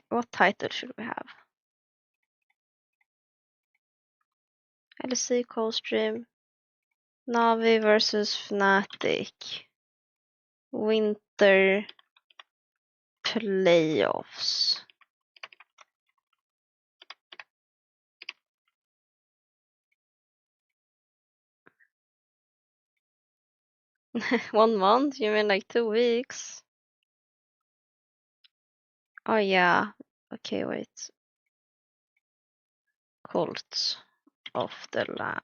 What title should we have? LEC co-stream. Navi versus Fnatic. Winter playoffs. One month? You mean like 2 weeks? Oh yeah. Okay, wait. Cult of the Lamb.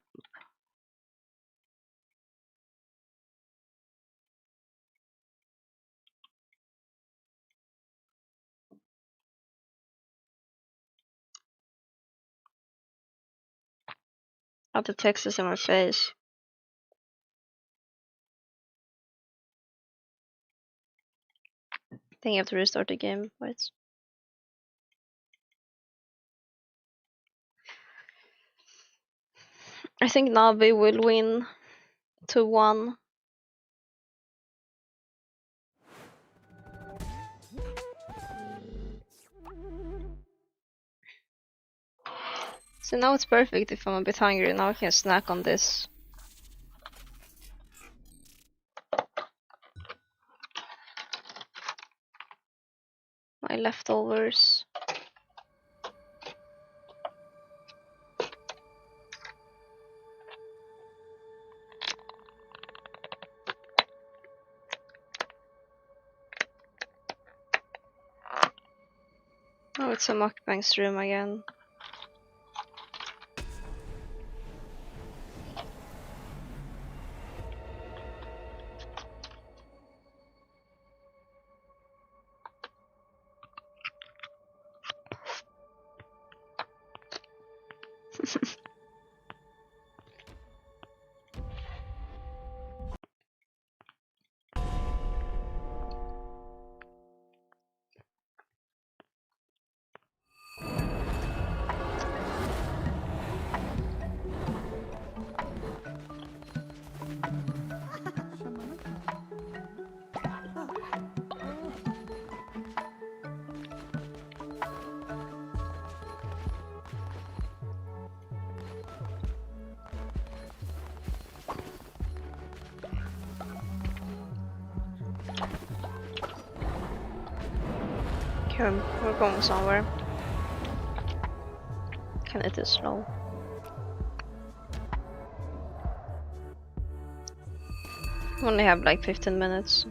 Oh, the text is in my face. I think you have to restart the game. Wait. I think Navi will win 2-1. So now it's perfect if I'm a bit hungry. Now I can snack on this. My leftovers. Oh, it's a mukbang stream again. Okay, we're going somewhere. Can it is slow. We only have like 15 minutes.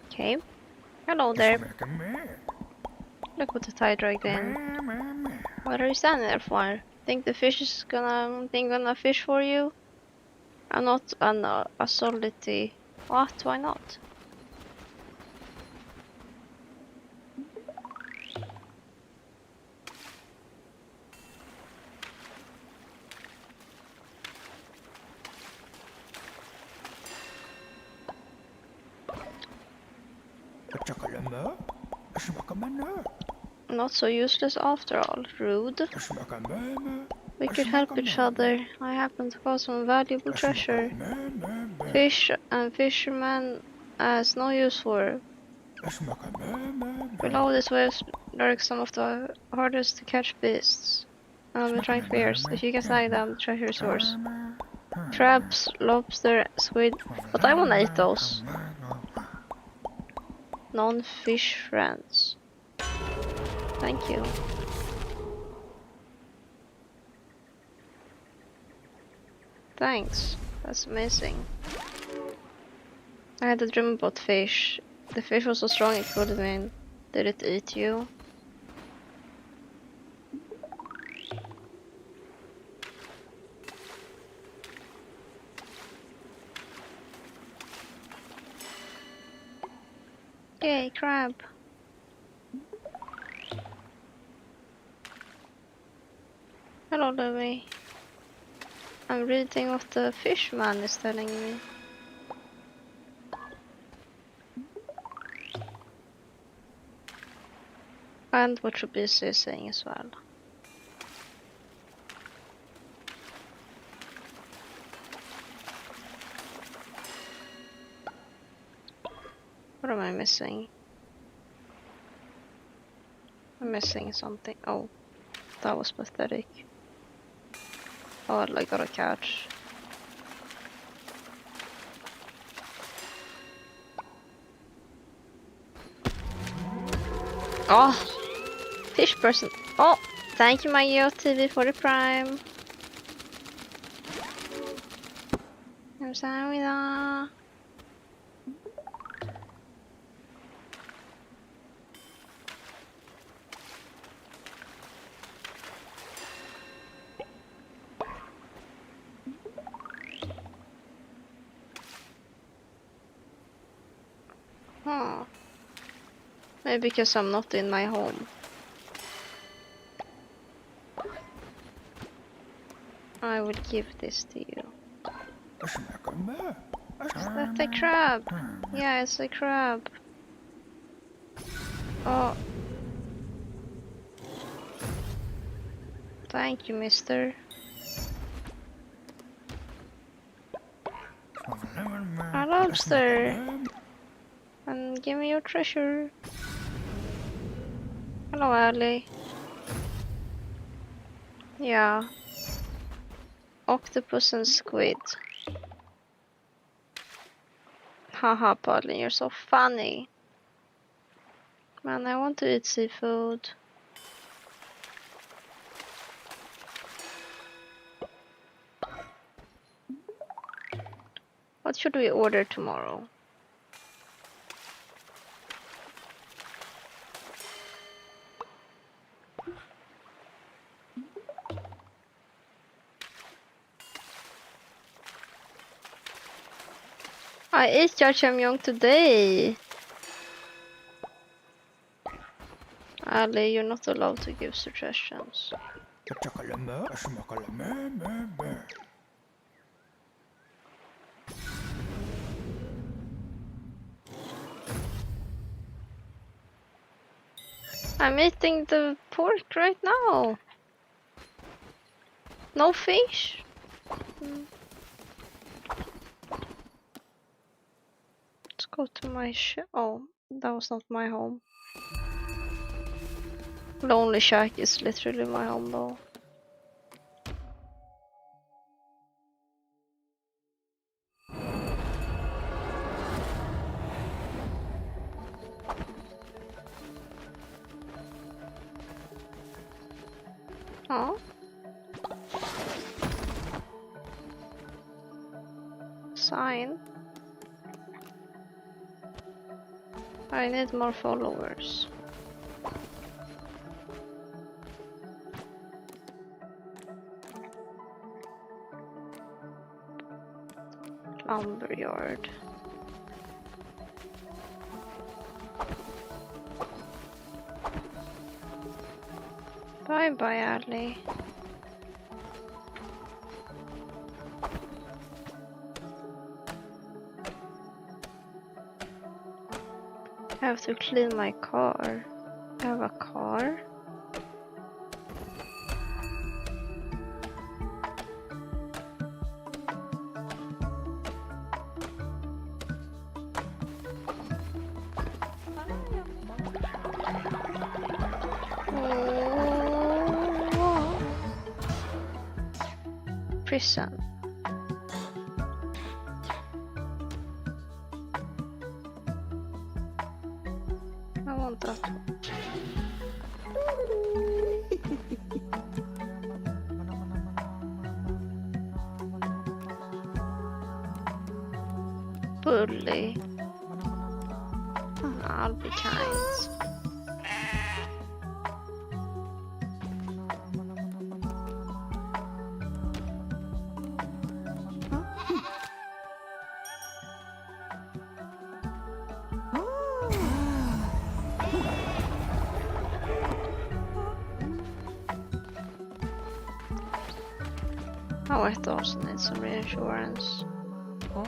Okay. Hello there. Look what the tide dragged in. What are you standing there for? Think the fish is gonna fish for you? I'm not a solidity. What? Why not? Not so useless after all. Rude. We could help each other. I happen to cause some valuable treasure. Fish and fishermen has no use for. Below this wave lurk some of the hardest to catch beasts. I'll be trying for years. If you can snag them, the treasure is yours. Crabs, lobster, squid. But I wanna eat those. Non-fish friends. Thank you. Thanks. That's amazing. I had a dream about fish. The fish was so strong it pulled me in. Did it eat you? Yay, crab. Hello, Louie. I'm reading what the fishman is telling me. And what Trubisi is saying as well. What am I missing? I'm missing something. Oh, that was pathetic. Oh, I got a catch. Oh, fish person. Oh, thank you, my TV for the prime. 감사합니다. Huh. Maybe because I'm not in my home. I will give this to you. Is that a crab? Yeah, it's a crab. Oh. Thank you, mister. A lobster. And give me your treasure. Hello, Ali. Yeah. Octopus and squid. Haha, Paulin, you're so funny. Man, I want to eat seafood. What should we order tomorrow? I ate jajangmyeon today. Ali, you're not allowed to give suggestions. I'm eating the pork right now. No fish. Let's go to my oh, that was not my home. Lonely Shack is literally my home though. Oh. Sign. I need more followers. Lumberyard. Bye bye, Ali. I have to clean my car. I have a car. Oh. Prison. I want that one. Bully. I'll be kind. Oh, I also need some reinsurance. Oh.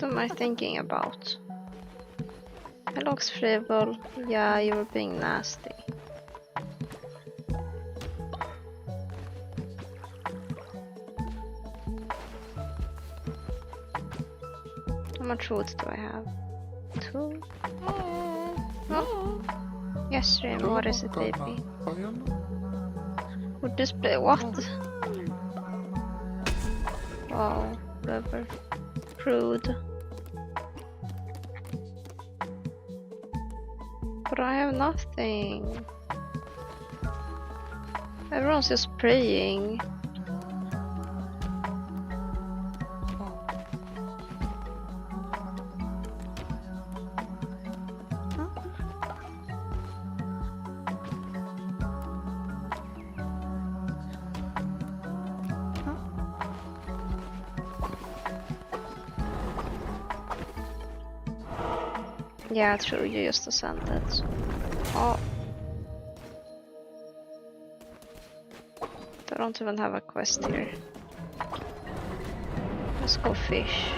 am I thinking about? It looks frivol. Yeah, you were being nasty. How much wood do I have? 2? Oh. Yes, Rim, what is it, baby? Would display what? Wow, whatever. Rude. But I have nothing. Everyone's just praying. Yeah, true, you used to send it. Oh. I don't even have a quest here. Let's go fish.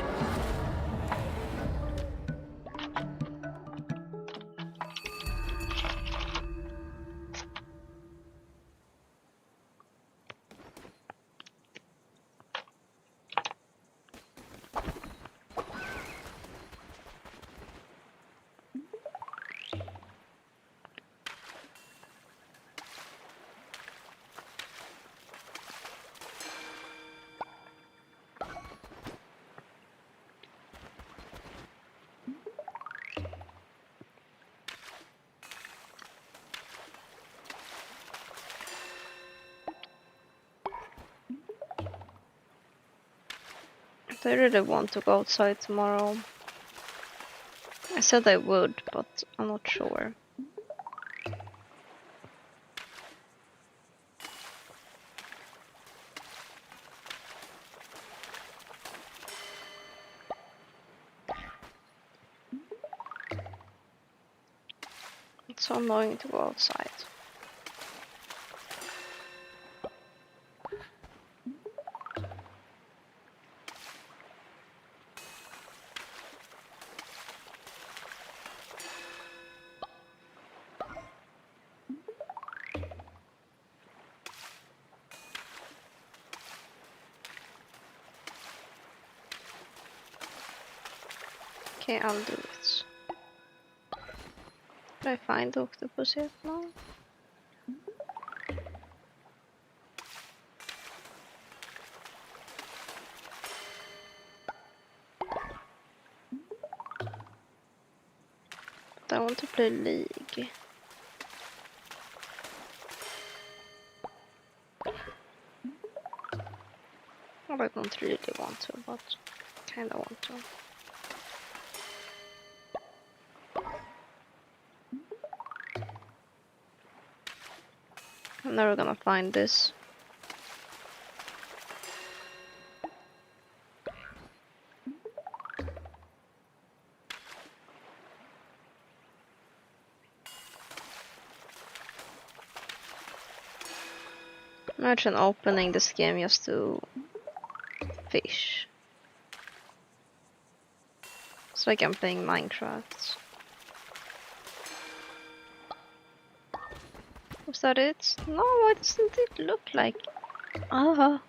I really want to go outside tomorrow. I said I would, but I'm not sure. It's so annoying to go outside. Okay, I'll do it. Did I find the octopus yet? No? But I want to play League. Well, I don't really want to, but kinda want to. I'm never gonna find this. Imagine opening this game just to fish. It's like I'm playing Minecraft. Was that it? No, why doesn't it look like? Ah.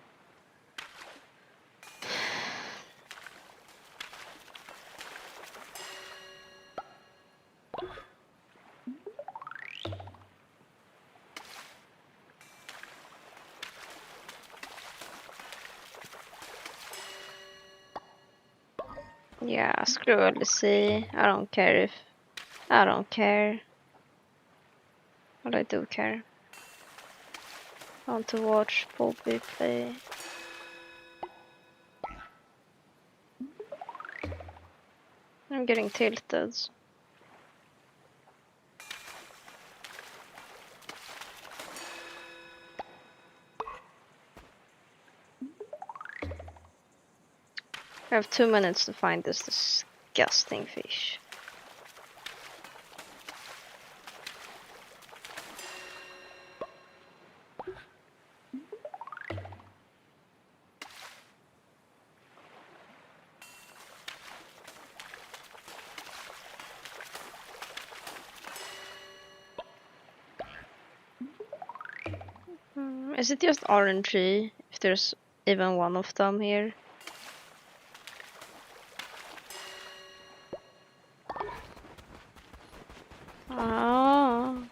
Yeah, screw LEC. I don't care if... I don't care. But I do care. I want to watch Bobby play. I'm getting tilted. I have 2 minutes to find this disgusting fish. Is it just RNG? If there's even one of them here? Oh.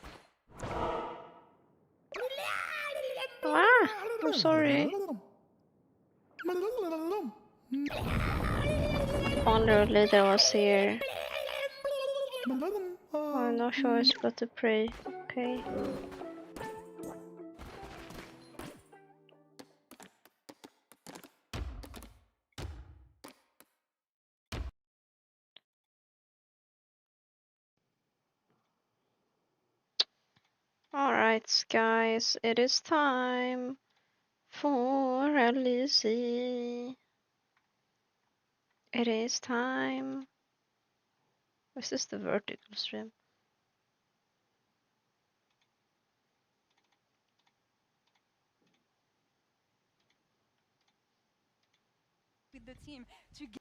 Ah, I'm sorry. Wonder leader was here. Oh, no choice but to pray. Okay. Alright, guys, it is time for LEC. It is time. Is this the vertical stream? With the team to get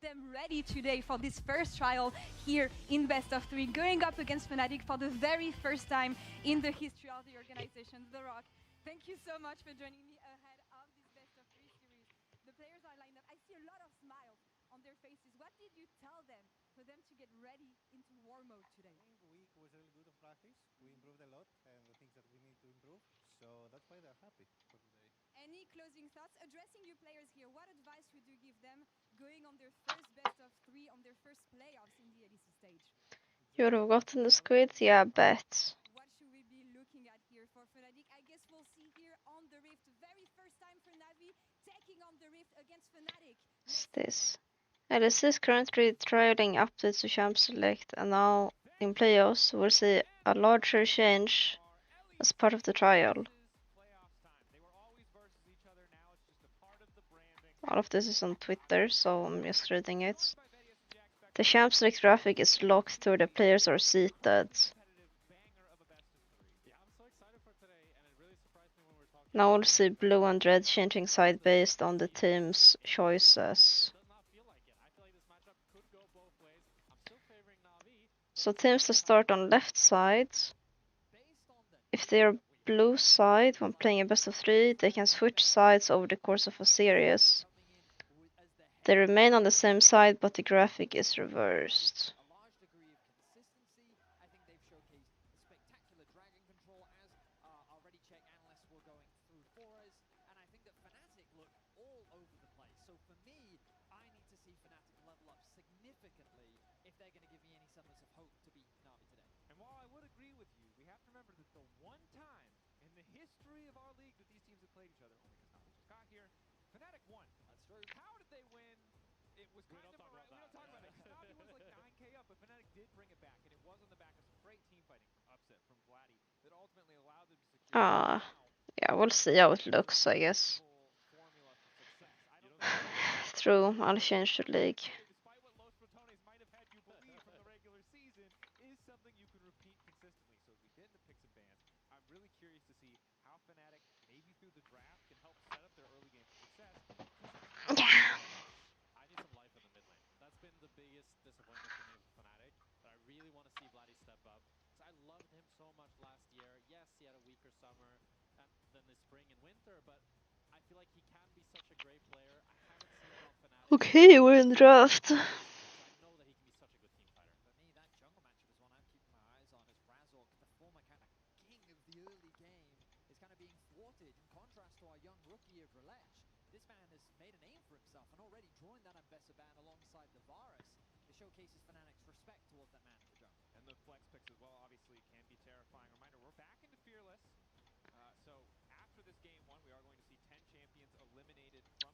them ready today for this first trial here in Best of 3, going up against Fnatic for the very first time in the history of the organization. The Rock, thank you so much for joining me ahead of this Best of 3 series. The players are lined up. I see a lot of smiles on their faces. What did you tell them for them to get ready into war mode today? I think the week was really good on practice. We improved a lot and the things that we need to improve. So that's why they're happy for today. Any closing thoughts? Addressing you players here, what advice would you give them going on their first Best of 3, on their first playoffs in the LEC stage? You would have gotten the squids? Yeah, I bet. What should we be looking at here for Fnatic? I guess we'll see here on the Rift, very first time for Navi taking on the Rift against Fnatic. What's this? LEC is currently trialing updates to Champ Select, and now in playoffs we'll see a larger change as part of the trial. All of this is on Twitter, so I'm just reading it. The Champ Select graphic is locked to where the players are seated. Now we'll see blue and red changing side based on the team's choices. So teams that start on left side, if they are blue side when playing a best of 3, they can switch sides over the course of a series. They remain on the same side, but the graphic is reversed. Yeah, we'll see how it looks, I guess. True, I'll change the league. Yeah. Okay, we're in draft.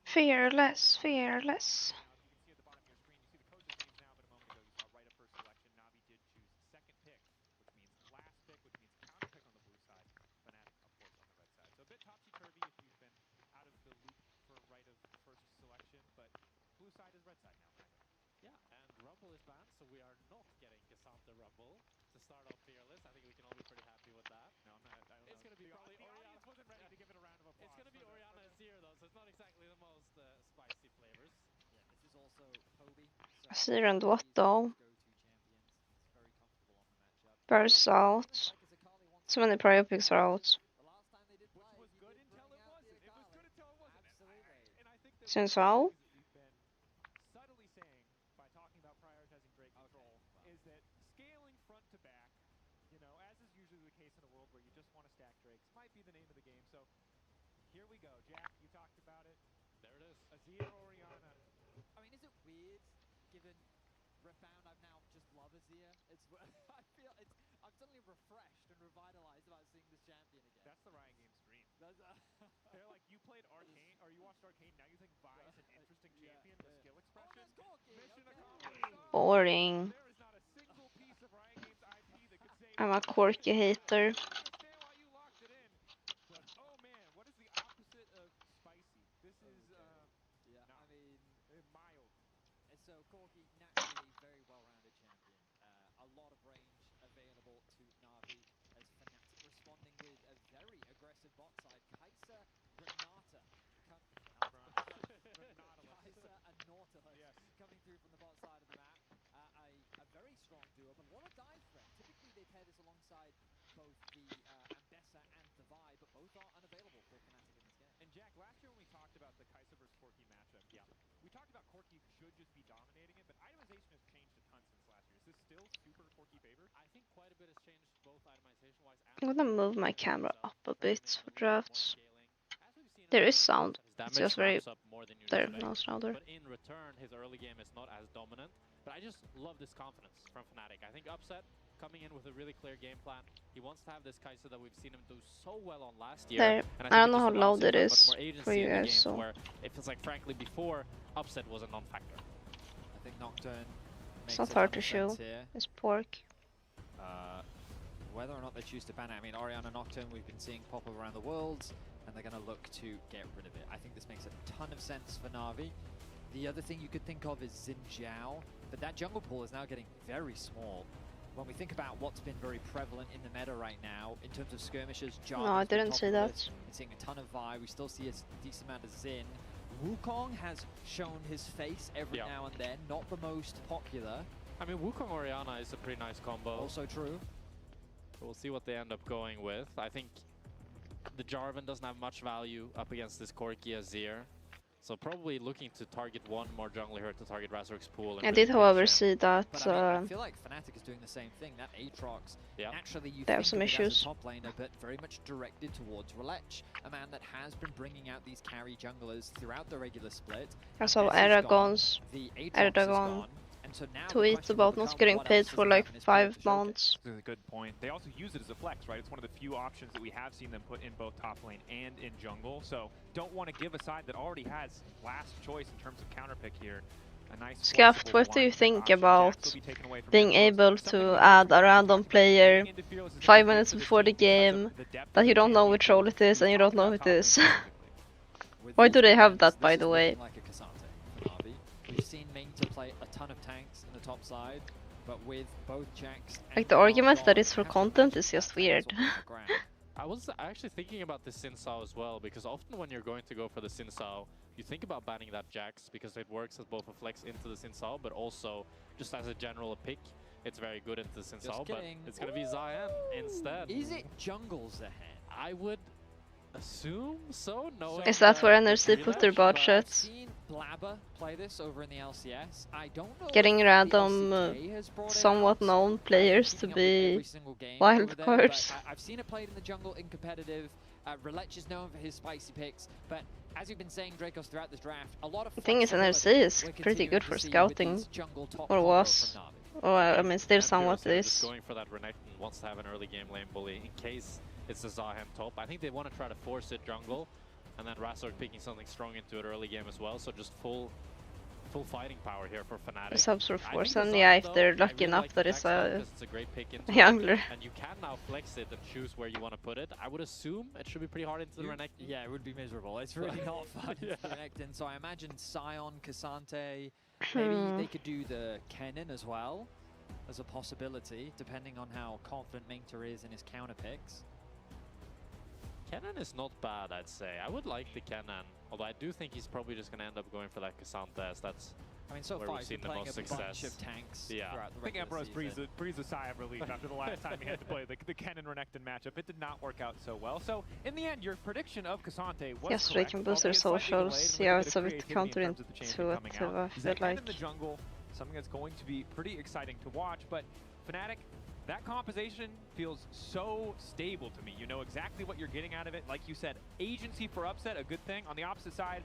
Fearless, fearless. Seer and what though? Burst out. So many prior picks are out. Since how? We've been subtly saying by talking about prioritizing Drake control is that scaling front to back, you know, as is usually the case in a world where you just want to stack Drakes, might be the name of the game. So here we go. Jack, you talked about it. There it is. Azir Orianna. I mean, is it weird given Refound? I've now just love Azir. It's I feel it's I'm suddenly refreshed and revitalized about seeing this champion again. That's the Ryan Games dream. That's, They're like, you played Arcane, or you watched Arcane, now you think Vi is an interesting champion with skill expression? Oh, that's Mission okay. accomplished. Boring. There is not a single piece of Ryan Games IP that could say I'm a quirky hater. I understand why you locked it in, but oh man, what is the opposite of spicy? This is Yeah, no, I mean, mild. so Corki, naturally a very well-rounded champion. A lot of range available to Na'Vi as Fnatic responding with a very aggressive bot side. Kai'Sa, Renata, Kai'Sa and Nautilus Yes. coming through from the bot side of the map. A very strong duo, but a lot of dive threat. Typically they pair this alongside both the Ambessa and the Vi, but both are unavailable for Fnatic in this game. And Jack, last year when we talked about the Kai'Sa versus Corki matchup, we talked about Corki should just be dominating it, but itemization has changed a ton since last year. Is this still super Corki favored? I think quite a bit has changed both itemization-wise and... I'm gonna move my camera up a bit for drafts. There is sound. It's just very... There, no it's louder. But in return, his early game is not as dominant. But I just love this confidence from Fnatic. I think Upset coming in with a really clear game plan. He wants to have this Kai'Sa that we've seen him do so well on last year. There. And I don't know how think loud it just is much more agency for you in the guys, game, so... where it feels like, frankly, before, Upset was a non-factor. I think Nocturne It's makes not a hard ton to of show. sense here. It's pork. Whether or not they choose to ban it, I mean, Orianna Nocturne we've been seeing pop up around the world, and they're going to look to get rid of it. I think this makes a ton of sense for Na'Vi. The other thing you could think of is Xin Zhao, but that jungle pool is now getting very small. When we think about what's been very prevalent in the meta right now, in terms of skirmishes, No, I didn't see that. We're seeing a ton of Vi, we still see a decent amount of Xin. Wukong has shown his face every now and then, not the most popular. I mean, Wukong Orianna is a pretty nice combo. Also true. We'll see what they end up going with. I think the Jarvan doesn't have much value up against this Corki Azir. So probably looking to target one more jungler here to target Razork's pool. I did, however, see that But I mean, I feel like Fnatic is doing the same thing. That Aatrox, naturally you they have think some of it as issues. a top laner, but very much directed towards Relech, a man that has been bringing out these carry junglers throughout the regular split. I saw Ambessa's Aragon's gone, the Aatrox is Aragon gone, and so now the tweet question about will not become getting what paid else for does he like have in his 5 plate to showcase? months. This is a good point. They also use it as a flex, right? It's one of the few options that we have seen them put in both top lane and in jungle. So don't want to give a side that already has last choice in terms of counter pick here. A nice Scuffed, what do you think about being able to add a random player 5 minutes before the game that you don't know which role it is and you don't know who it is? Why do they have that, by the way? Like a Cassante for Na'Vi. We've seen Mainta play a ton of tanks in the top side, but with both Jax and Like the argument Argon, that is for have to content imagine is just that weird. tank is on the ground. I was actually thinking about the Xin Sao as well, because often when you're going to go for the Xin Sao, you think about banning that Jax, because it works as both a flex into the Xin Sao, but also just as a general pick, it's very good into the Xin Sao, but it's going to be Zion instead. Is it jungles ahead? I would assume so, knowing Is that where NRC put their bot I've shots? seen Blabber play this over in the LCS. I don't know Getting if the random, LCK has brought it somewhat out. known players to Keeping up with be every single game wild over there, cards. but I've seen it played in the jungle in competitive. Relech is known for his spicy picks, but as we've been saying, Dracos throughout this draft, a lot of The thing is, NRC is pretty good for scouting, or was. Or I mean, still somewhat Just is. going for that Renekton, wants to have an early game lane bully in case it's a Zahem top. I think they want to try to force it jungle, and then Razork picking something strong into it early game as well. So just full fighting power here for Fnatic. Subs for I think force, the and Zahem, yeah, if though, they're I lucky really enough like that the it's Jax a because it's a great pick into jungler. it, and you can now flex it and choose where you want to put it. I would assume it should be pretty hard into the Renekton. Yeah, it would be miserable. It's really not fun to connect in. So I imagine Sion, Cassante, maybe they could do the Kennen as well as a possibility, depending on how confident Mainta is in his counter picks. Kennen is not bad, I'd say. I would like the Kennen, although I do think he's probably just going to end up going for that Cassante, as that's I mean, so where far we've he's been seen the playing most a bunch success. of tanks Yeah. throughout the I think regular Ambrose season. breathes a sigh of relief after the last time he had to play the Kennen Renekton matchup. It did not work out so well. So in the end, your prediction of Cassante was Yes, they correct, can boost their albeit slightly delayed, socials. and Yeah, with it's a bit creativity in terms of the champion coming out. counterintuitive, I feel Zen like. in the jungle, something that's going to be pretty exciting to watch. But Fnatic, that composition feels so stable to me. You know exactly what you're getting out of it. Like you said, agency for upset, a good thing. On the opposite side,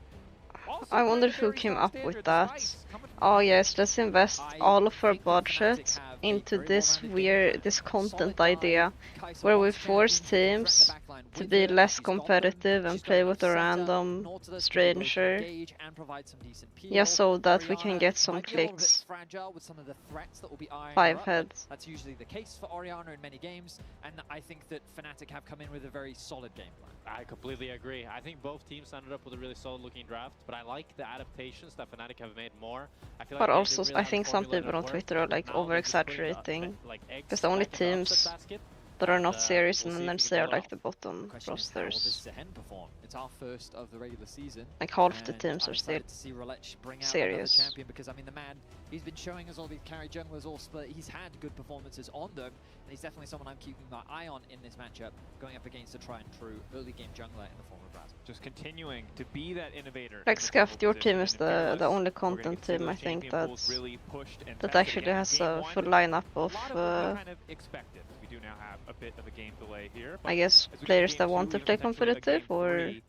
also I wonder playing a who very came strong up standard, with the that. Spice coming from Oh the yes, let's invest I all of our think that Fnatic budget have a into very this well-rounded game weird, plan. this content Solid idea, dive, Kai'Sa where we wants force champions, they teams threaten the backline to with be her. less She's got them. competitive and She's got play enough with a setup. random Nautilus can both stranger. engage and provide some decent peel. Yeah, so that we can Orianna get some might be a little bit clicks. fragile with some of the threats that will be eyeing 5 her up, but heads. that's usually the case for Orianna in many games, and I think that Fnatic have come in with a very solid game plan. I completely agree. I think both teams ended up with a really solid looking draft, but I like the adaptations that Fnatic have made more. I feel But like they also, didn't really I have a think some formula people that on worked, Twitter are but like now they're just putting over-exaggerating. like eggs Because the only back in the upset teams basket, that are and, not serious we'll and see then if we they can are pull it like off. the bottom The question is, how will this rosters. Sehen perform? It's our first of the regular season. Like half the and teams I'm are still excited to see Rolech bring out serious. another champion, because I mean the man, he's been showing us all these carry junglers all split. He's had good performances on them, and he's definitely someone I'm keeping my eye on in this matchup, going up against a tried and true early game jungler in the form of Raz. just continuing to be that innovator. Like in the Scuffed, your jungle team position, is and the Fearless, only we're gonna content get to see team I those think champion pools that's really pushed and that tested actually again. has Game a one, full lineup a of lot of what we kind of expected. We do now have a bit of a game delay here. But I guess as we get players game that two, want to even play potentially a game competitive or three,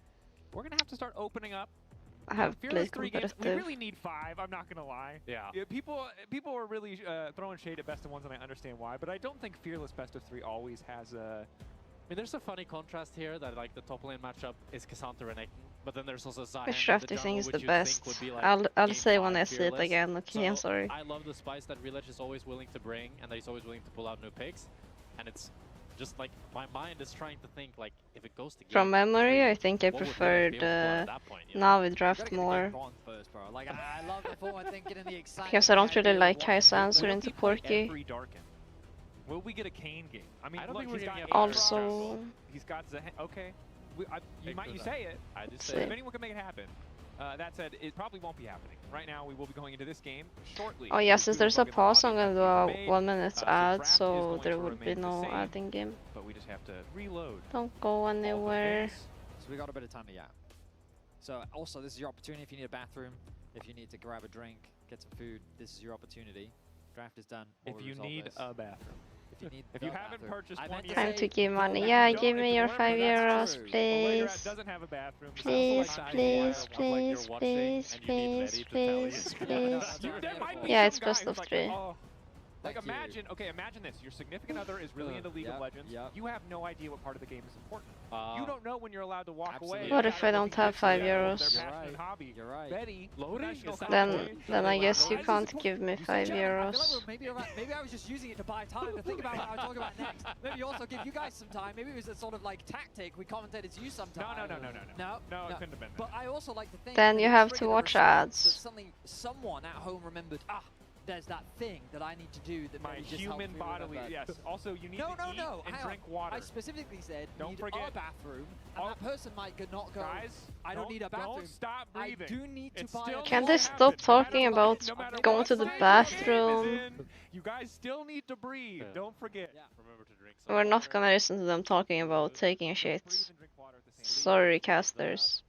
we're gonna have to start opening up. have Fearless played 3 games. We competitive. really need 5. I'm not gonna lie. Yeah. People are really throwing shade at best of ones, and I understand why. But I don't think Fearless best of 3 always has a. I mean, there's a funny contrast here that like the top lane matchup is Cassandra Renekton, but then there's also Zion. Which in draft the do you think jungle, is which the you'd best? think would be, like, I'll game say when 5 I see it Fearless. again. Okay, I'm So, sorry. I love the spice that Village is always willing to bring, and that he's always willing to pull out new picks, and it's just like my mind is trying to think like if it goes to game From memory, 3, I think I what would Village preferred be able to pull out at that point, you know? now we You draft gotta get the more game on first, bro. Like I love the forward thinking and the excitement. because I don't the really idea of like what Kai's the future answer Will into he play Porky. every Darkin? Will we get a Kane game? I mean, I don't look, think we're he's gonna got get Aatrox, Also, he's got okay. You might Take you that. say it. I did See. say If it. anyone can make it happen. That said, it probably won't be happening. Right now, we will be going into this game shortly. oh yeah, with since two there's a fucking pause, I'm lobbies gonna that do we've a made. 1 minute So ad, draft is so going there to will be remain the no same, ad in game. But we just have to reload. Don't go all the anywhere. things. So we got a bit of time to yap. So also this is your opportunity if you need a bathroom, if you need to grab a drink, get some food, this is your opportunity. Draft is done. If We'll you resolve need this. a bathroom. If you need If the you haven't bathroom. purchased I one meant to yet- Time say to give go money. back. Yeah, Don't, give if me you your don't, 5 that's euros, true. Playground please. doesn't have a bathroom. so Please, sometimes please, you wanna- like you're please, watching please, and you need please, Letty to tell you. please, Yeah, no, please. You, there might be Yeah, some it's guy best who's of like, 3. oh. Like Thank you. imagine this. Your significant other is really into League Yep, of Legends. yep. You have no idea what part of the game is important. You don't know when you're allowed to walk away. Absolutely. What if I don't have 5 euros? Their You're passion and right. hobby. You're right. Betty, Loading? professional Is that content Then I Wait, guess you why is can't give me You said 5 Jen, I feel like euros. maybe I was just using it to buy time to think about what I was talking about next. Maybe also give you guys some time. Maybe it was a sort of like tactic we commentated to you sometime. No, No, it couldn't have been But that. I also like to think Then that you it have to triggered a watch response ads. that suddenly someone at home remembered, there's that thing that I need to do that My maybe just human helped me bodily, remember. yes. Also, you need No, to eat and hang drink on. water. I specifically said Don't need forget. a bathroom, and Oh. that person might not go, Guys, I don't need a bathroom. Don't stop breathing. I do need to It's buy still a Can gonna they toilet. stop happen. No talking matter about no matter going what to the stage game is bathroom? in, you guys still need to breathe. Yeah. Don't forget. Yeah. Remember to drink some We're not water. gonna listen to them talking about taking Just shits. breathe and drink water at the same time. Sorry, casters.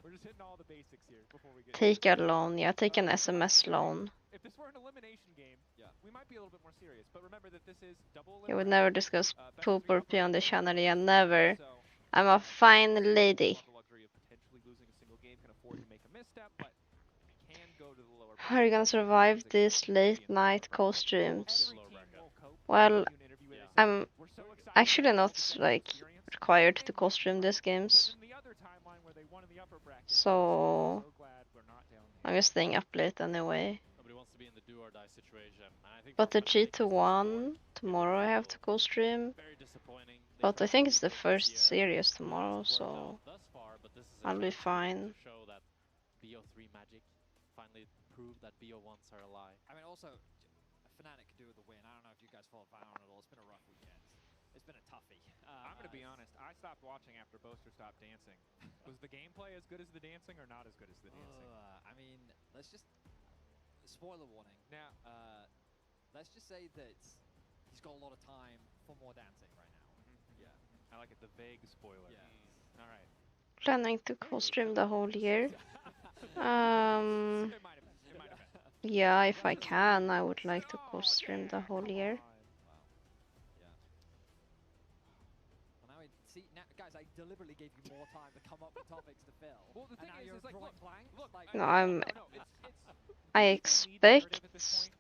We're just hitting all the basics here before we get Take a loan. Yeah, take an SMS loan. If this were an elimination game, we might be a little bit more serious. But remember that this is double You would elimination. never discuss Best of poop three or pee on the operations. channel again. Never. So, I'm a fine lady. have the luxury of potentially losing a single game, can afford to make a misstep, but can go to the lower How are you gonna survive these late night co-streams? Well, I'm actually not like required to co-stream these games, so I'm just staying up late anyway. Nobody wants to be in the do or die situation. And I think But the for Fnatic, G2-1 tomorrow I have to co-stream, very disappointing. They but I couldn't think do it's the it this first year. series tomorrow, It's worked so out thus far, but this is a I'll be chance for them fine. to show that BO3 magic finally proved that BO1s are a lie. I mean, also, Fnatic could do with the win. I don't know if you guys follow Valorant at all. It's been a rough weekend. It's been a toughie. I'm going to be honest. I stopped watching after Boaster stopped dancing. Was the gameplay as good as the dancing or not as good as the dancing? I mean, let's just... Spoiler warning. Now, let's just say that he's got a lot of time for more dancing right now. Yeah. I like it, the vague spoiler. Yeah. All right. Planning to co-stream the whole year. It might have been. It might have been. Yeah, if I can, I would like to co-stream the whole year. Wow. Yeah. Well, now see, now, guys, I deliberately gave you more time to come up with topics to fill. Well, the thing and now is, you're like, drawing look, blanks. look, Like, No, I'm. it's I expect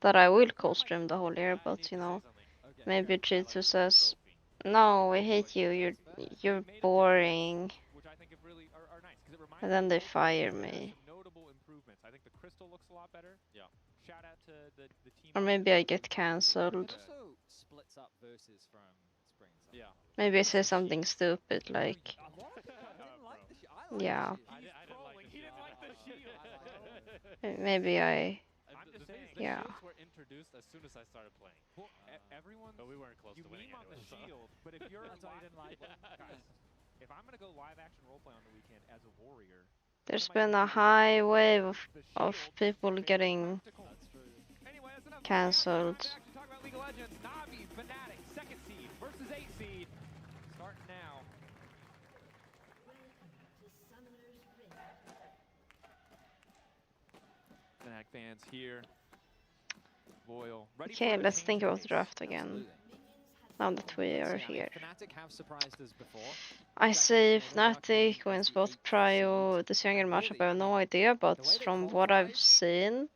that I will co-stream the whole year, but you know, okay. maybe G2 says, "No, we hate you. You're boring," which I think really are nice because it reminds and then me they of both fire games that have me. some notable improvements. I think the crystal looks a lot better. Yeah. Shout out to the team. Or maybe I get cancelled. It also splits up versus from spring. and summer. Yeah. Maybe I say something stupid like, A lot of people didn't like the shield. I like Yeah. the shield. I didn't like the He didn't like the shield. maybe I. I'm The just thing is, saying. the Yeah. shields were introduced as soon as I started playing. Well, everyone. But we weren't close You to winning meme on the anyway, so. shield, but if you're That's why you didn't like them. guys, if I'm gonna go live action roleplay on the weekend as a warrior, There's what am I been gonna a do? high wave The of shield people very getting practical. That's true. Anyway, that's enough. cancelled. Talk about League of Legends. Navi, Fnatic, 2nd seed versus 8th seed. Starting now. Fnatic fans here. Loyal. Ready Okay, for a let's change think of about the pace. draft again. Absolutely. Now that we Let's are see, I mean, here. Fnatic have surprised us before. I Jack say mentioned they were marking Fnatic as wins the both 8th Prio, seed. this younger And matchup. really, I have I no mean, idea, but the way they from what I've qualified, seen,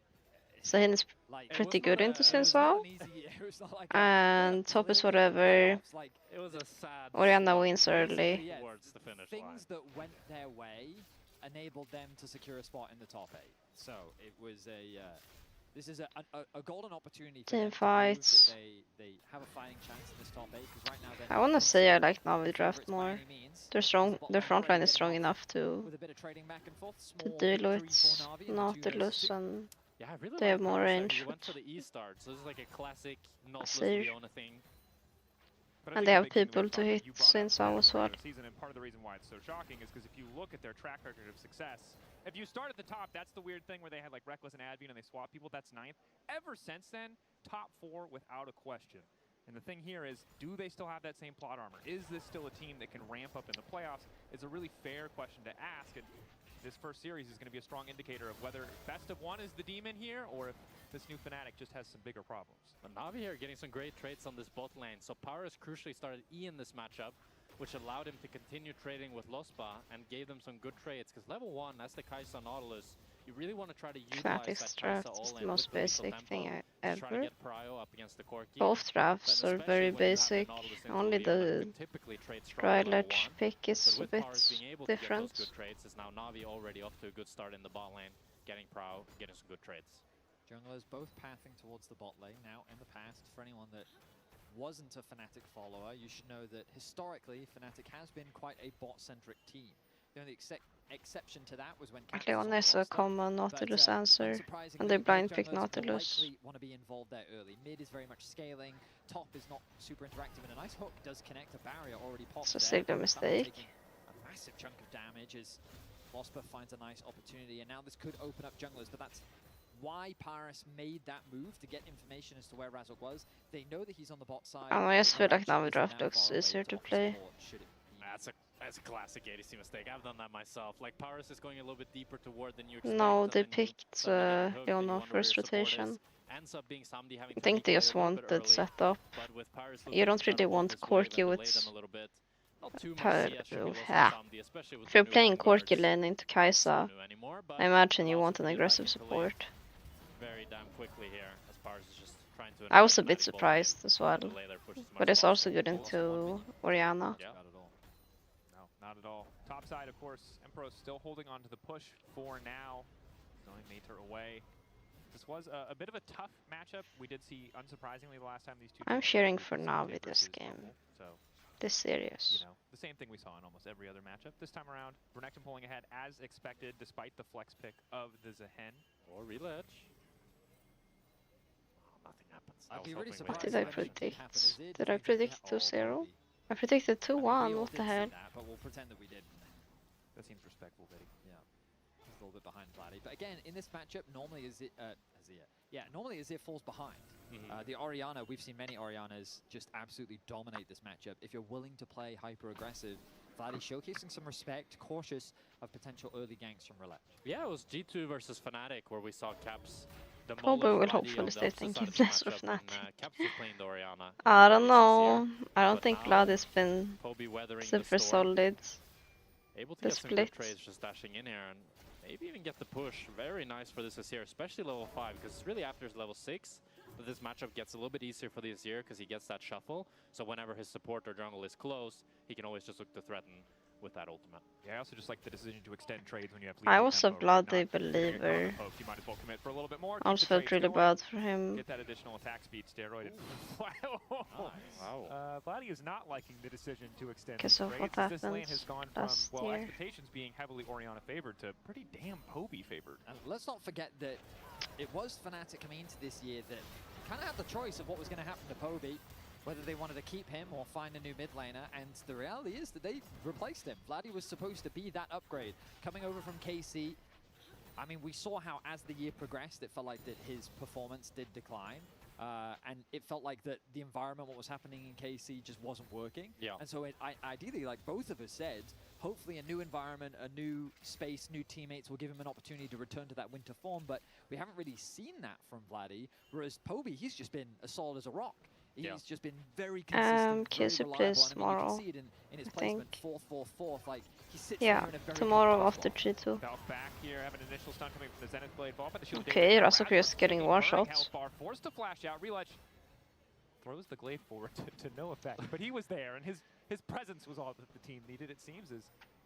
Zahin is like, pretty was good not into a- it was not Sinsao. an easy, it was not like a, And it's top is literally in the whatever. playoffs, like, It was a sad Orianna slog wins early. basically, yeah, towards the finish things line. that went their way enabled them to secure a spot in the top 8. So it was a this is a golden opportunity for Team them to prove fights. that they have a fighting chance in this top 8 because right now they're I wanna not say I considered like Navi the draft favourites by more. any means. They're As strong. the bot Their lane front already line is getting strong off enough to with a bit of trading back and forth. to Small deal victory with for Navi and the tuners. Nautilus and Yeah, I really They like have more Paris there. range, He went but- for the E start, so this is like a classic Nautilus Save. Leona thing. But I And think they the have big thing that people we've to talked about, hit you brought up Sinsao Fnatic as well. earlier this season, and part of the reason why it's so shocking is because if you look at their track record of success, if you start at the top, that's the weird thing where they had like Reckless and Advian and they swap people, that's 9th. Ever since then, top 4 without a question. And the thing here is, do they still have that same plot armor? Is this still a team that can ramp up in the playoffs? It's a really fair question to ask, and this first series is going to be a strong indicator of whether best of 1 is the demon here, or if this new Fnatic just has some bigger problems. But Navi here getting some great trades on this bot lane. So Paris crucially started E in this matchup, which allowed him to continue trading with Lospa and gave them some good trades. Because level 1, as the Kai'Sa Nautilus, you really want to try to utilize Fnatic's that draft Kai'Sa is all the in most with lethal basic thing tempo I to try to ever. get Prio up against the Corki. Both drafts Then are especially very when you have basic. Nautilus into Only Leona, you the can typically trade strong at level Drylatch 1. pick is But a with bit Paris being able to get different. those good trades, is now Navi already off to a good start in the bot lane, getting Prow, getting some good trades. Junglers both pathing towards the bot lane. Now, in the past, for anyone that wasn't a Fnatic follower, you should know that historically, Fnatic has been quite a bot-centric team. The only exception to that was when Cactus was on Leon the is a roster. common Nautilus answer. Unsurprisingly, and they both blind pick junglers will Nautilus. likely want to be involved there early. Mid is very much scaling. Top is not super interactive, and a nice hook does connect. A barrier already popped It's a there. single Salah mistake. taking a massive chunk of damage as Lospa finds a nice opportunity, and now this could open up junglers, but that's why Paris made that move, to get information as to where Razork was. They know that he's on the bot side. I don't know, I just but feel like Razork Navi isn't draft that looks far away easier to offer play. support, should it be. That's a classic ADC mistake. I've done that myself. Like Paris is going a little bit deeper toward than you expect. No, and they then you picked suddenly get the hook and you Leona wonder where your first support is. rotation. Ends up being somebody having I to think they replay just a little bit wanted early, setup. but with Paris You looking don't to try to really move want this wave Corki and with delay them a little bit. Not too much Per- CS should be lost yeah. from Zamdi, especially with If the you're new playing vanguards. Corki lane into Kai'Sa, Not new anymore, but I imagine you also want an can get back aggressive into lane support. very damn quickly here, as Paris is just trying to I was a invade bit Fnatic bot lane surprised as well. and delay their push as much But it's as also possible. good into Orianna. Yeah. Not at all. No, not at all. Top side, of course, Emperor still holding on to the push for now. Going Mater away. This was a bit of a tough matchup. We did see, unsurprisingly, the last time these two I'm teams cheering played, for we saw Navi Day this versus game. Noble. So, This serious. you know, the same thing we saw in almost every other matchup. This time around, Renekton pulling ahead as expected, despite the flex pick of the Zehen. Or reledge. Oh, nothing happens. I'd be was really hoping surprised did if I anything predict? happened as it Did I just predict oh, 2-0? maybe. I predicted I mean, 2-1, we all what did the see hell? that, but we'll pretend that we didn't. That seems respectful, Betty. Yeah, he's a little bit behind Vladdy. But again, in this matchup, normally normally Azir falls behind. The Orianna, we've seen many Oriannas just absolutely dominate this matchup. If you're willing to play hyper-aggressive, Vladdy showcasing some respect, cautious of potential early ganks from Relec. Yeah, it was G2 versus Fnatic where we saw Caps Kobe will demolish Vladdy hopefully on stay the opposite thinking side of less the with matchup, and Fnatic. Caps was playing the Orianna. I don't very know. sincere. I don't But think now, Vlad has been Kobe weathering super the storm, solid. able to the get some split. good trades, just dashing in here and maybe even get the push. Very nice for this Azir, especially level 5, because it's really after his level 6 that this matchup gets a little bit easier for the Azir because he gets that shuffle. So whenever his support or jungle is close, he can always just look to threaten with that ultimate. Yeah, I also just like the decision to extend trades when you have I lethal was a tempo, right? Bloody Not figuring it out on believer. the poke. You might as well commit for a little bit more. I keep also the felt trades really going, bad for him. Get that additional attack speed steroid. Wow. Vladdy is not liking the decision to extend Because these of what trades. This lane happened has gone from, last well, year. expectations being heavily Orianna favored to pretty damn Poby favored. And let's not forget that it was Fnatic coming into this year that kind of had the choice of what was going to happen to Poby, whether they wanted to keep him or find a new mid laner, and the reality is that they replaced him. Vladdy was supposed to be that upgrade. Coming over from KC, I mean, we saw how as the year progressed, it felt like that his performance did decline. And it felt like that the environment, what was happening in KC just wasn't working. Yeah. And so ideally, like both of us said, hopefully a new environment, a new space, new teammates will give him an opportunity to return to that winter form, but we haven't really seen that from Vladdy, whereas Poby, he's just been as solid as a rock. He's just been very consistent, very Casey reliable. plays I mean, you tomorrow, can see it in his I placement, think. 4th, 4th, 4th. Like, he sits Yeah, there in a very tomorrow comfortable after spot. G2. Valk back here, have an initial stun coming from the Zenith Blade vault, but the shield Okay, damage. Razork is getting taking one burning shot. Hellfire, forced to flash out. Relich throws the glaive forward to no effect, but he was there, and his presence was all that the team needed, it seems, is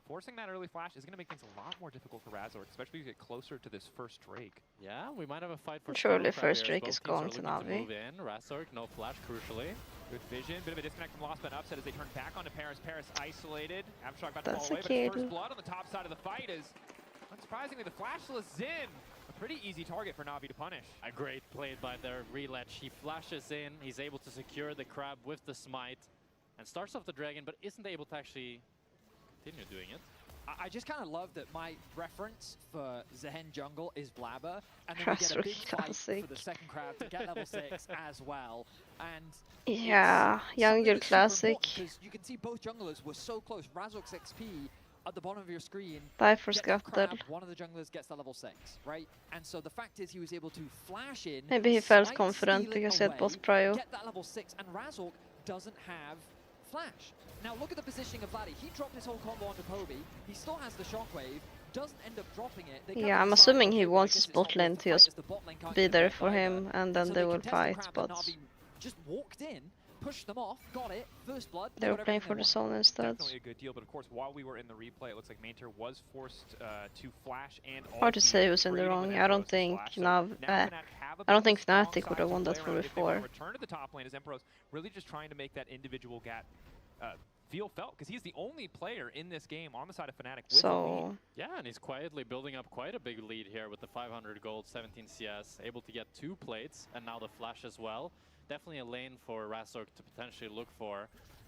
forcing that early flash is going to make things a lot more difficult for Razork, especially as you get closer to this first Drake. Yeah, we might have a fight for Surely Stormtrap first here, as Drake is both teams going are to looking Na'Vi. move in. Razork, no flash, crucially. Good vision, bit of a disconnect from Lost, but an upset as they turn back onto Paris. Paris isolated. Abstract about to That's fall a away, but his kill. first blood on the top side of the fight is, unsurprisingly, the flashless Zin. A pretty easy target for Na'Vi to punish. A great play by their Relich. He flashes in, he's able to secure the crab with the smite, and starts off the dragon, but isn't able to actually continue doing it. I just kind of love that my reference for Zehen jungle is Blabber, and then we get a Razork big fight classic. for the second crab to get level 6 as well. And Yeah, Jungle classic. because you can see both junglers were so close. Razork's XP at the bottom of your screen. Die for Get the crab, Scuttle. one of the junglers gets the level 6, right? And so the fact is he was able to flash in. Maybe he felt smite, confident steal it because he had away, both prio. Get that level 6, and Razork doesn't have flash. Now look at the positioning of Vladdy. He dropped his whole combo onto Poby. He still has the shockwave. Doesn't end up dropping it. They Yeah, I'm decide, assuming he okay, well, I wants guess the it's not bot worth lane the to fight just as the bot lane can't be get there back for either. him, and then So they will contest the fight, crab, but Na'Vi just walked in, pushed them off, got it, first blood. they were got playing everything for they the zone instead. Definitely a good deal, but of course, while we were in the replay, it looks like Mainter was forced to flash and Hard to ulti, say who's in the trading wrong. with I don't Emperos think flash. So Nav. now Fnatic have a I don't bit think of a strong Fnatic would side have to won that play from around if they wanna before. return to the top lane as Emperos really just trying to make that individual gap feel felt, because he's the only player in this game on the side of Fnatic with a lead. So Yeah, and he's quietly building up quite a big lead here with the 500 gold, 17 CS, able to get 2 plates, and now the flash as well. Definitely a lane for Razork to potentially look for,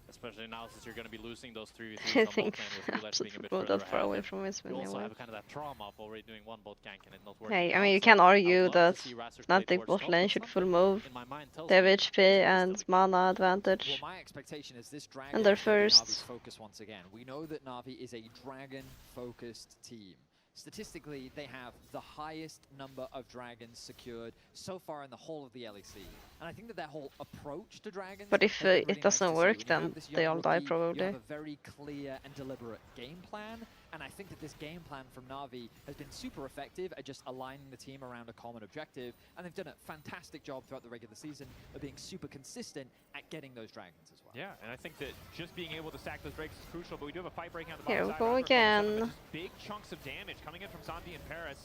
especially now since you're going to be losing those 3v3s I on bot think lane with Relich being a bit not further that far ahead. away from his You also anyway. have kind of that trauma of already doing one bot gank and it not working Hey, I out, mean, you so can I would argue love to that see Razork play Fnatic towards bot top, lane but should something full move. in my mind tells They have me HP it's and still a mana Well, advantage. my expectation is this dragon And they're is gonna be first. Navi's focus once again. We know that Na'Vi is a dragon-focused team. Statistically, they have the highest number of dragons secured so far in the whole of the LEC. And I think that their whole approach to dragons... But if has been it really doesn't nice to see. work, When you then have this they young all die rookie, You probably. have a very clear and deliberate game plan. And I think that this game plan from Na'Vi has been super effective at just aligning the team around a common objective. And they've done a fantastic job throughout the regular season of being super consistent at getting those dragons as well. Yeah, and I think that just being able to stack those breaks is crucial, but we do have a fight breaking on the Here bottom we side. go Razork again. focused on just big chunks of damage coming in from Zombie and Paris.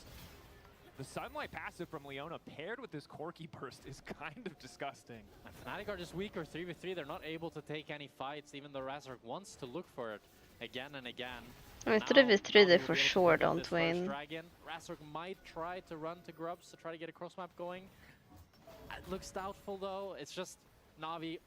The Sunlight passive from Leona paired with this Corki burst is kind of disgusting. And Fnatic are just weaker 3v3. They're not able to take any fights, even though Razork wants to look for it again and again. I mean, Now, 3v3 Na'Vi they will be for able to sure pick up don't this first win. Dragon. Razork might try to run to Grubs to try to get a cross map going. It looks doubtful though. It's just Na'Vi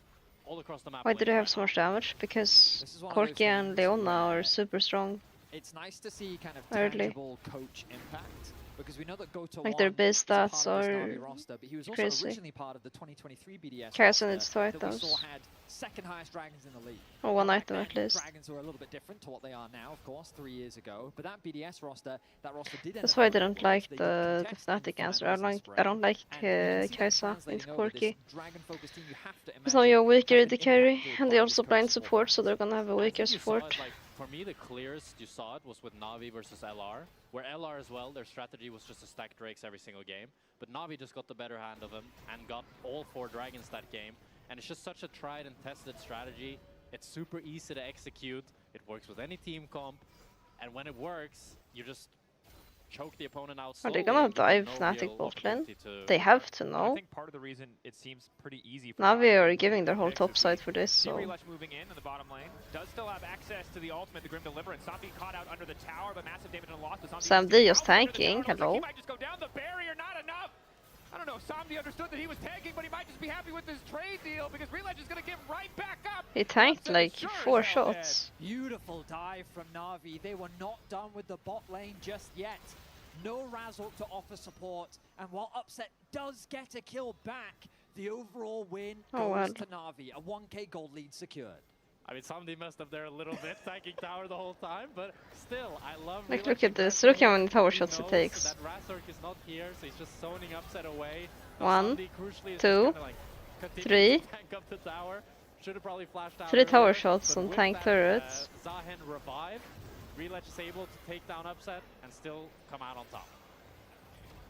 all across the map. Why do they winning have so much damage? Because This is one of those Corki and things Leona where are super strong. it's nice to see kind of Early. tangible coach impact, because we know that Goto Like their base is a part stats of this are Na'Vi roster, but he was also crazy. originally part of the 2023 BDS Kai'Sa roster needs two that we items. saw had second highest dragons in the league. Or one Now, back item at then, least. Dragons were a little bit different to what they are now, of course, 3 years ago. But that BDS roster, that roster did end That's up why I going didn't forwards. like They did the contest in Fnatic answer. I finals don't in like spring. Kai'Sa And you can see that into translating over this Corki. dragon-focused team, you have to Because now imagine you're weaker has AD been carry, impacted and by they this also coach blind support, so performance. they're gonna have a I weaker think you saw support. it, like, for me, the clearest you saw it was with Na'Vi versus LR, where LR as well, their strategy was just to stack Drakes every single game. But Na'Vi just got the better hand of him and got all 4 dragons that game. And it's just such a tried and tested strategy. It's super easy to execute. It works with any team comp. And when it works, you just choke the opponent out Are slowly. they gonna and give them dive no Fnatic real bot lane? opportunity to They have to And I know. think part of the reason it seems pretty easy for Na'Vi are being giving their whole picks top is side for this, see so... Relish moving in the bottom lane. Does still have access to the ultimate, the Grim Deliverance. Zombie caught out under the tower, but massive damage and loss. But Sam Zombie D is tanking, Looks like hello. he might just go down the barrier, not enough. I don't know, Samdi understood that he was tanking, but he might just be happy with his trade deal because Relish is going to get right back up. He tanked Upset like is sure as 4 hell dead. shots. Beautiful dive from Na'Vi. They were not done with the bot lane just yet. No Razork to offer support, and while Upset does get a kill back, the overall win Oh, goes well. to Na'Vi. A 1k gold lead secured. I mean, somebody messed up there a little bit, tanking tower the whole time, but still, I love Like, Relish look at this. aggressively. Look how many tower He shots he knows takes. that Razork is not here, so he's just zoning Upset away. One, Somebody crucially is just 2, kinda, like, continuing 3. to tank up the tower. Should have probably flashed out 3 tower earlier, shots but on with tank that, turrets. Zahen revive. Relish is able to take down Upset and still come out on top.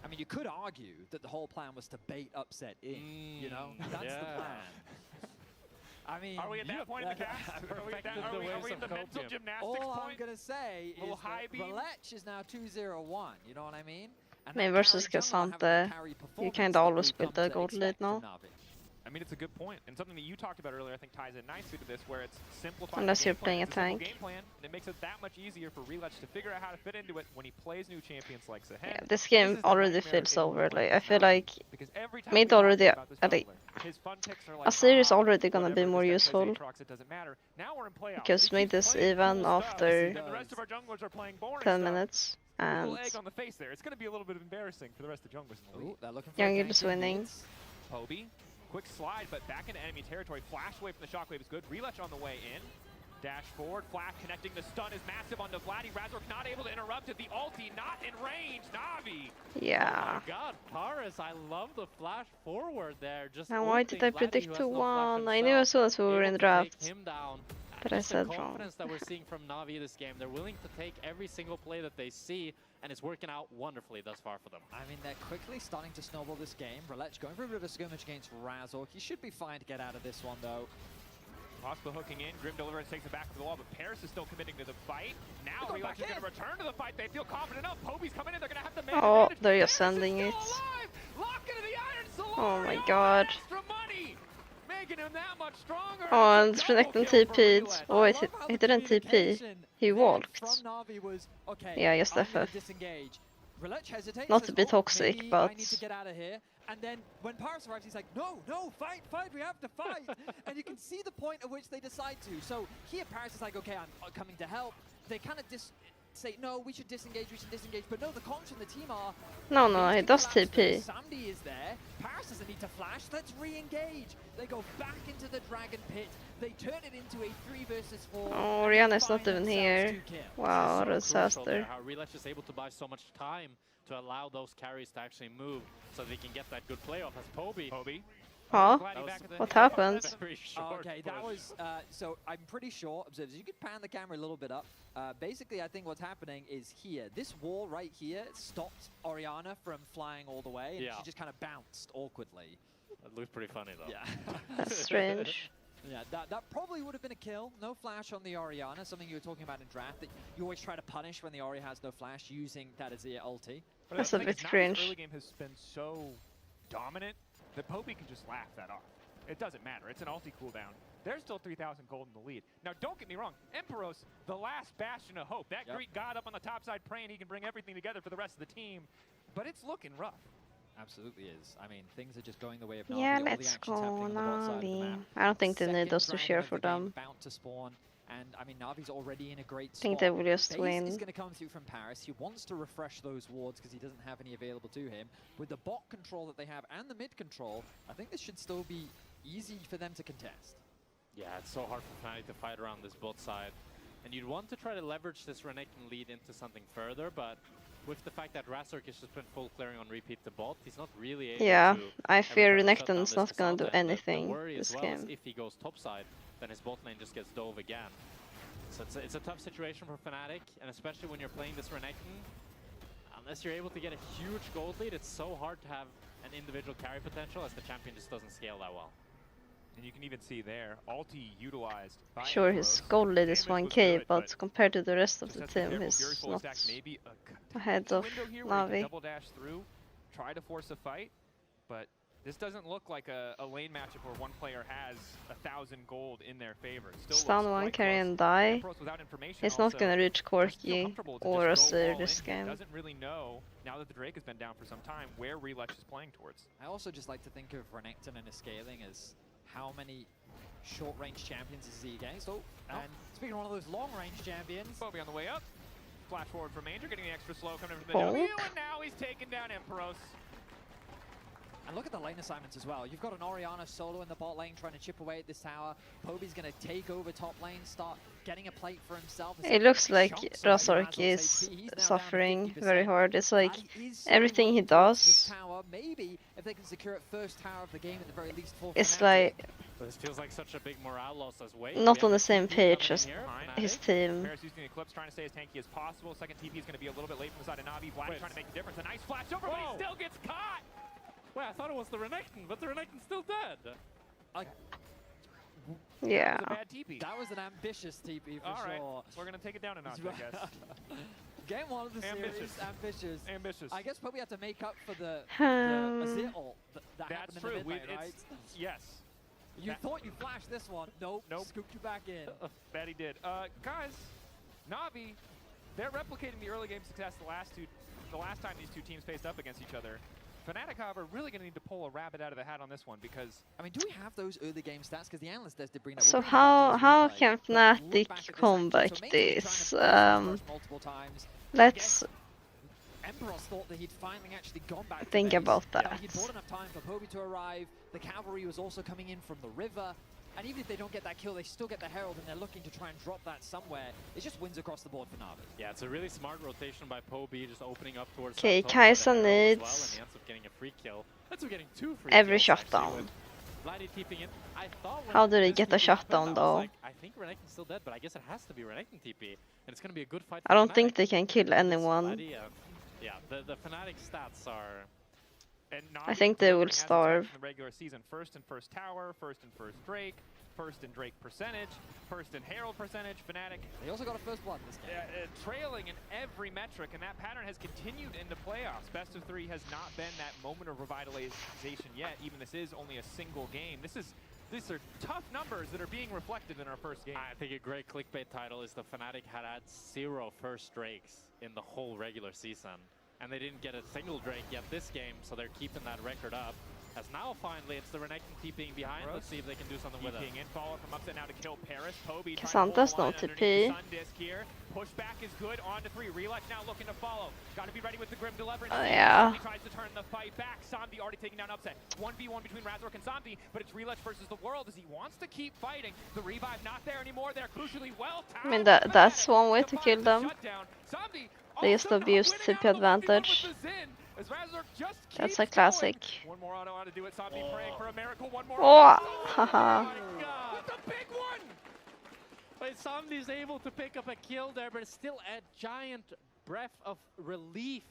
I mean, you could argue that the whole plan was to bait Upset in, you know? That's the yeah. plan. I mean... Are we at that point in the cast? Are we, Perfected the are we ways in the of mental copium. gymnastics All I'm point? going to say is Little high that beam? Relech is now 2-0-1, you know what I mean? And Maybe that versus carry jungler having Cassandra, that carry you performance kinda that always we've build come the to gold lead expect now. from Na'Vi. I mean, it's a good point, and something that you talked about earlier, I think ties in nicely to this, where it's simplifying Unless the you're game plan. playing a It's simple tank. game plan, and it makes it that much easier for Relech to figure out how to fit into it when he plays new champions like Zahen. Yeah, this is game the already nightmare feels anyone over. plays Like, I with feel Na'Vi, like because every time mid we talk already about this jungler, his fun picks are like, Azir is "Ah, already gonna be whatever, more this guy plays useful. Aatrox, it doesn't matter." Now we're in playoffs. because He mid keeps is playing even cool stuff, after and the rest of our junglers are playing boring 10 stuff. minutes. Little And egg on the face there. It's going to be a little bit embarrassing for the rest of the junglers in the league. Ooh, they're looking for Young a is gank in winning. mids. Poby, quick slide, but back into enemy territory. Flash away from the shockwave is good. Relech on the way in. Dash forward, flash connecting. The stun is massive onto Vladdy. Razork not able to interrupt it. The ulti not in range. Na'Vi. yeah. Oh my god, Paris, I love the flash forward there. Just Now why did I ulting Vladdy, predict who has no 2-1? flash I knew as himself, soon as we were able in the to take draft. him down. But I Just said the wrong. confidence that we're seeing from Na'Vi this game. They're willing to take every single play that they see, and it's working out wonderfully thus far for them. I mean, they're quickly starting to snowball this game. Relech going for a bit of a skirmish against Razork. He should be fine to get out of this one, though. Possible hooking in. Grim Deliverance takes it back to the wall, but Paris is still committing to the fight. Now They're going Relech is back going to in. return to the fight. They feel confident enough. Poby's coming in. They're going to have to man Oh, advantage. they're just Paris is sending still it. alive. Lock into the Iron Solari. Oh my all god. that extra money, making him that much stronger. Oh, and It's a double Renekton kill for TP'd. Relech. Oh, I wait, love how he the didn't TP. communication He there walked. From Na'Vi was, okay, Yeah, I guess I'm gonna FF. disengage. Relech hesitates. Not says, to be "Oh, toxic, maybe but- I need to get out of here." And then when Paris arrives, he's like, no, fight, we have to fight. And you can see the point at which they decide to. So here Paris is like, okay, I'm coming to help. They kind of say, no, we should disengage. But no, the comms from the team are... No, no, he instant does collapse TP. first. Samdi is there. Paris doesn't need to flash. Let's re-engage. They go back into the dragon pit. They turn it into a 3 versus 4. Oh, and they Rihanna's not find even themselves here. 2 kills. Wow, what a So crucial there, disaster. how Relech is able to buy so much time to allow those carries to actually move so they can get that good playoff as Poby. Poby. Huh? Glad he That was- back at the- What happened? That's very short Okay, that push. was, so I'm pretty sure, observers, you could pan the camera a little bit up. Basically, I think what's happening is here. This wall right here stopped Orianna from flying all the way, and Yeah. she just kind of bounced awkwardly. That looks pretty funny though. Yeah. That's strange. Yeah, that probably would have been a kill. No flash on the Orianna, something you were talking about in draft, that you always try to punish when the Ori has no flash using that as the ulti. But That's the a thing bit is, Navi's cringe. early game has been so dominant that Poby can just laugh that off. It doesn't matter. It's an ulti cooldown. There's still 3,000 gold in the lead. Now, don't get me wrong. Emperos, the last bastion of hope. That Yep. Greek god up on the top side praying he can bring everything together for the rest of the team. But it's looking rough. absolutely is. I mean, things are just going the way of Na'Vi. Yeah, All the let's action's go, happening on the bot side of the Na'Vi. map. I don't think they need Second us to dragon cheer of for the game them. About to spawn, and I mean, Na'Vi's already in a great I think spot. they will just Base win. is going to come through from Paris. He wants to refresh those wards because he doesn't have any available to him. With the bot control that they have and the mid control, I think this should still be easy for them to contest. Yeah, it's so hard for Fnatic to fight around this bot side. And you'd want to try to leverage this Renekton lead into something further, but with the fact that Razork has just been full clearing on repeat the bot, he's not really able Yeah, to I ever fear try to shut down Renekton's this not gonna do Cassandra. And anything the worry this as well is game. if he goes topside, then his bot lane just gets dove again. So it's a tough situation for Fnatic, and especially when you're playing this Renekton, unless you're able to get a huge gold lead, it's so hard to have an individual carry potential as the champion just doesn't scale that well. And you can even see there, ulti utilized by Sure, his Ampharos. goal lead is Damage was 1k, good, but compared to the rest of just the has to be team, careful. he's Fury full not stack, maybe a ahead tiny of window here where he can Na'Vi. double dash through, try to force a fight, but this doesn't look like a lane matchup where one player has 1,000 gold in their favor. It still Stun looks one quite carry close. and die. Ampharos without information He's not also gonna reach doesn't feel Corki comfortable to or just go Azir all this in here. game. Doesn't really know, now that the Drake has been down for some time, where Relux is playing towards. I also just like to think of Renekton and his scaling as how many short-range champions is he against. Oh, and speaking of one of those long-range champions, Bobby on the way up. Flash forward from Manger, getting the extra slow coming from the Bonk. W, and now he's taking down Ampharos. and look at the lane assignments as well. You've got an Orianna solo in the bot lane trying to chip away at this tower. Poby's going to take over top lane, start getting a plate for himself. It looks like Chunks away Razork Razork's is HP. He's now down to suffering 50%. very hard. It's like Vladi is everything he working towards this does, tower. Maybe if they can secure it first tower of the game at the very least for it's Fnatic. like But this feels like such a big morale loss as well. not on the same page as Fnatic. his team. Paris using the Eclipse, trying to stay as tanky as possible. Second TP is going to be a little bit late from the side of Na'Vi. Vladi Wait. trying to make a difference. A nice flash over, but he still gets caught. Wait, I thought it was the Renekton, but the Renekton's still dead. Yeah. It's a bad TP. That was an ambitious TP for All right, sure. we're going to take it down a notch, I guess. Game one of the Ambitious. series, ambitious. Ambitious. I guess probably had to make up for the Um, Azir ult that That's happened true. in the mid lane, right? Yes, You that- thought you flashed this one. Nope. Nope. Scooped you back in. that he did. Guys, Na'Vi, they're replicating the early game success the last time these two teams faced up against each other. Fnatic, however, really going to need to pull a rabbit out of the hat on this one because I mean, do we have those early game stats? Because the analyst did bring that. So We'll bring it back to how this replay. can Look Fnatic back at this come action. back So maybe he's this? trying to push multiple times. Let's Emperor thought that he'd finally actually gone back to think base. about Yeah, that. he'd bought enough time for Poby to arrive. The cavalry was also coming in from the river. And even if they don't get that kill, they still get the Herald, and they're looking to try and drop that somewhere. It just wins across the board for Na'Vi. Yeah, it's a really smart rotation by Poby, just opening up towards Okay, top Kai'Sa with the Herald as needs well, and he ends up getting a free kill. Ends up getting 2 free every kills, actually, shutdown. with Vladi TPing in. I thought when How did he this get the TP happened, shutdown, I was though? like, I think Renekton's still dead, but I guess it has to be Renekton TP, and it's going to be a good fight. I don't for think Fnatic. they can kill anyone. Vladi, yeah, the Fnatic stats are. And I Na'Vi think they will delivering as starve. expected in the regular season. First and first tower, first and first Drake, first in Drake percentage, first in Herald percentage. Fnatic They also got a first blood in this game. trailing in every metric, and that pattern has continued into playoffs. Best of 3 has not been that moment of revitalization yet. Even this is only a single game. These are tough numbers that are being reflected in our first game. I think a great clickbait title is the Fnatic had 0 first Drakes in the whole regular season. And they didn't get a single Drake yet this game, so they're keeping that record up. As now finally it's the Renekton TPing behind. Let's see if they can do something with it. TPing in, follow from upset now to kill Paris. Poby Cassandra's no TP. Disc here. Pushback is good, on to 3. Relec now looking to follow. Got to be ready with the Grim Deliverance. Oh, yeah. He tries to turn the fight back. Samdi already taking down upset. 1v1 between Razork and Samdi, but it's Relec versus the world as he wants to keep fighting. The revive not there anymore. They're crucially well timed. I mean, that's one way to kill them. Samdi They just also abused winning TP out of the 1v1 advantage. with the Xin, as Razork just That's keeps a classic. going. One more auto on to do it. Samdi praying for a miracle. One more. Oh, auto. haha. my God. That's a big one. But somebody's able to pick up a kill there, but it's still a giant breath of relief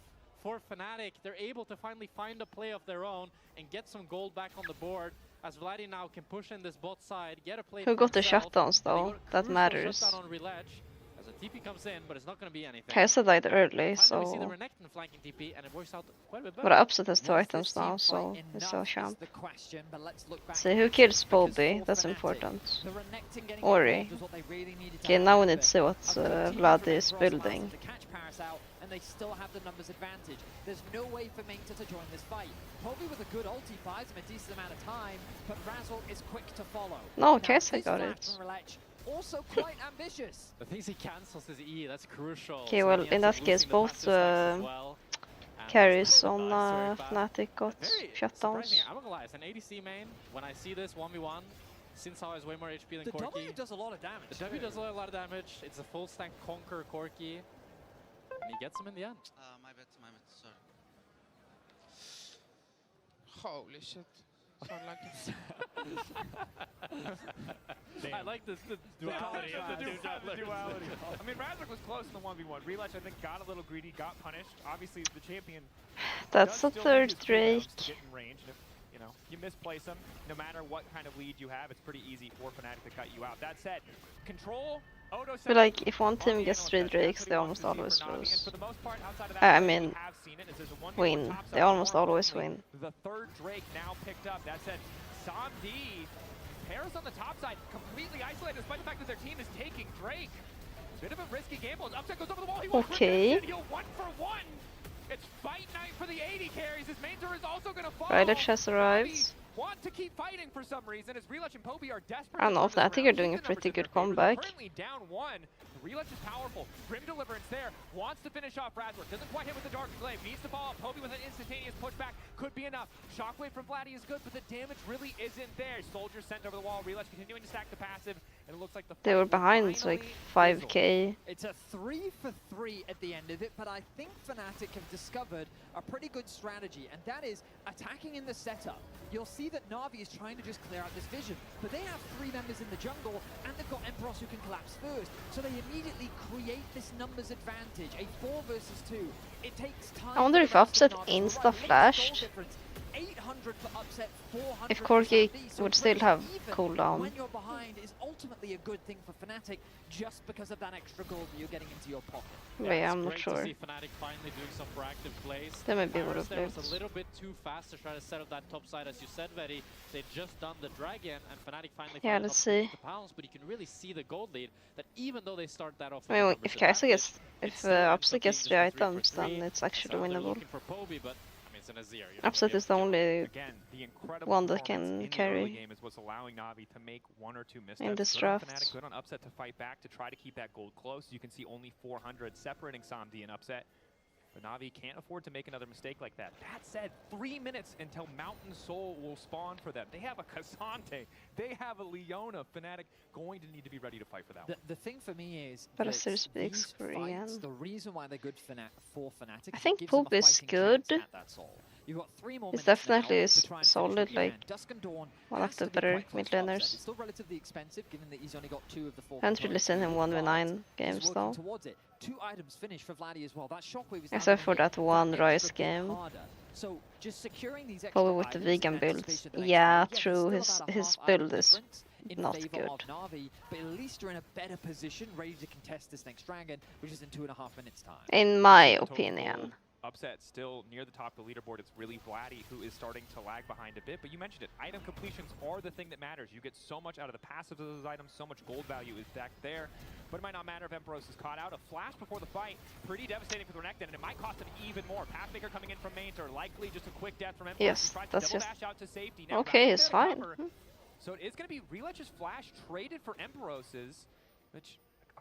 for Fnatic. They're able to finally find a play of their own and get some gold back on the board. As Vladi now can push in this bot side, get a play Who for got the himself, shutdowns, and he though? got a That crucial matters. shutdown on Reledge, as a TP comes in, but it's not going to be anything. Kai'Sa died early, Finally, we see the so... Renekton flanking TP, and it works out quite a bit But better. Upset has 2 Was items this now, team so fight it's still a enough is champ. the question, but let's look back See at who it, kills because Poby, for that's Fnatic, important. the Renekton getting Ori. involved is what they really needed to Okay, now we need happen. to see what A good team Vlad from is across building. to catch Paris out, and and they still have the numbers advantage. There's no way for Manta to join this fight. Probably with a good ulti buys him a decent amount of time, but Razzle is quick to follow. No, Now, Kesa this got flag it. from LEC, also quite ambitious. The things he cancels his E, that's crucial. Okay, So well, he in ends up that case, losing the both passive stacks as well. And carries this on dies very fast. Fnatic got Very shutdowns. surprising. I'm not gonna lie, as an ADC main, when I see this 1v1, Sinsao has way more HP than The Corki. W does a lot of damage. The W does a lot of damage. It's a full stack conquer Corki. And he gets him in the end. My bad, sorry. Holy shit. Sound like I like this the duality of the two duality. I mean, Razak was close in the 1v1. Relech, I think, got a little greedy, got punished. Obviously, the champion That's does the still third need his cooldowns Drake. to get in range. And if, you know, you misplace them, no matter what kind of lead you have, it's pretty easy for Fnatic to cut you out. That said, Control, Odo I feel like if one team gets 3 Drakes, they almost always lose. I mean, win. They almost always win. The third Drake now picked up. That said, Samdi, Paris on the top side, completely isolated despite the fact that their team is taking Drake. Bit of a risky gamble. Upset goes over the wall. He wants Okay. He'll 1-for-1. It's fight night for the 80 carries. His main turret is also going to fall. Ryder has arrived. Want to keep fighting for some reason as Relech and Poby are desperate. I don't know, to turn this Fnatic are around. doing a Keep the pretty numbers in good their favor. comeback. They're currently down 1. Relech is powerful. Grim Deliverance there. Wants to finish off Razzler. Doesn't quite hit with the Dark Glaive. Needs to follow up. Poby with an instantaneous pushback. Could be enough. Shockwave from Vladdy is good, but the damage really isn't there. Soldier sent over the wall. Relech continuing to stack the passive. And it looks like the They fight were will behind finally like fizzle. 5k. It's a 3 for 3 at the end of it, but I think Fnatic have discovered a pretty good strategy, and that is attacking in the setup. You'll see that Na'Vi is trying to just clear out this vision, but they have 3 members in the jungle, and they've got Emperos who can collapse first, so they immediately create this numbers advantage, a 4 versus 2. It takes time. I wonder for if the rest of Upset Na'Vi to insta run. flashed. 800 for Upset, 400 If for Corki Sandy, so would still pretty have even cooldown. when you're behind is ultimately a good thing for Fnatic, just because of that extra gold that you're getting into your pocket. Wait, it's I'm not great sure. to see Fnatic finally doing some proactive plays. They maybe Paris would have there was lived. a little bit too fast to try to set up that top side, as you said, Veri. They'd just done the dragon, and Fnatic finally Yeah, found let's an opportunity see. to pounce, but you can really see the gold lead, that even though they start that off I with a mean, numbers if Kai'Sa gets, advantage, if it still ends Upset up gets being 3 just a 3 for items, 3. then it's actually So they're winnable. looking for Poby, but I mean, it's an Azir. You're not Upset gonna is the be able to only Again, the incredible one that performance can in the carry early game is what's allowing Na'Vi to make 1 or 2 missteps. in this Good on draft. Fnatic, good on Upset to fight back to try to keep that gold close. You can see only 400 separating Samdi and Upset. But Na'Vi can't afford to make another mistake like that. That said, 3 minutes until Mountain Soul will spawn for them. They have a Cassante. They have a Leona. Fnatic going to need to be ready to fight for that one. The thing for me is But I that still speak these Korean. fights, the reason why they're good for Fnatic I is think it gives them a Poop is fighting good. chance at that soul. You've got 3 more It's minutes now definitely to try and finish solid, what you can. like, Dusk and Dawn one of has the to be better quite close mid to Upset. laners. It's still relatively expensive, given that he's only got 2 of the 4. Haven't really seen him 1v9 games He's though. working towards it. 2 items finished for Vladdy as well. That shockwave is Except now for gonna that make one that Rice extra bit game. harder. So just securing these extra Probably with the items vegan in builds. anticipation of the next Yeah, phase. true. There's still about a His half item build is difference in not favor good. of Na'Vi, but at least you're in a better position, ready to contest this next dragon, which is in 2.5 minutes time. In my Total opinion. gold Upset still near the top of the leaderboard. It's really Vladdy who is starting to lag behind a bit, but you mentioned it. Item completions are the thing that matters. You get so much out of the passives of those items, so much gold value is stacked there, but it might not matter if Emperos is caught out. A flash before the fight, pretty devastating for the Renekton, and it might cost him even more. Pathmaker coming in from Mainter, likely just a quick death from Emperos. Yes, He tries to that's double just- dash out to safety. Now Okay, Vladdy's it's there to fine. cover. So it is going to be Relech's flash traded for Emperos's, which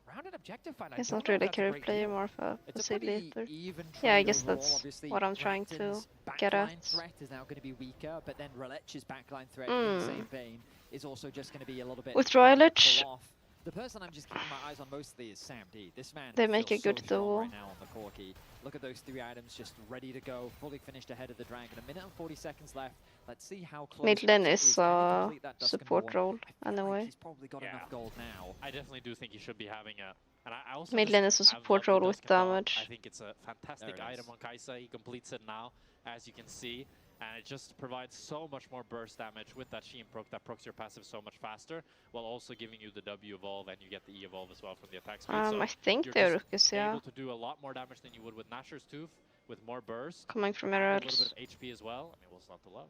around an objective fight. I He's don't not know if really a that's carry great player, deal. more of a It's a pretty facilitator. even Yeah, I trade guess overall. that's Obviously, what I'm trying to Renekton's get backline at. threat is now going to be weaker, but then Relech's backline threat in the Mm. same vein is also just going to be a little bit With harder to Rylech- pull off. The person I'm just keeping my eyes on mostly is Sam D. This man They make feels a good so strong duo. right now on the Corki. Look at those 3 items just ready to go, fully finished ahead of the Dragon. 1 minute and 40 seconds left. Let's see how close Mid lane Upset is Can he complete that Dusk and support Dawn? role I feel like anyway. he's probably got Yeah. enough gold now. I definitely do think he should be having a... And I also Mid just- lane is a I've support loved the role with Dusk and Dawn. damage. I think it's a fantastic There it item is. on Kai'Sa. He completes it now, as you can see. And it just provides so much more burst damage with that Sheen proc that procs your passive so much faster, while also giving you the W evolve, and you get the E evolve as well from the attack speed. So I think you're they're just Rookus, yeah. able to do a lot more damage than you would with Nashor's Tooth, with more burst, Coming from and a Emeralds. little bit of HP as well. I mean, what's not to love?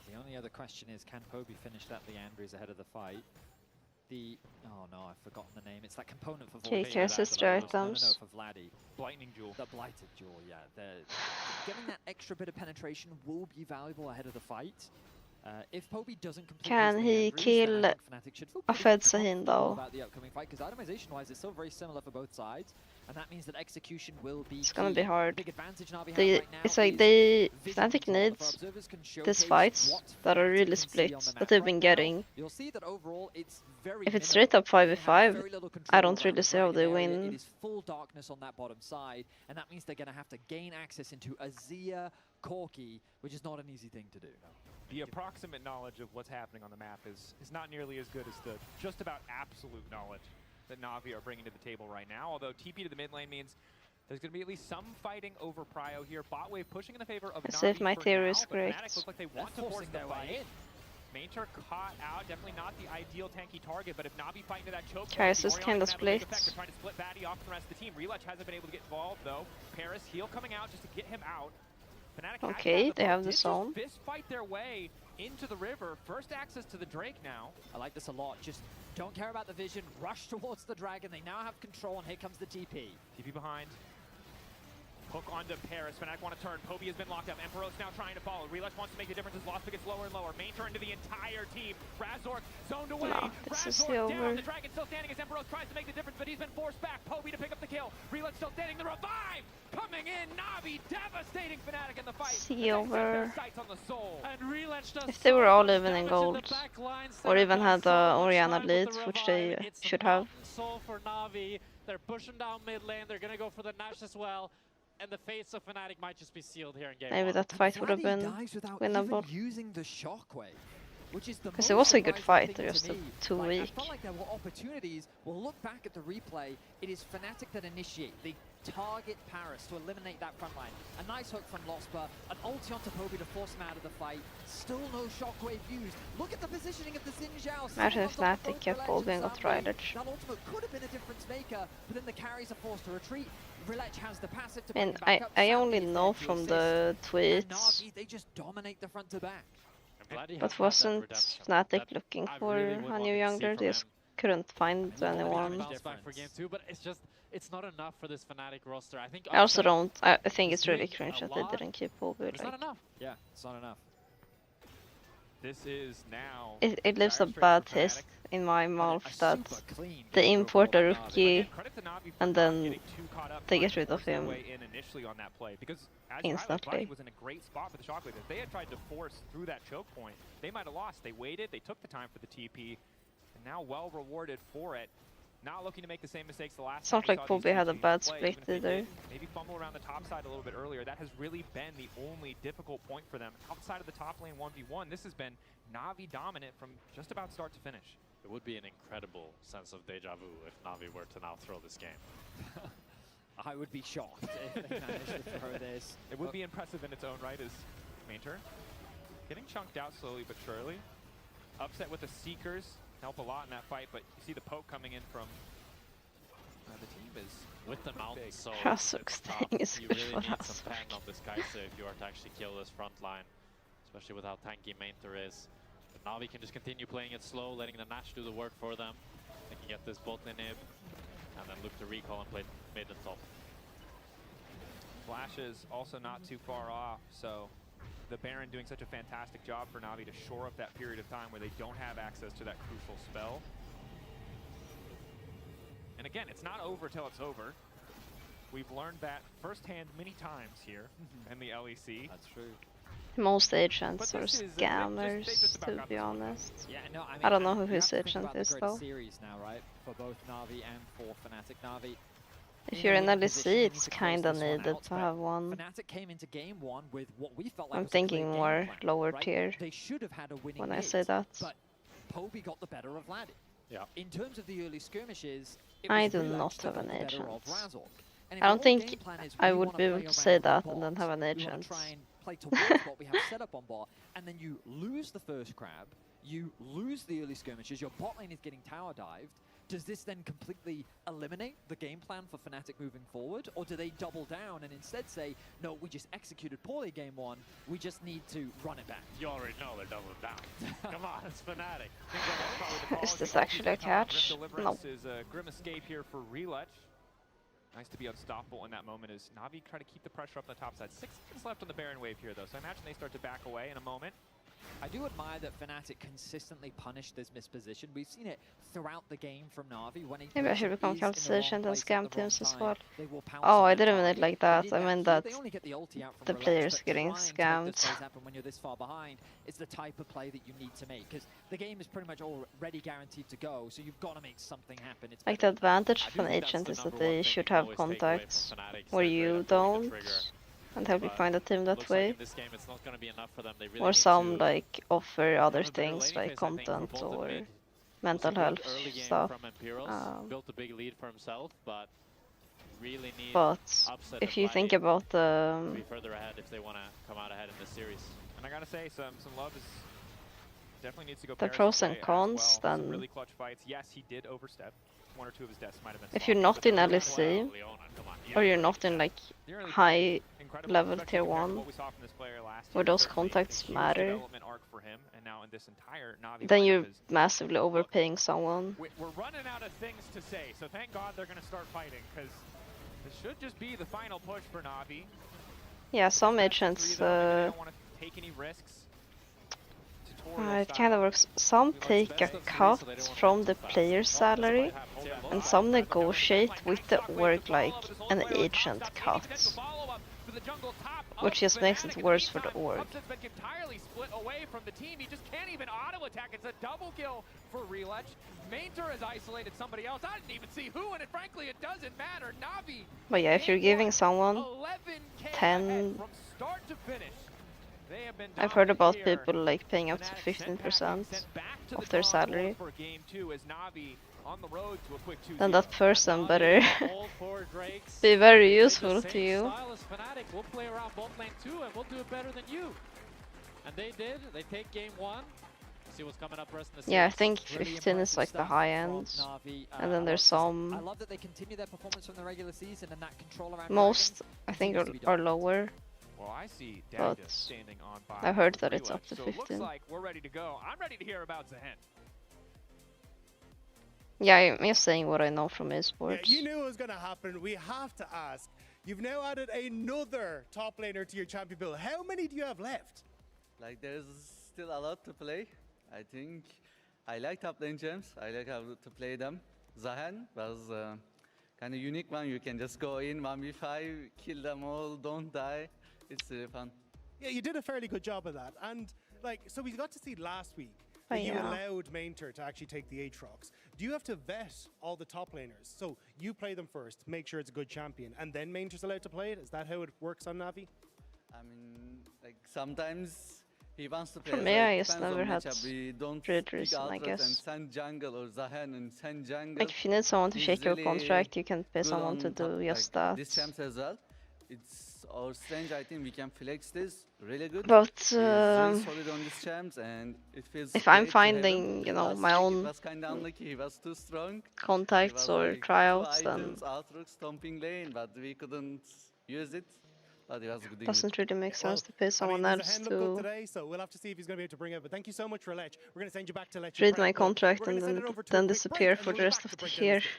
The only other question is, can Poby finish that Leandries ahead of the fight? Oh no, I've forgotten the name. It's that component for Okay, Vortex. Kai'Sa's No, no, items. for Vladdy. Lightning Jewel. The Blighted Jewel, yeah. Getting that extra bit of penetration will be valuable ahead of the fight. If Poby doesn't complete Can his he main Andrews, kill then I think Fnatic should feel a pretty Fed Sahin comfortable though? about the upcoming fight, because itemization-wise, it's still very similar for both sides, and that means that execution will be It's gonna key. be hard. The big advantage Na'Vi They, have right now it's like is they vision Fnatic control. If our needs observers can these showcase fights what that are Fnatic really can see split on the that map they've right been now, getting. you'll see that overall it's very If it's minimal. straight up They have 5v5, very little I control don't around really the see how they dragon area. win. It is full darkness on that bottom side, and that means they're going to have to gain access into Azir, Corki, which is not an easy thing to do. The approximate knowledge of what's happening on the map is not nearly as good as the just about absolute knowledge that Na'Vi are bringing to the table right now. Although TP to the mid lane means there's going to be at least some fighting over Prio here. Bot wave pushing in the favor of As if Na'Vi my for theory now, is but correct. Fnatic look like they want to force their way in. Mainter caught out, definitely not the ideal tanky target, but if Na'Vi fight into that choke point, Kai'Sa's the Orianna kinda can have a big split. effect. They're trying to split Batty off from the rest of the team. Relech hasn't been able to get involved though. Paris heal coming out just to get him out. Fnatic has Okay, they boat. have the Did just zone. fist fight their way into the river. First access to the Drake now. I like this a lot. Just don't care about the vision. Rush towards the dragon. They now have control, and here comes the TP. TP behind. Hook onto Paris. Fnatic want to turn. Poby has been locked up. Emperos now trying to follow. Relech wants to make the difference as Lost gets lower and lower. Main turn to the entire team. Razork zoned away. No, this is Razork down. over. The dragon still standing as Emperos tries to make the difference, but he's been forced back. Poby to pick up the kill. Relech still standing. The revive coming in. Na'Vi devastating Fnatic in the fight. See And they set over. their sights on the soul. And Relech does If they were all so much even in damage gold, the back lines, or they're even done had so much Orianna time with lead, the which revive. they It's the should have. mountain soul for Na'Vi. They're pushing down mid lane. They're gonna go for the Nash as well. And the fates of Fnatic might just be sealed here in game Maybe one. that fight would have Vladdy been dies without winnable. even using the shockwave, which is the Because most it was a good surprising fight, thing just to me. too Like, weak. I felt like there were opportunities. We'll look back at the replay. It is Fnatic that initiate. They target Paris to eliminate that front line. A nice hook from Losper, an ulti onto Poby to force him out of the fight. Still no shockwave used. Look at the positioning of the Xin Zhao. Imagine if Sitting on top of Fnatic both kept Relech Poby and and got Sambi. Rylech. That ultimate could have been a difference maker, but then the carries are forced to retreat. Relech has the passive to bring And him back up. I Sambi only is know there to from assist. the And tweets, Na'Vi, they just dominate the front to back. And Vladdy hasn't but had that wasn't redemption. Fnatic That looking I for really would a want new to see younger? from They just him. couldn't find He wanted to anyone. bounce Bounce back for game difference. 2, but it's not enough for this Fnatic roster. I think I also Upset don't. I think is it's really doing cringe a that they lot, didn't keep Poby. but it's not Like, enough. Yeah, it's not enough. This is now it leaves a dire straits bad for taste Fnatic. in my But mouth a that super clean they game import a overall by Na'Vi. rookie Again, credit to Na'Vi for and not then getting too caught up they trying get to rid of force their him way in initially on that play, because as you highlighted, instantly. Vladdy was in a great spot for the shockwave. If they had tried to force through that choke point, they might have lost. They waited, they took the time for the TP, and now well rewarded for it. Not looking to make the same mistakes the last It's time not we like saw these Poby two had a teams bad play, split even if they either. did maybe fumble around the top side a little bit earlier. That has really been the only difficult point for them. Outside of the top lane 1v1, this has been Na'Vi dominant from just about start to finish. It would be an incredible sense of deja vu if Na'Vi were to now throw this game. I would be shocked if they managed to throw this. It would be impressive in its own right as Mainter getting chunked out slowly but surely. Upset with the Seekers, help a lot in that fight, but you see the poke coming in from the team is With the mountain big. soul, Razork's it's tough. thing is You good really for need some Razork. pen on this Kai'Sa if you are to actually kill this front line, especially with how tanky Mainter is. But Na'Vi can just continue playing it slow, letting the Nash do the work for them. They can get this bot lane nib, and then look to recall and play mid and top. Flash is also not too far off, so the Baron doing such a fantastic job for Na'Vi to shore up that period of time where they don't have access to that crucial spell. And again, it's not over till it's over. We've learned that firsthand many times here in the LEC. That's true. Most agents But are this is- they scammers, just about to got be this one. honest. Yeah, no, I mean, I don't know who you his have to think agent about the is, grid though. series now, right? For both Na'Vi and for Fnatic. Na'Vi. If you're in leading LEC, position, need it's to close kinda this one needed out, to but have one. Fnatic came into game one with what we felt like I'm was a clear thinking game more plan, lower right? tier They should have had a winning when I lead, say that. but Poby got the better of Vladdy. Yeah. In terms of the early skirmishes, it I was do Relech not that have got an the better agent. of Razork. And if I don't your think game plan is I we would wanna be able play to say around that the and then bot, have an we wanna agent. try and play towards what we have set up on bot, and then you lose the first crab, you lose the early skirmishes, your bot lane is getting tower dived. Does this then completely eliminate the game plan for Fnatic moving forward? Or do they double down and instead say, no, we just executed poorly game one, we just need to run it back? You already know they're doubling down. Come on, it's Fnatic. Think that that's probably the call. Is As this the actually a ulti's on top, catch? Grim Deliverance is a grim escape here for Relech. Nice to be unstoppable in that moment as Na'Vi try to keep the pressure up on the top side. 6 seconds left on the Baron wave here, though, so I imagine they start to back away in a moment. I do admire that Fnatic consistently punish this misposition. We've seen it throughout the game from Na'Vi. When he Maybe I should become is in the wrong compensation and place at scam the wrong teams as time, well. they will pounce Oh, on I that didn't mean it target. like They that. did I meant here. that They only get the ulti out from the Relax, players but getting trying to make scammed. those plays happen when you're this far behind is the type of play that you need to make, because the game is pretty much already guaranteed to go, so you've got to make something happen. It's Like the advantage I of do an think that's agent the is that number they one thing should you can have always take away from contacts Fnatic, where they're great you at pulling don't, the trigger. and help you But find a team that looks way. like in this game it's not going to be enough for them. They really Or need some to like offer other have a better things laning like phase, I think, for content both of or mid. mental Was a health good early game stuff. from Imperials, built a big lead for himself, but really need But upset if and you think Vladdy about to be further ahead if they want to come out ahead in this series. And I gotta say, some love is definitely needs to go the Paris' pros and way as cons, well. Some then really clutch fights. Yes, he did overstep. 1 or 2 of his deaths might have been if you're sloppy, not but in those were LEC well. Leona, come on. or you're not in like The early high incredible, level especially tier compared to 1, what we saw from this player last where year. those Certainly contacts a huge matter, development arc for him, and now in this entire Na'Vi then lineup you're is- massively overpaying someone. We're running out of things to say, so thank God they're going to start fighting, because this should just be the final push for Na'Vi. Yeah, some Best of agents, three, though, maybe they don't want to take any risks. Tutorial it kind style. of works. Some take a best of three, cut so they don't wanna from get the too fast. player's salary, and some negotiate with the org like an agent cut, which just makes it worse for the org. Upset's been entirely split away from the team. He just can't even auto attack. It's a double kill for Relech. Mainter has isolated somebody else. I didn't even see who, and frankly, it doesn't matter. Na'Vi. But yeah, if you're giving someone 11K 10, ahead from start to finish. They have been I've heard about dominant here. people like paying up to Fnatic sent Patrick 15% sent back to of the their drawing board salary. for game 2 as Na'Vi on the road to a quick 2-0. Then that person better All 4 Drakes. be very Play the useful same to you. style as Fnatic. We'll play around bot lane too, and we'll do it better than you. And they did. They take game 1. See what's coming up rest in the series. Yeah, I think Really 15 is impressive like the stuff high from end, Na'Vi. and then there's I some, love that they continue their performance from the regular season and that control around most Dragons I think continues to be are dominant. lower. Well, I see But Dagda standing on by. I heard that Relech, it's up to so it looks 15. like we're ready to go. I'm ready to hear about Zehen. Yeah, I'm just saying what I know from Yeah, esports. you knew it was going to happen. We have to ask. You've now added another top laner to your champion build. How many do you have left? Like there's still a lot to play. I think I like top lane gems. I like how to play them. Zahan was kind of unique one. You can just go in 1v5, kill them all, don't die. It's fun. Yeah, you did a fairly good job of that. And like, so we got to see last week Oh, that you yeah. allowed Mainter to actually take the Aatrox. Do you have to vet all the top laners? So you play them first, make sure it's a good champion, and then Mainter's allowed to play it? Is that how it works on Na'Vi? I mean, like sometimes he wants to play. For as me, well. I just Depends on never had matchup. We don't great pick reason, I Aatrox guess. and send jungle or Zahan and send jungle. Like if you need someone to He's shake your really contract, you can pay good someone to on do top, just like, that. This champs as well. It's our strange. I think we can flex this really good. But He's really solid on these champs, and it feels. if I'm great to have him. finding, you know, Last my week own it was kind of unlucky. He was too strong. He contacts was or like 2 tryouts, then items, Aatrox, stomping lane, but we couldn't use it. But it was good. doesn't really make sense to pay I someone mean, else Zahen looked good to today, so we'll have to see if he's going to be able to bring it. But thank you so much for Lech. We're going to send you back to Lech. read my Prep, but contract we're and gonna send it over to a then quick disappear break, for and the we'll be rest back of to the break down year. game.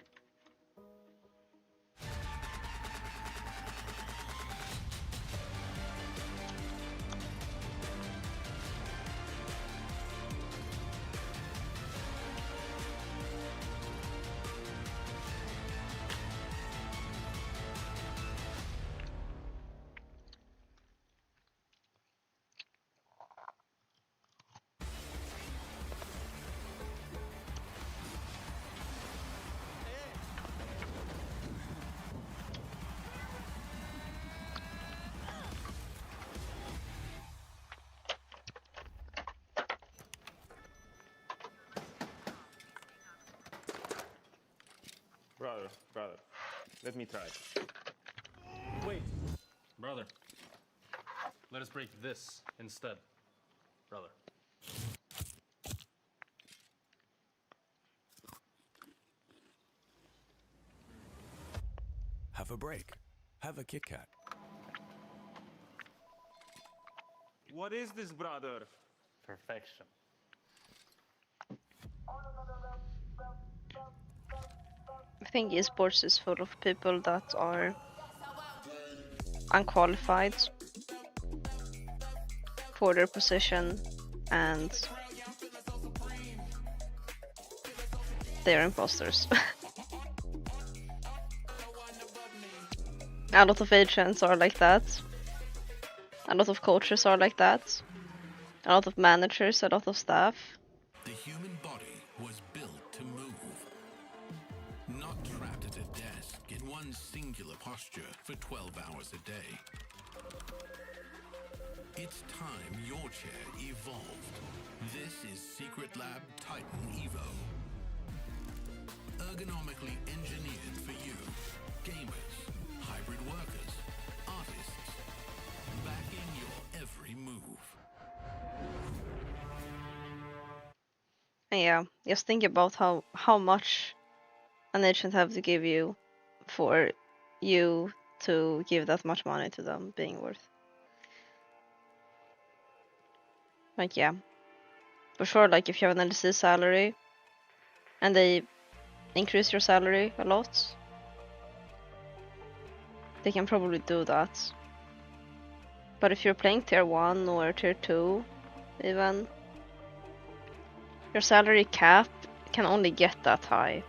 Brother, let me try. Wait, brother. Let us break this instead, brother. Have a break. Have a Kit Kat. What is this, brother? Perfection. I think esports is full of people that are unqualified for their position and they're imposters. A lot of agents are like that. A lot of coaches are like that. A lot of managers, a lot of staff. The human body was built to move. Not trapped at a desk in one singular posture for 12 hours a day. It's time your chair evolved. This is Secret Lab Titan Evo. Ergonomically engineered for you, gamers, hybrid workers, artists, backing your every move. And yeah, just think about how much an agent have to give you for you to give that much money to them being worth. Like yeah, for sure. Like if you have an LEC salary and they increase your salary a lot, they can probably do that. But if you're playing tier 1 or tier 2 even, your salary cap can only get that high.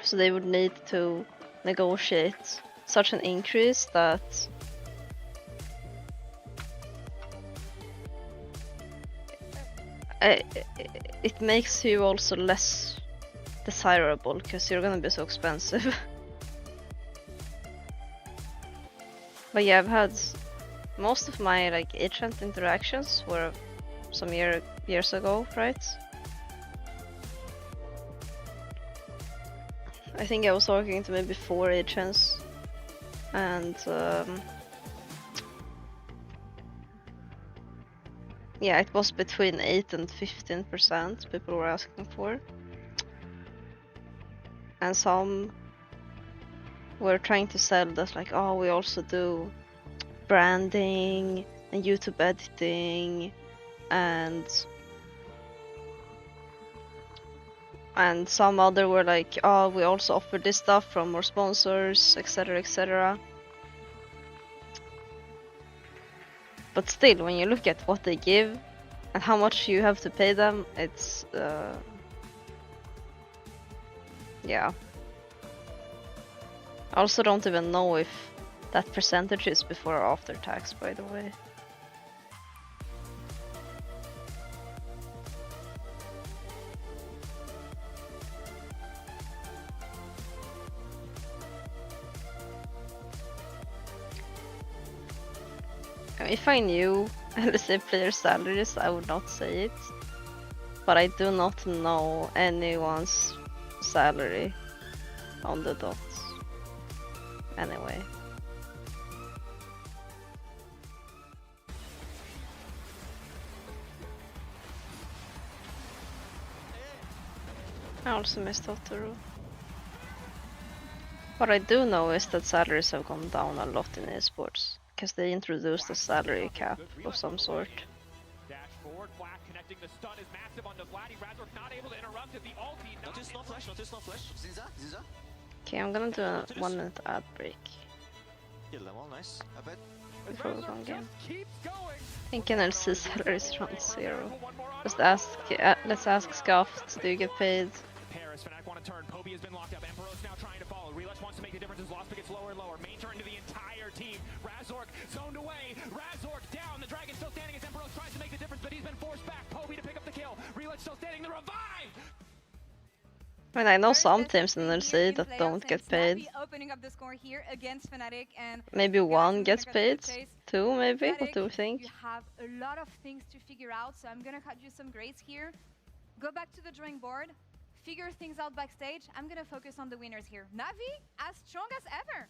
So they would need to negotiate such an increase that it makes you also less desirable because you're gonna be so expensive. But yeah, I've had most of my like agent interactions were some years ago, right? I think I was talking to maybe 4 agents, and yeah, it was between 8 and 15% people were asking for, and some were trying to sell that like, oh, we also do branding and YouTube editing and some other were like, oh, we also offer this stuff from our sponsors, etc, etc. But still, when you look at what they give and how much you have to pay them, it's yeah. I also don't even know if that percentage is before or after tax, by the way. If I knew LEC player salaries, I would not say it. But I do not know anyone's salary on the dots. Anyway. I also missed Totoro. What I do know is that salaries have gone down a lot in esports, because they introduced a salary cap of some sort. Dash forward, flash connecting the stun is massive onto Vladdy. Razork not able to interrupt it. The ulti not Notice no flash, notice no flash. Zinza. Okay, I'm gonna do a 1-minute ad break Kill them all, nice. I bet. before we go on game. keeps going. I think NLC salary is around 0. Just let's ask Scuffed, do you get paid? Paris, Fnatic want to turn. Poby has been locked up. Emperos now trying to follow. Relish wants to make the difference as Lost gets lower and lower. Main turn to the entire team. Razork zoned away. Razork down. The Dragon still standing as Emperos tries to make the difference, but he's been forced back. Poby to pick up the kill. Relish still standing. The revive! I mean, I know some teams in NLC that don't get paid. Opening up the score here against Fnatic, and Maybe one gets paid, 2 maybe, what do you think? You have a lot of things to figure out, so I'm gonna cut you some grades here. Go back to the drawing board, figure things out backstage. I'm gonna focus on the winners here. Navi, as strong as ever.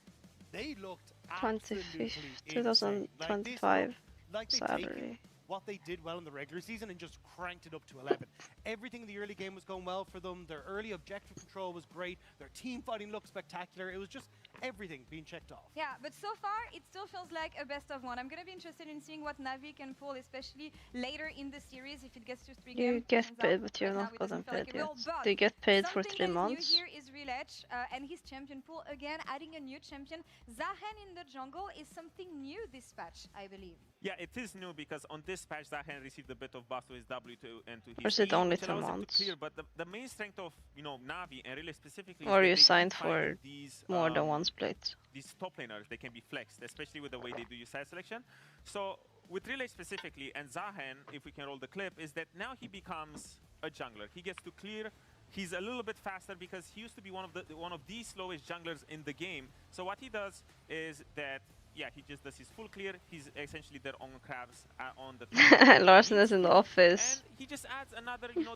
They looked 25th, 2025 like salary. what they did well in the regular season and just cranked it up to 11. Everything in the early game was going well for them. Their early objective control was great. Their team fighting looked spectacular. It was just everything being checked off. Yeah, but so far it still feels like a best of one. I'm going to be interested in seeing what Navi can pull, especially later in the series if it gets to 3 games. You get paid, but you're not gotten paid yet. Do you get paid for 3 months? Something that is new here is Relech and his champion pool. Again, adding a new champion. Zahen in the jungle is something new this patch, I believe. Yeah, it is new because on this patch, Zahen received a bit of buff to his W and to his Or is it E, only which 2 allows him to months? clear, but the main strength of, you know, Navi and really specifically, Or is that you they signed can find for these, more than 1 split? these top laners. They can be flexed, especially with the way they do your side selection. So with Relay specifically and Zahen, if we can roll the clip, is that now he becomes a jungler. He gets to clear. He's a little bit faster because he used to be one of the slowest junglers in the game. So what he does is that, yeah, he just does his full clear. He's essentially their own crabs on the top. Larson is in the office. And he just adds another, you know,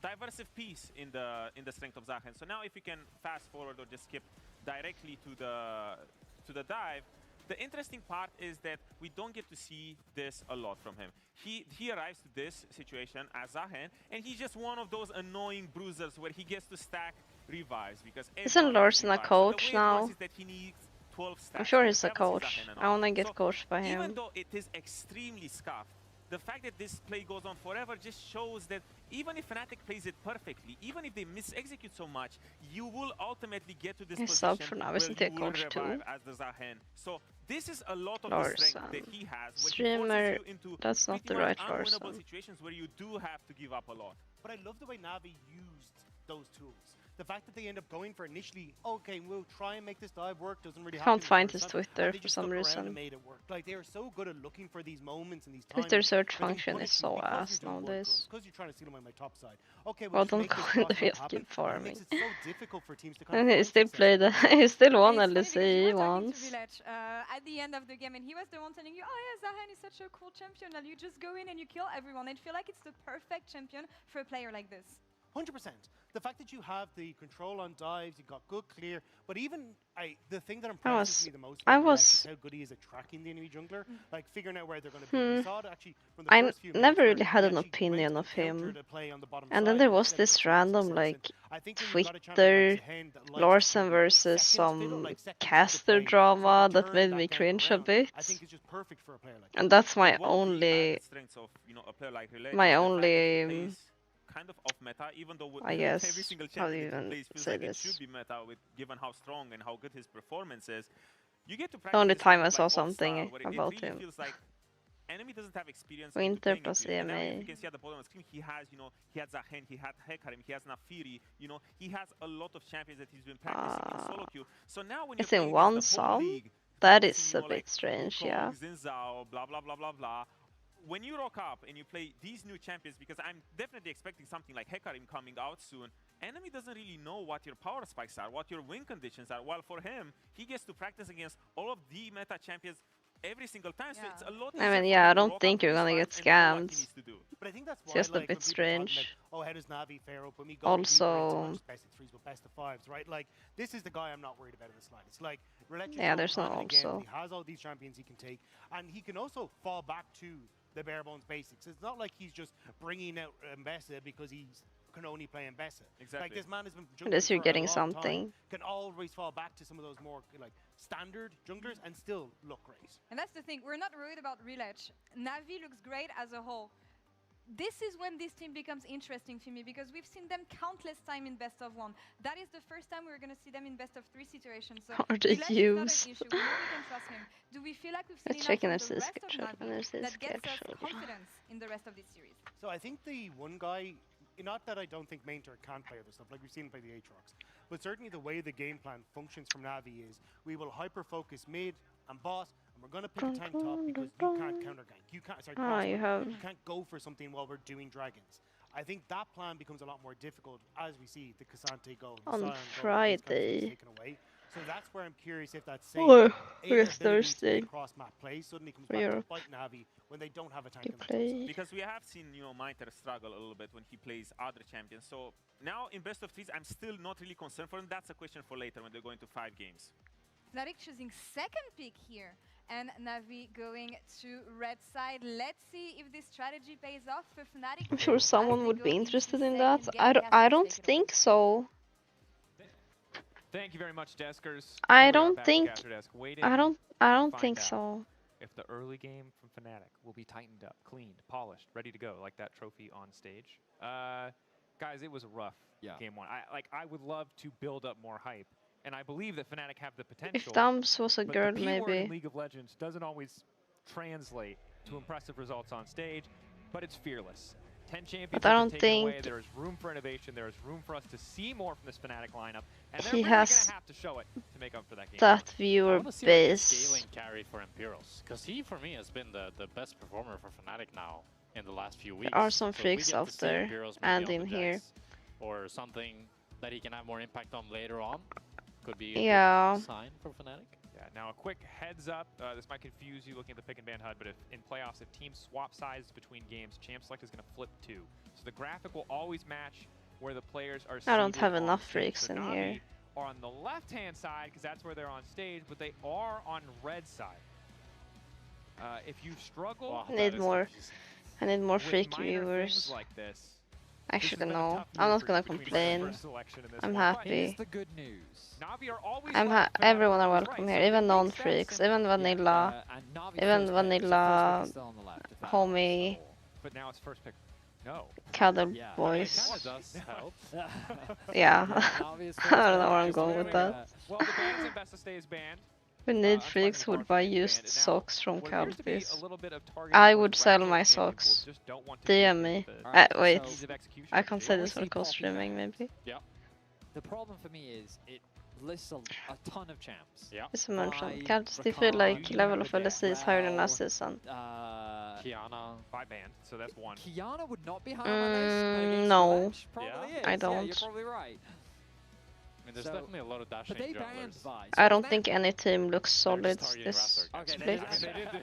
diversive piece in the strength of Zahen. So now if you can fast forward or just skip directly to the dive, the interesting part is that we don't get to see this a lot from him. He arrives to this situation as Zahen, and he's just one of those annoying bruisers where he gets to stack revives because Isn't Larson a coach now? I'm sure he's a Zahen coach. and I all. wanna get So coached by even him. though it is extremely scuffed, the fact that this play goes on forever just shows that even if Fnatic plays it perfectly, even if they mis-execute so much, you will ultimately get to this He's position sub for now, where isn't he a you will coach too? revive as the Zahen. So this is a lot of the strength that he has, where he Streamer, forces you into that's not pretty the much right unwinnable person. situations where you do have to give up a lot. But I love the way Navi used those tools. The fact that they end up going for initially, okay, we'll try and make this dive work, doesn't really happen. Can't find his And Twitter they for just some stuck around reason. and made it work. Like, they are so good at looking for these moments and these Twitter times search where they function punish is you so because ass you're doing work nowadays. runs, because you're trying to steal them on my top side. Okay, Well, just don't make this go cross in the not field, happen. keep It farming. makes it so difficult for teams to kind And of he find still success. played, he still won And it's funny because you LEC were talking once. to Relech at the end of the game, and he was the one telling you, oh yeah, Zahen is such a cool champion, and you just go in and you kill everyone. I feel like it's the perfect champion for a player like this. 100%. The fact that you have the control on dives, you got good clear, but even the thing that impresses me the most about Relech is how good he is at tracking the enemy jungler, like figuring out where they're going to be. We saw it actually from the I first few minutes never where really had he an actually went opinion to of him. counter the play on the bottom And then side there was instead of this just random success. like And I think when you've got a champion Twitter like Zahen that likes to Larson be versus second fiddle, some like second fiddle caster play, so drama you that turn made that me game cringe a around. bit. I think it's just perfect for a player like And that. that's my And one of the only, added strengths of, you know, a player like Relay my is the fact that he only, plays kind of off meta, even though I every guess, single how do you champion that he even plays feels say like it this? should be meta, with given how strong and how good his performance is. You get to The practice only this time kind I of saw like off something style, where it about really him. feels like enemy doesn't have experience into Winter playing plus into it. And now if you EMA. can see at the bottom of the screen, he has, you know, he had Zahen, he had Hecarim, he has Nafiri, you know, he has a lot of champions that he's been practicing in solo queue. So now when It's you're in playing one against the whole song? league, That practicing, is you a know, bit like strange, Wukong, yeah. Xin Zhao, blah, blah, blah, blah, blah. When you rock up and you play these new champions, because I'm definitely expecting something like Hecarim coming out soon, enemy doesn't really know what your power spikes are, what your win conditions are. While for him, he gets to practice against all of the meta champions every single time, so it's a lot easier I mean, for yeah, him I to don't rock think up to you're these gonna fights get and know what he scammed. needs to do. But I think that's It's why, just a like, bit when people are talking strange. about, oh, how does Navi fare up when we go from Also, not just best of threes but best of fives, right? Like, this is the guy I'm not worried about in the slightest. Like, Relech is Yeah, so there's no time and again, also. he has all these champions he can take, and he can also fall back to the bare bones basics. It's not like he's just bringing out Mbessa because he can only play Mbessa. Exactly. Like, this man has been jungling Unless you're for getting a long something. time, can always fall back to some of those more like standard junglers and still look great. And that's the thing, we're not worried about Relech. Navi looks great as a whole. This is when this team becomes interesting to me because we've seen them countless time in best of one. That is the first time we're going to see them in best of three situations. So Are they Relech is not used? an issue. We know we can trust him. Do we feel like we've seen Let's enough check in from if the this rest of schedule. Navi When is this that gets us schedule? confidence in the rest of this series? So I think the one guy, not that I don't think Mainter can't play other stuff, like we've seen him play the Aatrox, but certainly the way the game plan functions from Navi is we will hyper-focus mid and boss, and we're going to pick a tank top because you can't counter-gank. You can't, sorry, You have you can't go for something while we're doing dragons. I think that plan becomes a lot more difficult as we see the Cassante go, the on Sion go, and these kind of things Friday. taken away. So that's where I'm curious if that same Or ability yes, to Thursday. play cross-map play suddenly comes For back to Europe. bite Navi when they don't have a tank You on the top side. play. Because we have seen, you know, Mainter struggle a little bit when he plays other champions. So now in best of threes, I'm still not really concerned for him. That's a question for later when they're going to 5 games. Fnatic choosing second pick here. and Navi going to red side. Let's see if this strategy pays off for Fnatic. I'm sure as someone they would go be into interested in second that. game. I Casters, don't take it away. think so. Thank you very much, Deskers. I Here we are don't back at think. Capture Desk, waiting I don't find think out so. if the early game from Fnatic will be tightened up, cleaned, polished, ready to go, like that trophy on stage. Guys, it was a rough game one. I would love to build up more hype, and I believe that Fnatic have the potential. If Dams was a but girl, the P word in maybe. League of Legends doesn't always translate to impressive results on stage, but it's fearless. 10 champions I have don't been taken away. think There is room for innovation. There is room for us to see more from this Fnatic lineup, and they're he really going has to have to show it to make up for that game. that I viewer want to see like, a base. scaling carry for Imperials, because he for me has been the best performer for Fnatic now in the last few weeks. There are some So if we freaks get to out see there Imperials maybe and on the in here. Jax, or something that he can have more impact on later on, could be a Yeah. good sign for Fnatic. Yeah, now a quick heads up. This might confuse you looking at the pick and ban HUD, but if in playoffs, if teams swap sides between games, champ select is going to flip 2. So the graphic will always match where the players are I don't seated have on enough stage. freaks So in Na'Vi here. are on the left-hand side because that's where they're on stage, but they are on red side. If you struggle, Wow, I that need is more. confusing. I need more with freaky minor viewers. things like this Actually, has been a no. tough I'm year not for gonna you between complain. first selection and this I'm one, but happy. Here's the good news. Na'Vi are always I'm left, Fnatic everyone are always welcome right. here, So even it makes that non-freaks, simple. even vanilla, And Na'Vi even first pick, so vanilla first pick is still on the left, if that homie, helps But now it's first pick. No. cuddle Yeah. It boys. kind of does help. at all. Yeah. Na'Vi is I don't know first where I'm pick. going with that. Well, the bans and best of stay is banned. We need Unspiked freaks and who would Barfly buy is used banned. And now, socks from what appears to be a Calbis. little bit of targeting I towards would sell Raptors my champions who socks. just don't want to DM take me. the Alright, Wait, so- ease of execution I of can the say game. When we this for see Poppy co-streaming banned, maybe. The problem for me is it lists a ton of champs. Yeah. Just to mention, Vibe, Calbis, they feel like Rakan, level of Rel, LEC is higher than last season. Kiana. 5 banned, so that's 1. Kiana would not be high on my list, but against no. Ledge probably Yeah. is. I Yeah, don't. you're probably right. I mean, there's So- definitely a lot of dashing But they banned junglers. Vi. I So don't that- think any team looks They're solid just targeting this Razork. Okay, split.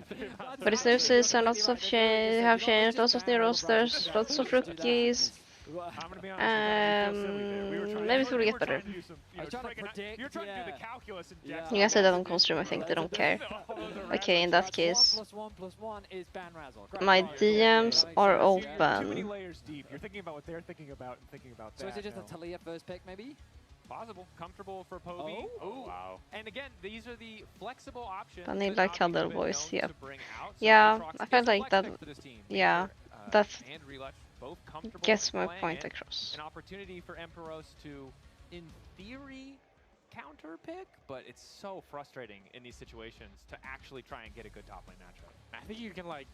They But it's did. new season, lots of They have did. changed, Let's lots of just new ban all the rosters, Brazilians. lots of Let's do that. rookies. I'm gonna be honest, we feel silly there. We were trying, Maybe it we will were get better. trying to do some, you I know, was trying to breaking out- predict, You're trying to do the yeah. calculus and Yeah. Jackson. You can say that on co-stream, I think they don't care. Okay, in that That's case, 1 + 1 + 1 is ban Razork. Right, my right, DMs that makes are sense. Too many open. layers deep. You're thinking about what they're thinking about and thinking about So that. is it just no. a Talia first pick, maybe? Possible. Comfortable for Poby. Oh. Wow. And again, these are the flexible options. I need that like Navi's Cuddle been Boys, known yeah. to bring out. So Yeah, Aatrox I is felt a like flex that, pick for this team. yeah, Major, that and Relush both comfortable gets in my playing point it. across. An opportunity for Emperos to, in theory, counter pick, but it's so frustrating in these situations to actually try and get a good top lane matchup. I think you can like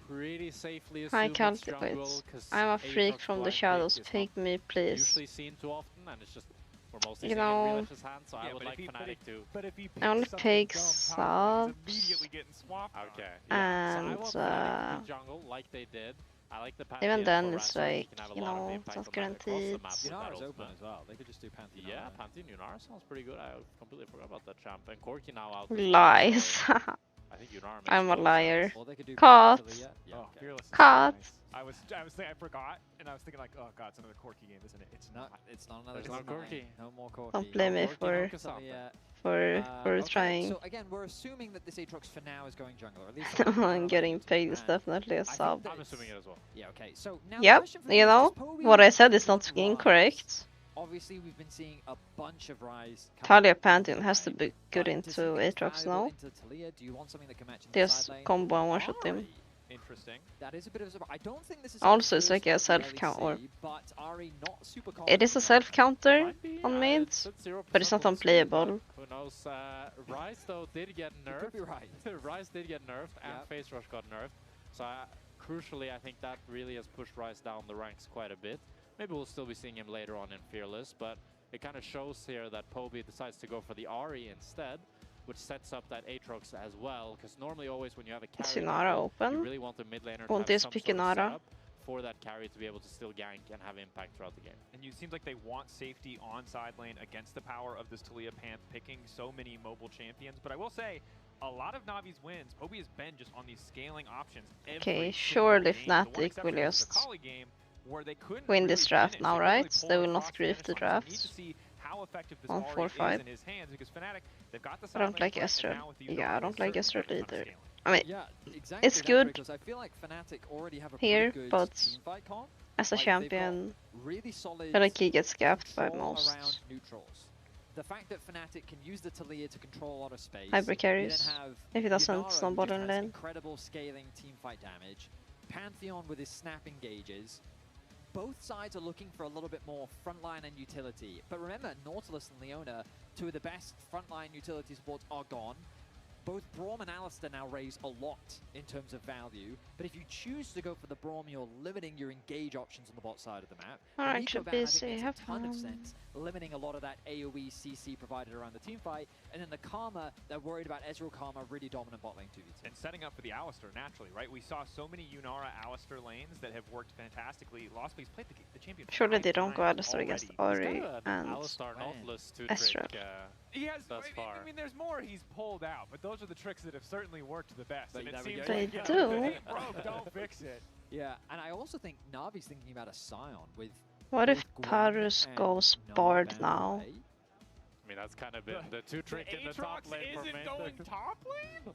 pretty safely I assume can't it's do it. jungle, 'cause I'm a freak Aatrox from the blind shadows, pick is pick me not please. usually seen too often, and it's just we're mostly You seeing it in know, Relash's hands, so Yeah, I would but like if he- Fnatic to. But if he I only picks pick something dumb, top lane, he's subs. immediately getting swapped on. Okay. Yeah. So I And, want Fnatic to pick jungle like they did. I like the Pantheon even then for it's Razork. He like, can have a you lot of know, impact it's not on that across the guaranteed. map with that Yunara's open ultimate. as well. They could just do Pantheon. Yeah, on Pantheon Yunara sounds pretty good. I completely forgot about that champ. And Corki now out. as well, Lies. so I think Yunara makes I'm a total liar. sense. Or they could do Cut. Talia. Yeah, Oh, okay. Fearless is so Cut. nice. I was thinking, I forgot, and I was thinking like, oh god, it's another Corki game, isn't it? It's No, not. it's not another There's no Corki. No more Corki. Don't blame me Corki, for no Cassandra. Talia. for Okay, trying. So again, we're assuming that this Aatrox for now is going jungle, or at least I'm getting paid is and definitely a I think sub. that I'm assuming it as well. Yeah, okay. So now the Yep, question for me you is, know, does Poby what I said is get not Ryze? incorrect. Obviously, we've been seeing a bunch of Ryze. Talia Pantheon has to be good But does into he think it's Aatrox valuable now. into Talia? Do you want something that can match in the Just side lane? combo and one-shot him. Ari, Interesting. that is a bit of a surprise. I don't think this is Also, it's something like a forced by the self-count, or LEC, but Ari not super it is a confident self-counter Might be, on mid, it's at 0% but it's not on the screen, but unplayable. Who knows? Ryze though did get You could nerfed. be right. Ryze did get nerfed, and Yep. Face Rush got nerfed. So crucially, I think that really has pushed Ryze down the ranks quite a bit. Maybe we'll still be seeing him later on in Fearless, but it kind of shows here that Poby decides to go for the Ahri instead, which sets up that Aatrox as well. Because normally, always when you have a carry, Is Inara jungle, you open? really want the mid laner to Won't have this some pick sort of Inara? setup for that carry to be able to still gank and have impact throughout the game. And you seems like they want safety on side lane against the power of this Talia Panth picking so many mobile champions. But I will say, a lot of Navi's wins, Poby has been just on these scaling options. Okay, every surely single game. The one Fnatic exception will was the just Kali game where they couldn't win really this draft finish. now, They couldn't really right? pull They will across not the grief finish the line. So we need drafts. to see how how effective this 1, 4, already 5. is in his hands, because Fnatic, they've got the I don't side lane like threat, and Ezreal. now with the Yeah, I Yuzari, don't like certainly Ezreal there's a ton of either. scaling. I mean, Yeah, exactly. it's that, good because I feel like Fnatic already have a here, pretty good but teamfight comp. as a Like, they've got champion, really solid I feel like he gets gapped by control most around neutrals. The fact that Fnatic can use the Talia to control a lot of space. hyper You carries. then have If he doesn't Yunara, who snowball just in has lane. incredible scaling teamfight damage. Pantheon with his snap engages. Both sides are looking for a little bit more frontline and utility. But remember, Nautilus and Leona, two of the best frontline utility supports, are gone. Both Braum and Alistair now raise a lot in terms of value, but if you choose to go for the Braum, you're limiting your engage options on the bot side of the map. Alright, The you're Nico ban, I busy, think, have makes a ton of fun. sense, limiting a lot of that AoE CC provided around the teamfight, and then the Karma, they're worried about Ezreal Karma, really dominant bot lane 2v2. And setting up for the Alistair naturally, right? We saw so many Yunara Alistair lanes that have worked fantastically. Lost, but he's played the champion. Surely 5 they don't go times Alistair against already. Ori He's got an and Alistar Nautilus 2 Ezreal. trick He has. thus far. I mean, there's more he's pulled out, but those are the tricks that have certainly worked the best. But And it there we seems go. like, They you know, do. if it ain't broke, don't fix it. Yeah, and I also think Navi's thinking about a Scion with What if both Gwen Parus and goes Na'Vi Bard banned now? away. I mean, that's kind of been the 2 trick in the top Aatrox lane for isn't main. going top lane?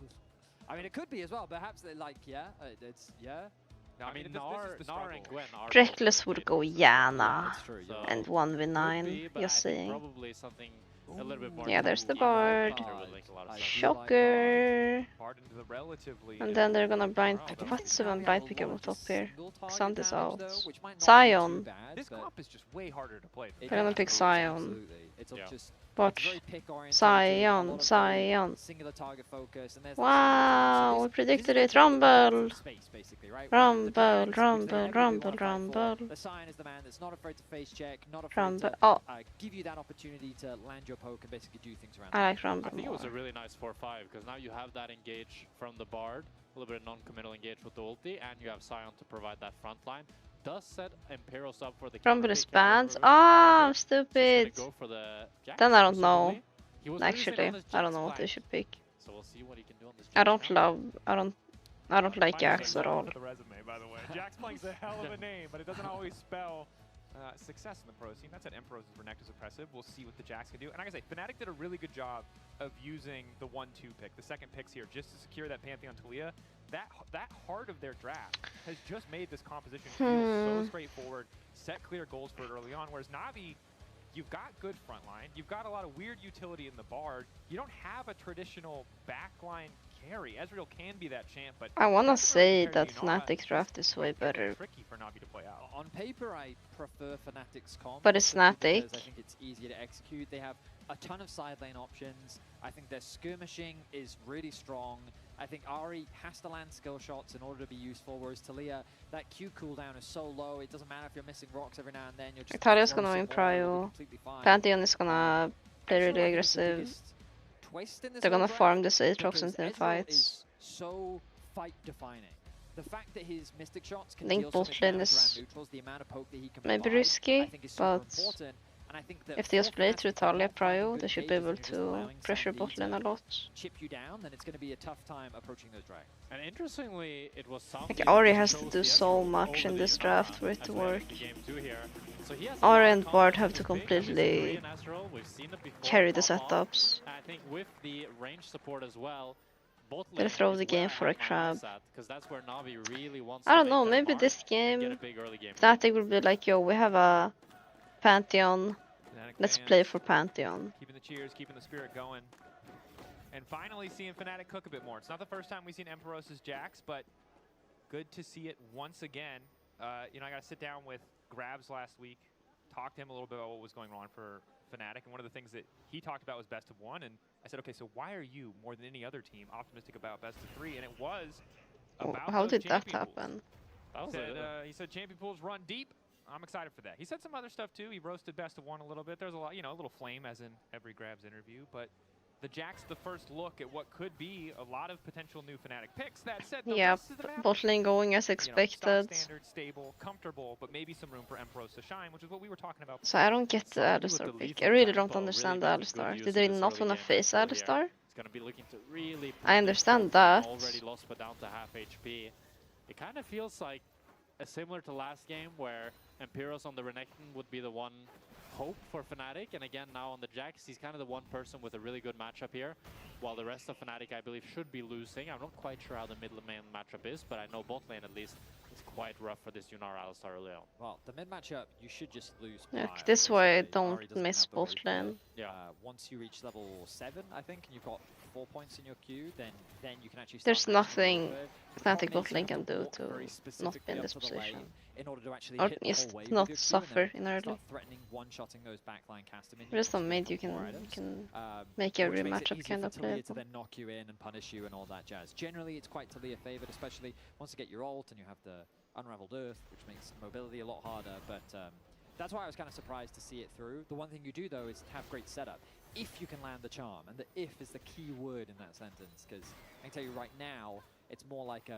I mean, it could be as well. Perhaps they like, it's No, I mean, this Gnar is the Gnar and struggle. Gwen are Reckless both would mid, go so Yana That's true. So- and could 1v9, be, but just I think saying. probably something a little bit more. Yeah, there's the cheeky. Bard. There would make a lot of I sense. do like Bard. Shocker! Bard into the relatively. And then they're gonna blind. I do What's Now even we have blind a pick lot up of top here? single target Xand is damage, out. though, which might not be Sion. too bad, This but comp is just way harder to play. it They're gonna is, pick Sion. absolutely. It's Yeah. just Watch. very pick oriented. Sion, Sion. Singular target focus, and there's Wow, we predicted it. Rumble! Space, basically, right? Rumble, The Dragons, which they rumble, inevitably rumble, wanna fight for. rumble. The Sion is the man that's not afraid to face check, not afraid Rumble. to Oh, give you that opportunity to land your poke and basically do things around. I like Rumble I think it was a more. really nice 4-5 because now you have that engage from the Bard, a little bit of non-committal engage with the ulti, and you have Sion to provide that front line. Does set Imperos up for the Rumble counter is pick, banned. however, Ah, I'm so he's gonna stupid. go for the Jax, Then I don't know. presumably. He was really sitting Actually, on his I don't Jax know what they flank, should pick. so we'll see what he can do on this I Jax don't now. I don't like Might Jax change at that all. for the resume, by the way. Jax Plank's a hell of a name, but it doesn't always spell success in the pro scene. That said, Emperor's Renekton is oppressive. We'll see what the Jax can do. And like I say, Fnatic did a really good job of using the 1-2 pick, the second picks here, just to secure that Pantheon Talia. That heart of their draft has just made this composition feel so straightforward, set clear goals for it early on, whereas Na'Vi, you've got good frontline, you've got a lot of weird utility in the Bard, you don't have a traditional backline carry. Ezreal can be that champ, but I wanna that's say really that compared to Yunara, Fnatic's draft is way it's really better. tricky for Na'Vi to play out. On paper, I prefer Fnatic's comp. But it's simply Fnatic. because I think it's easier to execute. They have a ton of side lane options. I think their skirmishing is really strong. I think Ahri has to land skill shots in order to be useful, whereas Talia, that Q cooldown is so low, it doesn't matter if you're missing rocks every now and then. You're just Italia's throw gonna some win more and it'll prio. be completely fine. Pantheon is gonna play Ezreal, I really think, is the aggressive. biggest twist in this They're whole gonna draft farm this Aatrox because into Ezreal fights. is so fight-defining. The fact that his Mystic shots can Link deal so bot much lane damage is around neutrals, the amount of poke that he can maybe provide, risky, I think is super but important. And I think that if they just for play Fnatic, through if they're Talia not finding prio, good they should be cages able and you're just to allowing pressure Sandy bot lane a to lot. chip you down, then it's going to be a tough time approaching those dragons. And interestingly, it was Sandy Like, Ahri who has to chose do the so Ezreal much over in the this Yunara draft for it as to we enter work. the game 2 here. So he has a Ahri lot of and Bard confidence have in to his pick. I mean, completely Suri and Ezreal, we've seen it before carry the pop off. setups. I think with the range support as well, bot They'll lane throw is the where game I for a have my eyes crab. at, 'cause that's where Na'Vi really wants I to don't make know, their maybe mark this and get a game big early game lead. Fnatic will be like, yo, we have a Pantheon. Fnatic Let's fans play for Pantheon. keeping the cheers, keeping the spirit going. And finally seeing Fnatic cook a bit more. It's not the first time we've seen Emperos' Jax, but good to see it once again. You know, I got to sit down with Grabs last week, talk to him a little bit about what was going on for Fnatic, and one of the things that he talked about was best of 1, and I said, okay, so why are you, more than any other team, optimistic about best of 3? And it was about How those did that champion pools. happen? That was He said champion pools run deep. I'm excited for that. He said some other stuff too. He roasted best of 1 a little bit. There's a lot, you know, a little flame as in every Grabs interview, but the Jax the first look at what could be a lot of potential new Fnatic picks. That said, the Yep, rest of the map, bot lane going as you know, expected. stock standard, stable, comfortable, but maybe some room for Emperos to shine, which is what we were talking about. So I don't get the Somebody with Alistar the pick. lethal I really tempo don't understand the really makes good Alistar. use Did of they this not early wanna game face control here. Alistar? He's gonna be looking to really push I this understand profile. that. Already lost but down to half HP. It kind of feels like similar to last game where Emperos on the Renekton would be the one hope for Fnatic, and again, now on the Jax, he's kind of the one person with a really good matchup here, while the rest of Fnatic, I believe, should be losing. I'm not quite sure how the mid lane matchup is, but I know bot lane, at least, is quite rough for this Yunar Alistar early on. Well, the mid matchup, you should just lose. Yeah, prior, this is why I basically. Ari don't doesn't miss have the bot wave lane. clear. Yeah. Once you reach level 7, I think, and you've got 4 points in your queue, then you can actually start There's matching nothing the wave. The Fnatic problem is bot lane you can have to do walk to very not specifically be in up this to the position. lane in order to actually Or hit the just whole wave not with your Q suffer and in then early. start threatening one-shotting those backline caster minions. Just on mid, you for can items, make which every makes it matchup easier kind for of Talia to playable. then knock you in and punish you and all that jazz. Generally, it's quite Talia favored, especially once you get your ult and you have the Unraveled Earth, which makes mobility a lot harder. But that's why I was kind of surprised to see it through. The one thing you do, though, is have great setup. If you can land the charm, and the if is the key word in that sentence, because I can tell you right now, it's more like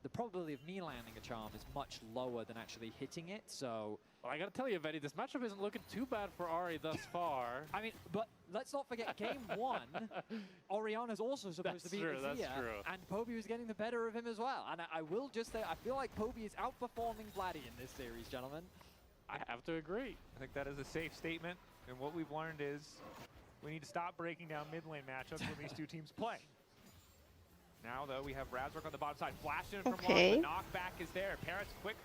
the probability of me landing a charm is much lower than actually hitting it, so... Well, I gotta tell you, Vetty, this matchup isn't looking too bad for Ari thus far. I mean, but let's not forget, game 1, Oriana's also supposed to be true, in that's here, true. and Poby was getting the better of him as well. And I will just say, I feel like Poby is outperforming Vladdy in this series, gentlemen. I have to agree. I think that is a safe statement. And what we've learned is we need to stop breaking down mid lane matchups when these two teams play. Now, though, we have Razork on the bottom side. Flash in from Okay. long. The knockback is there. Parrott's quick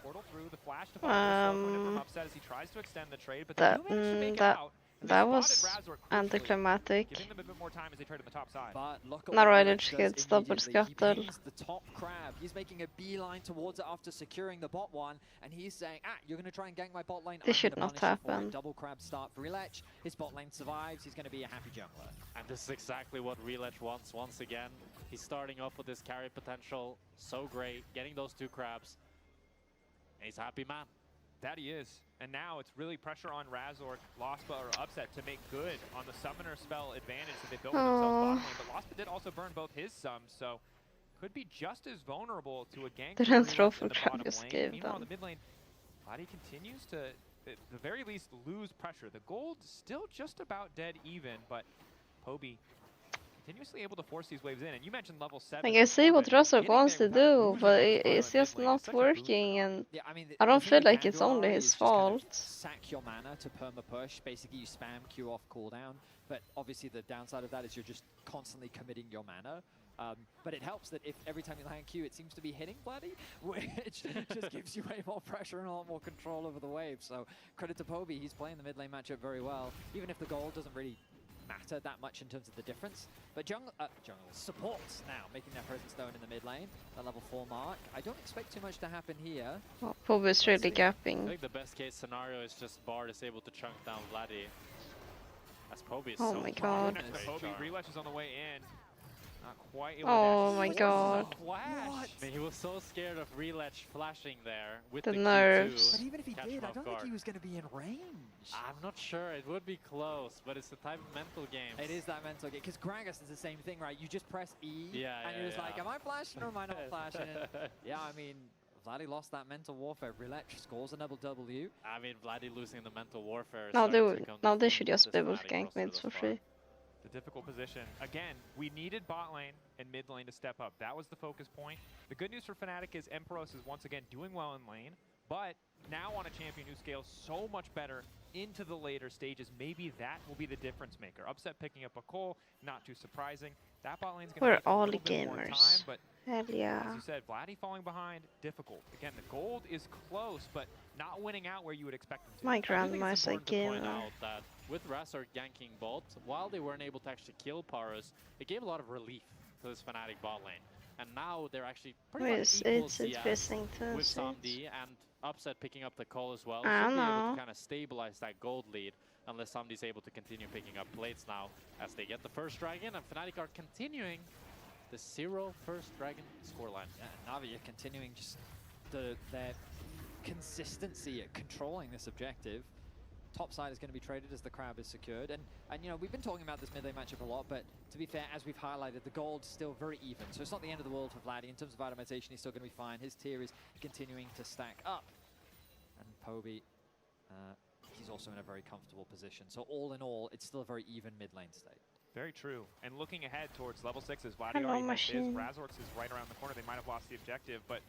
portal through the flash to follow from upset as he tries to extend the trade, but they do manage to make it out. And they That spotted was Razork quickly, anticlimactic. giving them a bit more time as they trade on the top side. But look at När what Ryder Village does gets double immediately. He scuttle. pings the top crab. He's making a beeline towards it after securing the bot one, and he's saying, you're going to try and gank my bot lane. This I'm should gonna not punish you for it." happen. Double crab start for Relech. His bot lane survives. He's going to be a happy jungler. And this is exactly what Relech wants once again. He's starting off with this carry potential. So great. Getting those 2 crabs. And he's a happy man. That he is. And now it's really pressure on Razork, Lospa, or Upset to make good on the Summoner spell advantage that they built for themselves bottom lane. But Lospa did also burn both his sums, so could be just as vulnerable to a gank Didn't from throw Relech for in the trap, bottom just lane. gave Meanwhile, them. in the mid lane, Vladdy continues to, at the very least, lose pressure. The gold still just about dead even, but Poby continuously able to force these waves in. And you mentioned level 7. Like, I see what before, but Razork getting wants there to without do, losing but those vital it's mid just lane is not such a boon for working, them. and Yeah, I mean, I the don't thing feel you like can it's do, only Ari, his is just kind of fault. sack your mana to perma push. Basically, you spam Q off cooldown. But obviously, the downside of that is you're just constantly committing your mana. But it helps that if every time you land Q, it seems to be hitting Vladdy, which just gives you way more pressure and a lot more control over the wave. So credit to Poby, he's playing the mid lane matchup very well, even if the gold doesn't really matter that much in terms of the difference. But jungle supports now making their presence known in the mid lane, the level 4 mark. I don't expect too much to happen here. Well, Poby is really I gapping. think the best case scenario is just Bard is able to chunk down Vladdy. As Poby is Oh so my far God. Next to great Poby, charm. Relech is on the way in. Not quite able Oh to my actually God. force the flash. I mean, he was so scared of Relech flashing there with The the nerves. But even if he catch did, him I off don't think guard. he was going to be in range. I'm not sure. It would be close, but it's the type of mental game. It is that mental game, because Gragas is the same thing, right? You just press E, and you're just like, am I flashing or am I not flashing? And yeah, I mean, Vladdy lost that mental warfare. Relech scores a double W. I mean, Vladdy losing the mental warfare. Now starting they to become now the they theme should of just this be able to Fnatic gank roster mids thus for far. free. The difficult position. Again, we needed bot lane and mid lane to step up. That was the focus point. The good news for Fnatic is Emperos is once again doing well in lane, but now on a champion who scales so much better into the later stages. Maybe that will be the difference maker. Upset picking up a Cole, not too surprising. That bot lane's going to take a little bit more time, but Hell yeah. as you said, Vladdy falling behind, difficult. Again, the gold is close, but not winning out where you would expect them to. My I do think grandma it's is a important to point gamer. out that with Razork ganking bot, while they weren't able to actually kill Paros, it gave a lot of relief to this Fnatic bot lane. And now they're actually pretty much It's equal it's CS interesting to with see. Samdi and Upset picking up the call as well. I Should don't be able know. to kind of stabilize that gold lead unless Samdi's able to continue picking up plates now as they get the first dragon, and Fnatic are continuing the 0 first dragon scoreline. Yeah, Navi are continuing just their consistency at controlling this objective. Top side is going to be traded as the crab is secured. And you know, we've been talking about this mid lane matchup a lot, but to be fair, as we've highlighted, the gold's still very even. So it's not the end of the world for Vladdy. In terms of itemization, he's still going to be fine. His tier is continuing to stack up. And Poby, he's also in a very comfortable position. So all in all, it's still a very even mid lane state. Very true. And looking ahead towards level 6, as Vladdy Hello, already has his, machine. Razork's is right around the corner. They might have lost the objective, but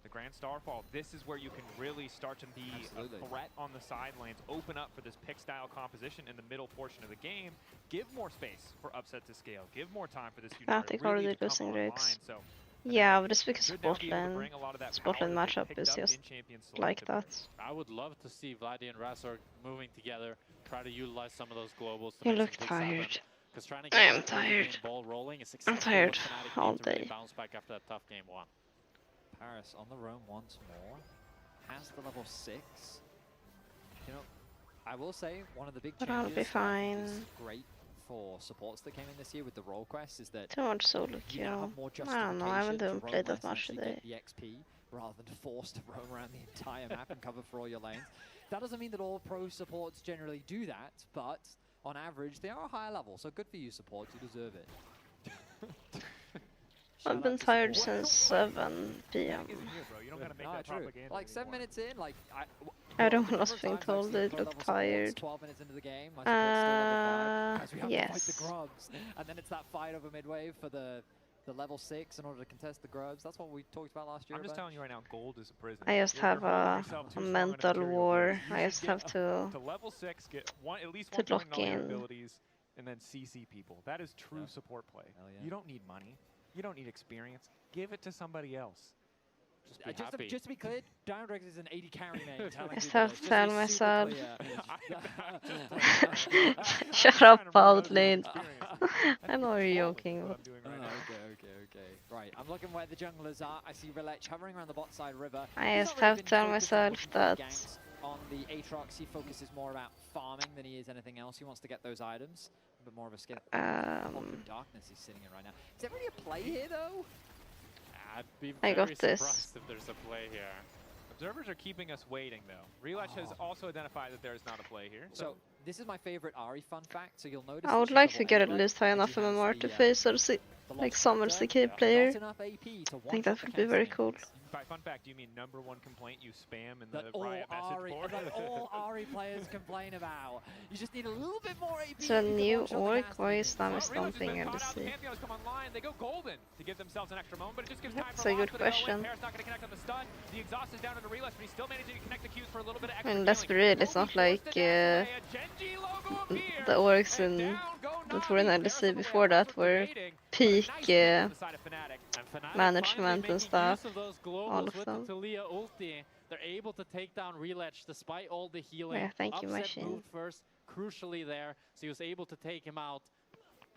The Grand Starfall, this is where you can really start to be Absolutely. a threat on the sidelines, open up for this pick-style composition in the middle portion of the game, give more space for upset to scale, give more time for this unit Fnatic really already to come losing online. Drakes. So Yeah, but it's because should now be able to Spotland bring a lot of that power Spotland that they matchup picked is up just in Champions like Select to bear. that. I would love to see Vladdy and Razork moving together, try to utilize some of those globals to You make look some picks happen. tired. Because trying to I get am that early tired. game ball rolling is I'm exactly tired what Fnatic all need to really day. bounce back after that tough game one. Paris on the roam once more. Has the level 6. You know, I will say one of the big But changes I'll be that I think fine. is great for supports that came in this year with the role quest is that Too much soloq, you now have more I don't know, I haven't justification to even roam played that less and much actually today. get the XP rather than forced to roam around the entire map and cover for all your lanes. That doesn't mean that all pro supports generally do that, but on average they are a higher level, so good for you supports, you deserve it. I've been tired since 7 PM. Like 7 minutes in, like I don't the know number of being times I've told seen they pro look level supports tired. 12 minutes into the game, my support's still level 5, as we have to fight Yes. the grubs, and then it's that fight over midwave for the level 6 in order to contest the grubs. That's what we talked about last year. I'm just telling you right now, gold is a prison. I just have a mental war. You I should just get have to level 6, get at least to one point lock in all your in. abilities, and then CC people. That is true support play. Hell yeah. You don't need money. You don't need experience. Give it to somebody else. Just to be clear, Downdrags is an 80 carry main. I just have to tell myself. clear. Shut up, bald lane. I know you're joking. But Okay. Right, I'm looking where the junglers are. I see Relech hovering around the bot side river. I He's just not really have to been tell focused on myself looking for that ganks on the Aatrox, he focuses more about farming than he is anything else. He wants to get those items. A bit more of a skill. Darkness he's sitting in right now. Is there really a play here though? I'd be I got very this. surprised if there's a play here. Observers are keeping us waiting, though. Relech has also identified that there is not a play here. So this is my favorite Ari fun fact. So you'll notice I would like to get at least high enough MMR to face LC, like some LCK player. I think that would be very cool. By fun fact, do you mean #1 complaint you spam in the That all Riot message Ari, board? that all Ari players complain about. You just need a little bit more AP. So a you can new one-shot the orc, cast why team. is Stammy Relech has been stomping caught out. LC? Pantheon's come online. They go golden to give themselves an extra moment, but it just gives time That's for a good Lost to go in. question. Paris not going to connect on the stun. The exhaust is down into Relech, but he's still managing to connect the Qs for a little bit of extra And let's be real, it's not like the orcs in that were in LEC before that were peak management and stuff. All of them. Talia ulti, they're able to take down Relech despite all the healing. Yeah, thank you, Upset Machine. moved first, crucially there, so he was able to take him out.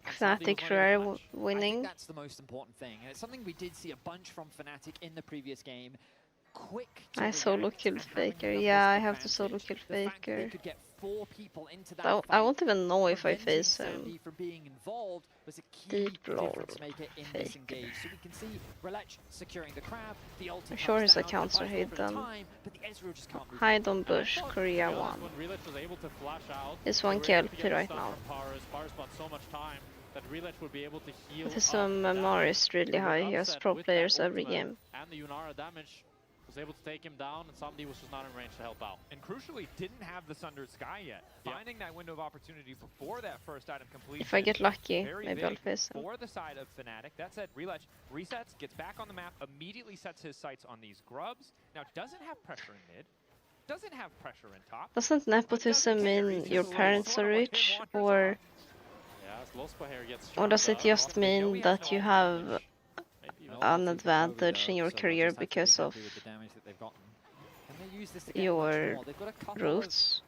Fnatic rare I think winning. that's the most important thing, and it's something we did see a bunch from Fnatic in the previous game. Quick to I solo react killed and having Faker. the Yeah, I numbers have to solo advantage. kill The fact that they Faker. could get 4 people into that I fight, won't even know if I preventing face him. Sandy from being involved was a key Deep blow difference maker in this Faker. engage. So we can see Relech securing the crab, the ulti I'm sure comes his down, accounts they are fight for the hidden. time, but the Ezreal just can't move Hide on And I bush, thought, Korea to be honest, 1. when Relech was able to flash out, It's they one were kill able to get a right stun now. from Paris. Paris bought so much time that Relech would be able to heal But his up MMR damage. is really They were high. He has upset pro with that players every ultimate, game. And the Yunara damage was able to take him down, and somebody was just not in range to help out. And crucially, didn't have the Sundered Sky yet. Finding that window of opportunity before that first item completion. If I get lucky, very maybe big I'll face him. for the side of Fnatic. That said, Relech resets, gets back on the map, immediately sets his sights on these grubs. Now, doesn't have pressure in mid, doesn't have pressure in top. Doesn't nepotism mean your parents are rich, or Yeah, as Lospa here gets or does it stronger, just mean that you have maybe even an Ulti from advantage Kobe, in your though, so career they'll just have to be because of happy with the damage that they've gotten. Can they use this to get much your more? They've got a couple of roots?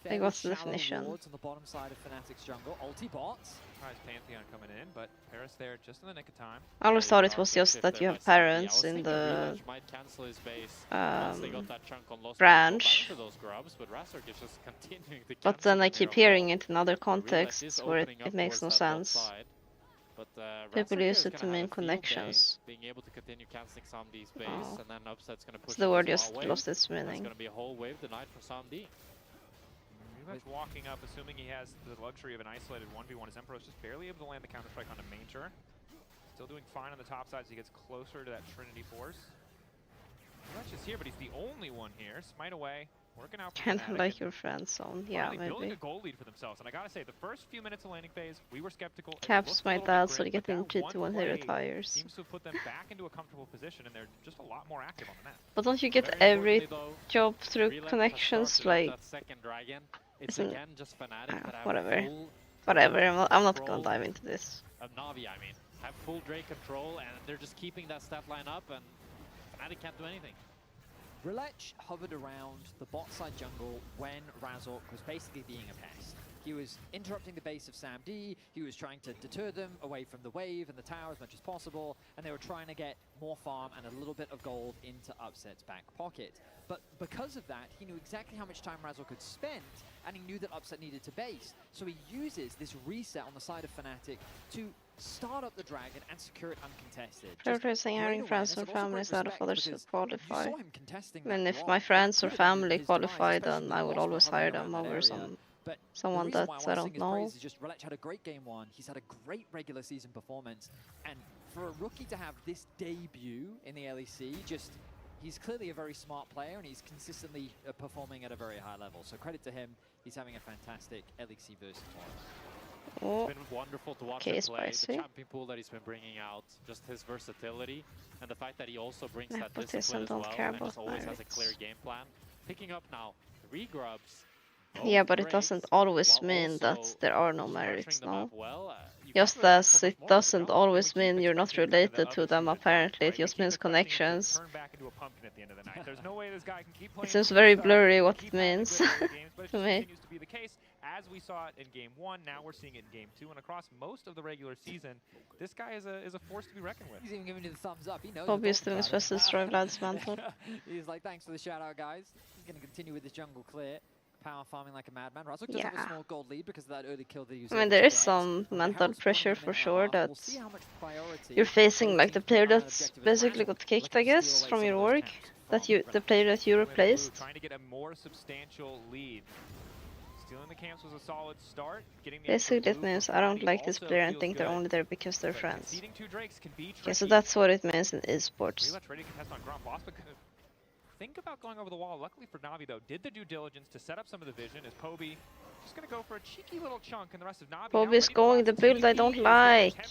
Like, fairly what's the shallow definition? wards on the bottom side of Fnatic's jungle. Ulti bots. Surprise Pantheon coming in, but Paris there just in the nick of time. I always thought it was just that you have parents in the Relech might cancel his base once they got that chunk on Lost branch. to those grubs, but Razork is just continuing to But cancel then I them keep here. hearing it in other Relech is contexts where opening up it makes no towards that bot sense. side, but, People Razork use is it to gonna mean have a field day, connections. being able to continue canceling Samdi's base, Oh. and then Upset's going to push So the word this just wave. lost its That's meaning. going to be a whole wave denied for Samdi. Relech walking up, assuming he has the luxury of an isolated 1v1. As Emperor's just barely able to land the counter-strike on a main turn. Still doing fine on the top side as he gets closer to that Trinity Force. Relech is here, but he's the only one here. Smite away. Working out for Kind of Fnatic like and your friend zone. Yeah, finally building maybe. a goal lead for themselves. And I gotta say, the first few minutes of landing phase, we were skeptical. It Caps looked a my little bit dad so grim, they get but in that 2 one to 1 he play retires. seems to have put them back into a comfortable position, and they're just a lot more active on the map. But don't you get Very every importantly, though, job through Relent has connections? started with Like, that second dragon. It's isn't again just Fnatic that have whatever. full Whatever, I'm not control gonna dive into this. of Na'Vi, I mean. Have full Drake control, and they're just keeping that stat line up, and Fnatic can't do anything. Relech hovered around the bot side jungle when Razork was basically being a pest. He was interrupting the base of Sam D, he was trying to deter them away from the wave and the tower as much as possible, and they were trying to get more farm and a little bit of gold into Upset's back pocket. But because of that, he knew exactly how much time Razork had spent, and he knew that Upset needed to base. So he uses this reset on the side of Fnatic to start up the dragon and secure it uncontested. Prioritizing hiring friends and family instead of others who qualify. I mean, if my friends or family qualify, then I would always hire them over someone that I don't know. Is just Relech had a great game one. He's had a great regular season performance, and for a rookie to have this debut in the LEC, he's clearly a very smart player, and he's consistently performing at a very high level. So credit to him. He's having a fantastic LEC versus Oh, It's been wonderful to watch okay, him play. spicy. The champion pool that he's been bringing out, just his versatility, and the fact that he also brings that Nepotism, discipline as don't well, care and about just always has a merits. clear game plan. Picking up now 3 grubs. Yeah, but it Breaks, doesn't always while mean that also there are no structuring merits, the no? map well. You Just can't really ask as for much it more, doesn't no? always mean you're not expecting kind of the related to other them, shoe to drop, apparently. It right? We just keep means expecting him to connections. turn back into a pumpkin at the end of the night. There's no way this guy can keep playing It seems superstar, very blurry what keep it having means good early games, but it to just me. continues to be the case. As we saw it in game 1, now we're seeing it in game 2, and across most of the regular season, this guy is a force to be reckoned with. He's even giving you the thumbs up. He knows. Bobby we're is doing his talking best to about destroy him. Vlad's mantle. He's like, thanks for the shout out, guys. He's going to continue with his jungle clear. Power farming like a madman. Razork does have a Yeah. small gold lead because of that early kill that he was I mean, able there to is get. some The mental Herald's pressure spawning for in a sure minute and a half. that We'll see how much priority you're facing like the both player teams put on an that's objective as basically Razork got kicked, looking I to steal guess, away from some your of those work. camps That from you, the Relech. player that you Blue replaced. trying to get a more substantial lead. Stealing the camps was a solid start. Getting the Basically, extra it blue means for I don't Fnatic like this also player and feels think they're good, only there because they're but friends. conceding 2 drakes can be Okay, so tricky. that's what it means in esports. Relech ready to contest on ground boss, but think about going over the wall. Luckily for Na'Vi, though, did the due diligence to set up some of the vision as Poby just going to go for a cheeky little chunk, and the rest of Na'Vi Poby is going the build I don't like. I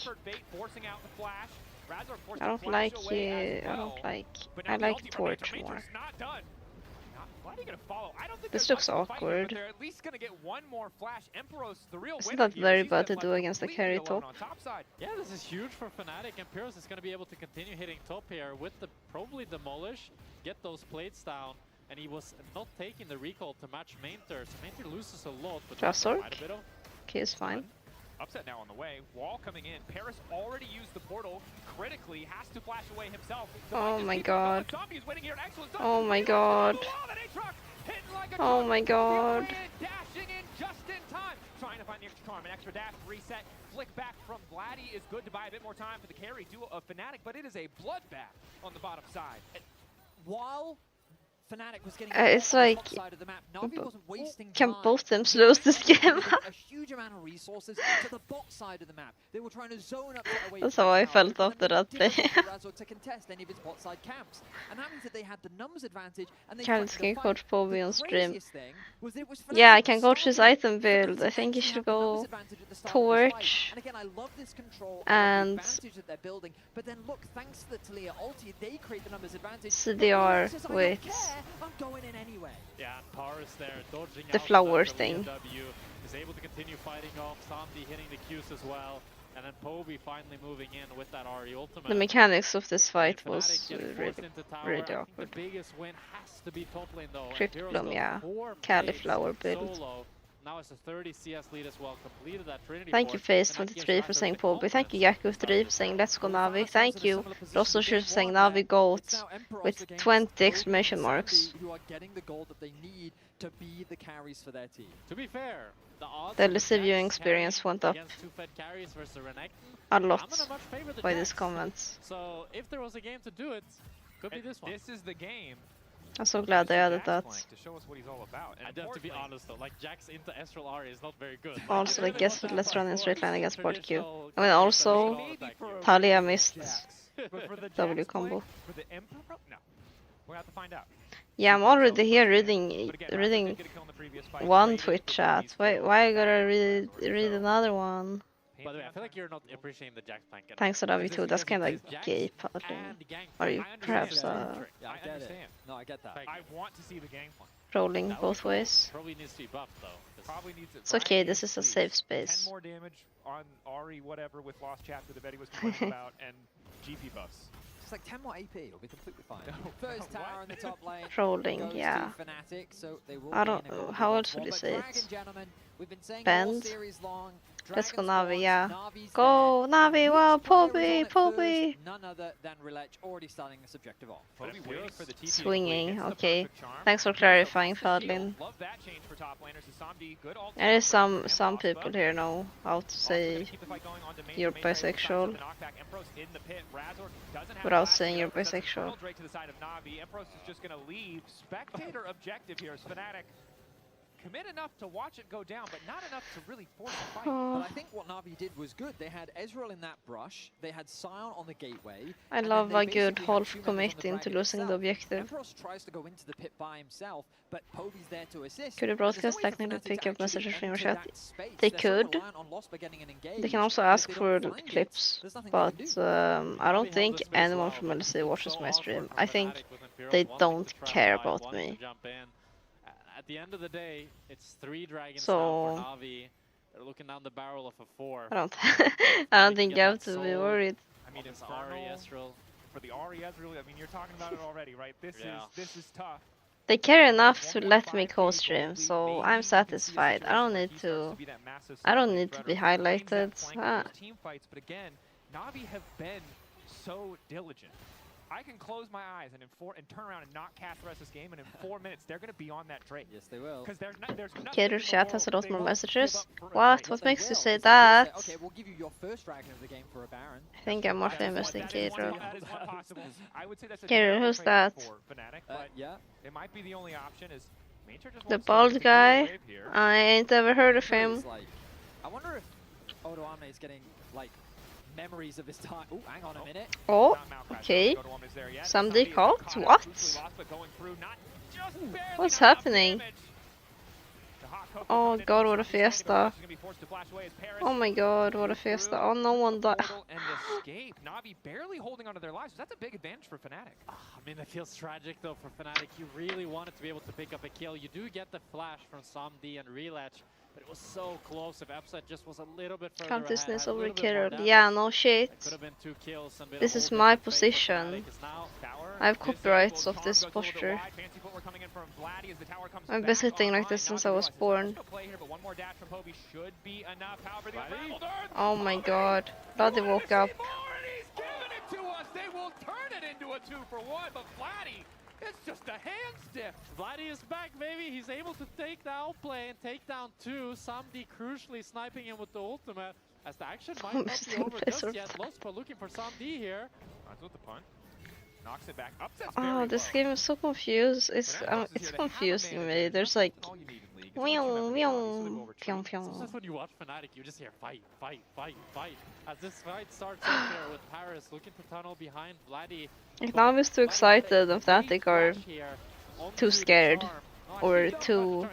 don't like I like Torch more. This looks awkward. Isn't that very bad to do against the carry top? Yeah, this is huge for Fnatic, and Pyrrhus is going to be able to continue hitting top here with the probably demolish, get those plates down, and he was not taking the recall to match Mainter, so Mainter loses a lot, but Razork? quite a bit of Okay, it's fine. Upset now on the way. Wall coming in. Paris already used the portal. Critically, has to flash away himself. Oh my god. Zombies winning here. Excellent. Oh my god. Oh my god. Dashing in just in time. Trying to find the extra charm. An extra dash reset. Flick back from Vladdy is good to buy a bit more time for the carry duo of Fnatic, but it is a bloodbath on the bottom side. While Fnatic was getting It's like, side of the map, Na'Vi wasn't wasting can time. both teams lose this game? A huge amount of resources to the bot side of the map. They were trying to zone up away That's from how I the tower. felt It was after gonna that be play. difficult for Razork to contest any of its bot side camps, and that means that they had the numbers advantage. And they Can fight the fight. coach Poby The on stream? craziest thing was it was Yeah, I Fnatic can coach his started. item build. I Fnatic think he actually should have the numbers go advantage at the start of this fight. Torch And again, I love this control and the advantage that they're building. But then look, thanks to the Talia ulti, they create the numbers advantage. CDR But Fnatic says, I with don't care, I'm going in anyway. Yeah, and Paris there, dodging the out flower that thing. W, is able to continue fighting off, Samdi hitting the Qs as well, and then Poby finally moving in with that RE ultimate. The mechanics of this fight And was Fnatic getting really, forced into tower. really I think awkward. the biggest win has to be top lane though. and Crypt Pyrrhus Bloom, got yeah. 4 Cauliflower plates build. solo. Now it's a 30 CS lead as well, completed that Trinity Thank you, force, and that Face23 gives for Razork saying the Poby. Thank you, confidence to Yaku3 for start saying this let's go Well, Navi. Fast Thank was in a you. similar position Rosso to for game saying one Navi there. GOAT It's now Emperos with against 20 Poby exclamation and marks. Sandy, who are getting the gold that they need to be the carries for their team. To be fair, the odds The of LEC viewing Jax experience carrying went up against 2 Fed carries versus Renekton, a I'm lot gonna much favor the by Jax. these comments. So if there was a game to do it, could be this one. This is the game. I'm so glad they added Jax that. playing to show us what he's all about. And then to be honest though, like Jax into Estral Ari is not very good. Also, Like, like, guess what? Let's run in straight line against Port Q. traditional I mean, also, attack here. Talia missed But for the W Jax play, combo. for the Emperor, no. We'll have to find out. Yeah, I'm already here reading Did get a kill in the previous fight, one traded Twitch with chat. these Why kills. I gotta read So, another one? By the way, I feel like you're not appreciating the Jax plank enough. Thanks for that, Because V2. That's because kind he of plays Jax gay paddling. and gang Are plank. you I understand perhaps that. Yeah, I I get it. understand. No, I get that. Like, I want to see the game plan. rolling that would be both cool. ways? Probably needs to be buffed though. 'cause Probably needs it. It's okay, this is a safe space. 10 more damage on Ari, whatever, with Lost Chapter that Betty was complaining about, and GP buffs. It's like 10 more AP, it'll be completely fine. No, First no, tower what? in the top lane. Rolling, goes yeah. to Fnatic, so they will I don't gain a know, gold how once else would more, you but say it? Dragon, gentlemen, we've been saying Bend. all series long. Let's go Dragon Navi, spawns, yeah. Navi's Go there. Navi, Which wow, player is Poby, on it Poby. first? None other than Relech, already starting this objective off. Poby waiting for the TP. Swinging, Gets the okay. perfect charm. Thanks for Here's a clarifying, Rasta shield. Fadlin. Love that change for top laners. The Samdi, good ult There is for him, some Ospa. people here know how to Also say gonna keep the fight going on domain. you're Domain right bisexual alongside the knockback. Empress in the pit. Razor doesn't have without flash, saying you're but that's a bisexual. Colonel Drake to the side of Navi. Empress is just gonna leave. Spectator objective here is Fnatic. Commit enough to watch it go down, but not enough to really force a fight. But I think what Navi did was good. They had Ezreal in that brush, they had Sion on the gateway. I and love then they a good basically had half two members commit on the into Dragon losing the itself. objective. Empress tries to go into the pit by himself, but Poby's there to assist. Could you And there's broadcast no way for technically Fnatic to pick up actually messages from your enter chat? that space. They They're so could. reliant on Lost by getting an engage, They can also and if ask they for don't find it, clips, there's nothing but they can do. I don't Navi held think the space anyone well, from but LEC watches so my awkward stream. for I think Fnatic with Imperials they wanting to don't trap care wide, about wanting me. to jump in. At the end of the day, it's 3 dragons So- now for Navi. They're looking down the barrel of a 4. I don't I don't think you have to be worried. I mean, Against Ari, Infernal Ezreal. for the Ari Ezreal. I mean, you're talking about it already, right? This is tough. They care enough to let me co-stream, so I'm satisfied. I don't need to be highlighted. Team fights, but again, Navi have been so diligent. I can close my eyes and turn around and not cast the rest of this game, and in 4 minutes they're going to be on that Drake. Yes, they will. Because there's nothing Kater in the chat has a world lot they more won't messages. give up for a What? Drake. What They makes you will, say is they that? okay, we'll give you your first dragon of the game for a Baron. I think I'm more That is famous one- than that is one- Kater. that is one possible. I would say that's a Kater, terrible who's trade-off that? for Fnatic, but Yeah. it might be the only option. Is Major just The wants to bald take guy? the wave here. I ain't ever heard of But him. it's like, I wonder if Odo Amne is getting like memories of his time. Oh, hang on a minute. Oh, Not Malphite, okay. Go to Woman is there yet. Some Somebody is decalt? caught out, What? brutally lost, but going through, not just barely, What's not enough happening? damage. The hot cocoa Oh coming in god, from what a Somebody's standing, but fiesta. Flash is gonna be forced to flash away as Paris Oh my god, what a through fiesta. Oh, no one died. portal and escape. Navi barely holding onto their lives. That's a big advantage for Fnatic. I mean, it feels tragic though for Fnatic. You really wanted to be able to pick up a kill. You do get the flash from Samdi and Relech, but it was so close. If Upset just was a little bit further Can't this ahead, had a Nissel little bit more Carol? damage, Yeah, no shit. that could have been 2 kills and been a This whole is my different fate for position. Fnatic. It's now Tower I have disabled. copyrights of Charm this goes a little bit posture. wide. Fancy footwork coming in from Vladdy as the tower comes I've back been sitting like online. this since Navi I was realizes born. there's no play here, but one more dash from Poby should be enough. However, the unraveled earth. Oh my god. Bloody woke up. More, and he's giving it to us. They will turn it into a 2-for-1, but Vladdy, it's just a hand stiff. Vladdy is back, baby. He's able to take the outplay and take down 2. Samdi crucially sniping him with the ultimate. As the action might not be Missing over Blizzard. just yet. Lospa looking for Samdi here. Runs with the punt. Knocks it back. Upsets Oh, very this low. game is so confused. It's Fnatic is it's here to have a confusing man me. advantage. There's That's like all you need in League. It's only two members of the body, so they will retreat. pyong pyong. Sometimes when you watch Fnatic, you just hear fight, fight, fight, fight. As this fight starts up here with Paris looking to tunnel behind Vladdy. Like, now I'm too excited and Fnatic are too scared. Or too-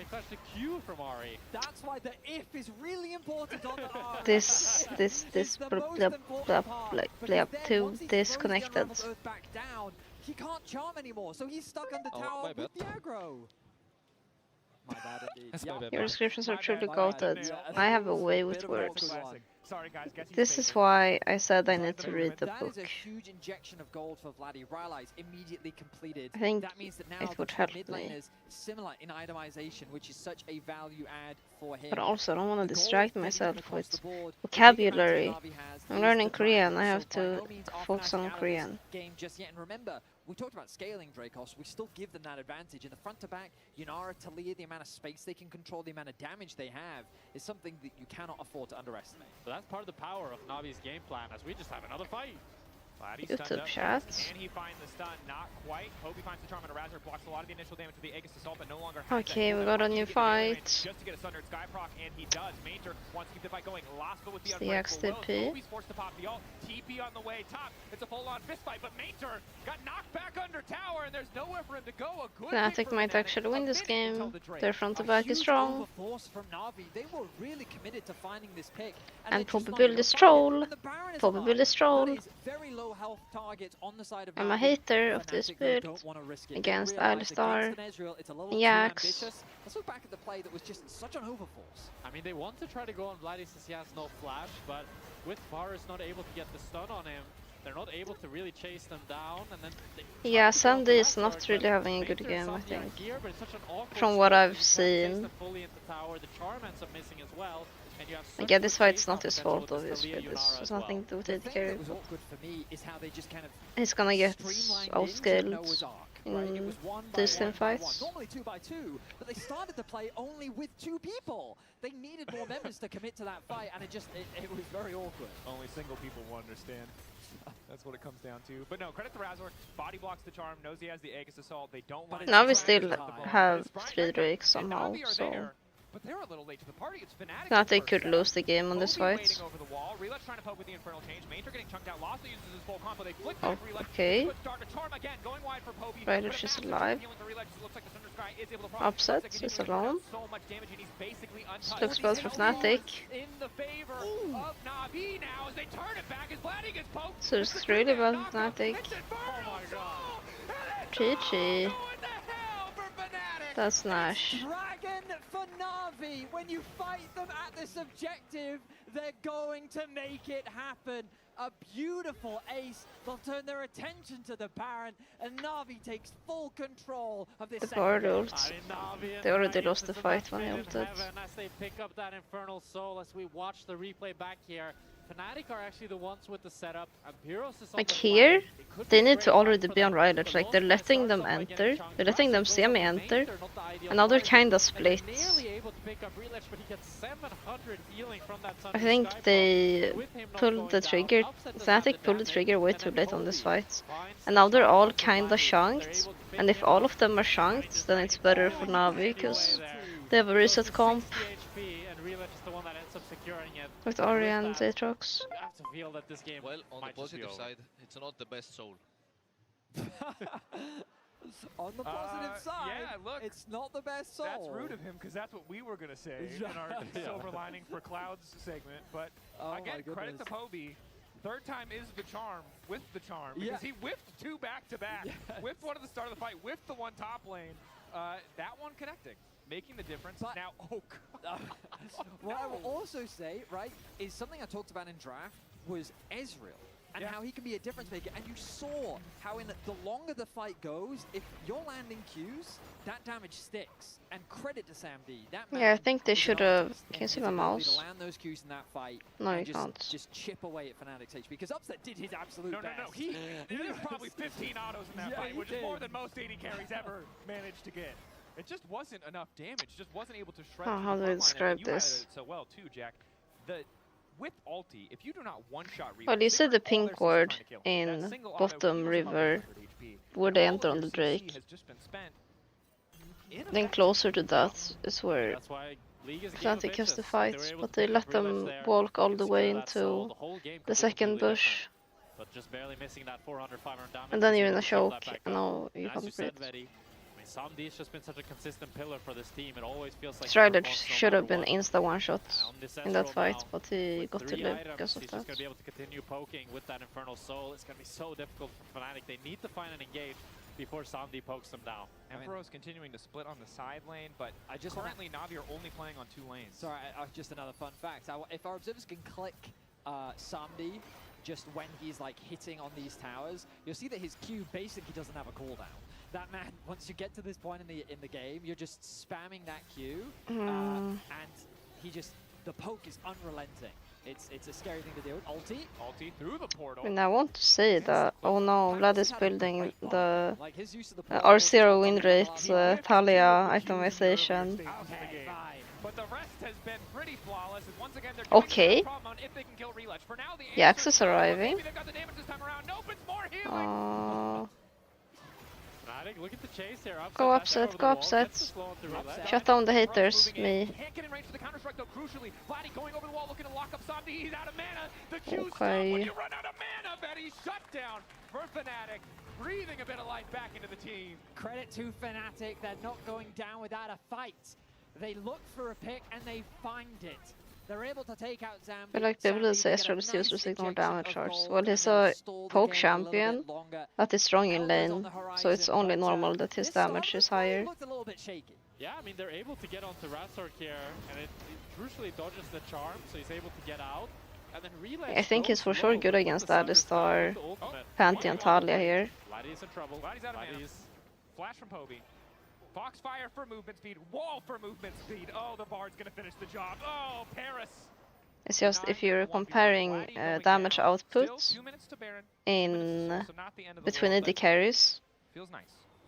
That's why the if is really important on the R. This It's the most important part, because then once he's disconnected. frozen around the earth back down, he can't charm anymore, so he's stuck under tower my with the aggro. My bad indeed. That's my Yeah. bad. Your descriptions are My truly bad, goated. Yeah, I have a it's way a with bit of an words. awkward one. Sorry guys, guess This is why I said I need to read the That book. is a huge injection of gold for Vladdy. Rylai's immediately completed. I think that means that now it would the help mid me. laners similar in itemization, which is such a value add for him. But also, I don't want The to goal distract is bigger myself across with the board. The big vocabulary. advantage Navi has I'm is learning the Korean. draft, I have so by to no means are focus Fnatic on out of this Korean. game just yet. And remember, we talked about scaling Dracos. We still give them that advantage in the front to back. Yunara, Talia, the amount of space they can control, the amount of damage they have is something that you cannot afford to underestimate. So that's part of the power of Navi's game plan, as we just have another fight. YouTube chat. And he finds the stun, not quite. Hobie finds the charm and a Razor blocks a lot of the initial damage with the Aegis Assault, but no longer has Okay, that. we got a new He can get the melee fight. range just to get a Sundered Skyproc, and he does. Major wants to keep the fight going. Laspa with the It's the unbreakable XTP. willows. Hobie's forced to pop the ult. TP on the way top. It's a full-on fist fight, but Major got knocked back under tower, and there's nowhere for him to go. A good Fnatic pick for might Fnatic. actually win A this finish until game. the Drake. Their front to A back is huge strong. overforce from Na'Vi. They were really committed to finding this pick. And they're just not probability able to find it. stroll. And the Baron is Probability alive. stroll. That is very low health targets on the side of I'm a Na'Vi. hater of this Fnatic, they build don't wanna risk it. They against realize Alistar, against an Ezreal, it's a little too Jax. ambitious. Let's look back at the play that was just such an overforce. I mean, they want to try to go on Vladdy since he has no flash, but with Varus not able to get the stun on him, they're not able to really chase them down, and then they Yeah, try to go Sandy for is that not charge, really but having a good Mater and game, I Sandy are think. here, but it's such an awkward From what spot. I've You can't chase seen. them fully into tower. The charm ends up missing as well, and you have such Again, this good fight's chase not his potential fault, with this obviously. Talia This Yunara has as well. nothing to do with The it thing here. that was awkward for me is how they just kind of He's gonna get streamlined outscaled into Noah's Ark, right? It was one by these one by one. fights. Normally 2 by 2, but they started the play only with 2 people. They needed more members to commit to that fight, and it was very awkward. Only single people will understand. That's what it comes down to. But no, credit to Razor. Body blocks the charm, knows he has the Aegis Assault. They don't want Now to we try still to stop the ball. have It's Brian 3 Reckon, Drakes and somehow, Na'Vi are so there, but they're a little late to the party. It's Fnatic. Fnatic could lose the game on this Hobie fight. waiting over the wall. Relet's trying to poke with the Infernal Change. Major getting chunked out. Lost uses his full combo. They flick Oh, back Relet. okay. Good start to charm again, going wide for Hobie. Right, But a she's massive alive. healing for Relet. It looks like the Thunder Sky is able to Upset, Looks like is he's doing alone. so much damage, and he's basically untouched. Looks bad for Hobie Fnatic. in the favor of Na'Vi now as they turn it back as Vladdy gets poked. So it's really bad for Fnatic. GG. That's Nash. Dragon for Na'Vi. When you fight them at this objective, they're going to make it happen. A beautiful ace. They'll turn their attention to the Baron, and Na'Vi takes full control of this The second Bard game. ult. I mean, Na'Vi and They already Dragons lost the is a fight match when he made in ulted. heaven as they pick up that Infernal Soul as we watch the replay back here. Fnatic are actually the ones with the setup, and Pyros is on Like the here, flank. It could they be need great to luck already for be on them. Rylage. The Like, they're Lone letting starts them off by enter. getting chunked. They're letting them Razor goes on the semi-enter. main, they're not the ideal And now they're target. kinda And split. they're nearly able to pick up Relich, but he gets 700 healing from that I Sunday think Skyproc. they With him not pulled going the down, trigger. Upset doesn't have Fnatic pulled the damage, trigger way and too then late on this Hobie fight. finds And now they're the all charm from kinda Vladdy. shanked. They're able to pick And if him all up. of them are shanked, then it's better for Na'Vi, because they have a reset comp with Ori and Aatrox. You have to feel that this game Well, on the might just be positive over. side, it's not the best soul. On the positive side, yeah, look, it's not the best soul. That's rude of him because that's what we were going to say in our silver lining for clouds segment. But Oh my again, credit to goodness. Hobie. Third time is the charm with the charm because Yeah. he whiffed 2 back-to-back. Yes. Whiffed one at the start of the fight, whiffed the one top lane. That one connecting, making the difference. But- Now, oh, God. What I will also say, right, is something I talked about in draft was Ezreal and Yeah. how he can be a difference maker. And you saw how in the longer the fight goes, if you're landing Qs, that damage sticks. And credit to Sam D. That Yeah, I man think they is an should have. artist Can in you see his my ability to mouse? land those Qs in that fight. No, and you just, can't. just chip away at Fnatic's HP. Because Upset did his absolute No, best. There was probably 15 autos in that Yeah, fight, he which is more did. than most AD carries ever managed to get. It just wasn't enough damage. Just wasn't able to shred. Oh, through how the do I front line, describe and you this? highlighted it so well too, Jack. With ulti, if you do not one-shot Reaper, Well, you they see burn the all their pink systems word trying to kill him. in That single auto bottom heals him up river 100 HP, where and they all of enter on your the CC Drake. has just been spent Then closer to that is where That's why League is a game of Fnatic has the bitches. fight, They were able but to they pick let up Relich them there. walk all You the can way secure that soul, into the whole game the could be second completely bush. different. But just barely missing that 400, 500 damage. And then was you're in able a to fill choke, that back and up. now you And as can't you said, breathe. Vetti, I mean, Samdi has just been such a consistent pillar for this team. It always feels like he Strider performs no should have matter been what. insta one shot On this in that Ezreal fight, now, but he with got to 3 live items, because of he's that. just going to be able to continue poking with that Infernal Soul. It's going to be so difficult for Fnatic. They need to find an engage before Samdi pokes them down. Empero's continuing to split on the side lane, but currently Na'Vi are only playing on 2 lanes. Sorry, just another fun fact. If our observers can click Samdi just when he's like hitting on these towers, you'll see that his Q basically doesn't have a cooldown. That man, once you get to this point in the game, you're just spamming that Q, and the poke is unrelenting. It's a scary thing to do. Ulti through the portal. And I want to say that, oh no, Vlad is building the Like his use of the R0 win rate, Talia itemization. Okay, fine. But the rest has been pretty pretty flawless. And once again, they're Okay. problem on if they can kill Relich. For now, the Jax answer's is no, but arriving. maybe they've got the damage this time around. Nope, it's more healing. Fnatic, look at the chase here. Go dash upset, over the go wall, upset. gets the slow on the relay. Shut down the haters, Moving in. me. Can't get in range for the counter strike though. Crucially, Vladdy going over the wall, looking to lock up Somdi. He's out of mana. The Q stop when Okay. you run out of mana. Betty shut down for Fnatic, breathing a bit of life back into the team. Credit to Fnatic, they're not going down without a fight. They look for a pick and they find it. They're able to take out Zambi. I like people that say Astral seems to ignore damage charge. Well, he's a poke champion that is strong in lane, so it's only normal that his damage is higher. Looked a little bit shaky. Yeah, I mean, they're able to get onto Razork here, and it crucially dodges the charm, so he's able to get out. And then Relay I think he's for sure good against Alistar, Oh, Panty and Talia here. Vladdy's in trouble. Vladdy's out of mana. Flash from Poby. Foxfire for movement speed. Wall for movement speed. Oh, the Bard's gonna finish the job. Oh, Paris. It's just if you're comparing damage output in between AD carries, Feels nice.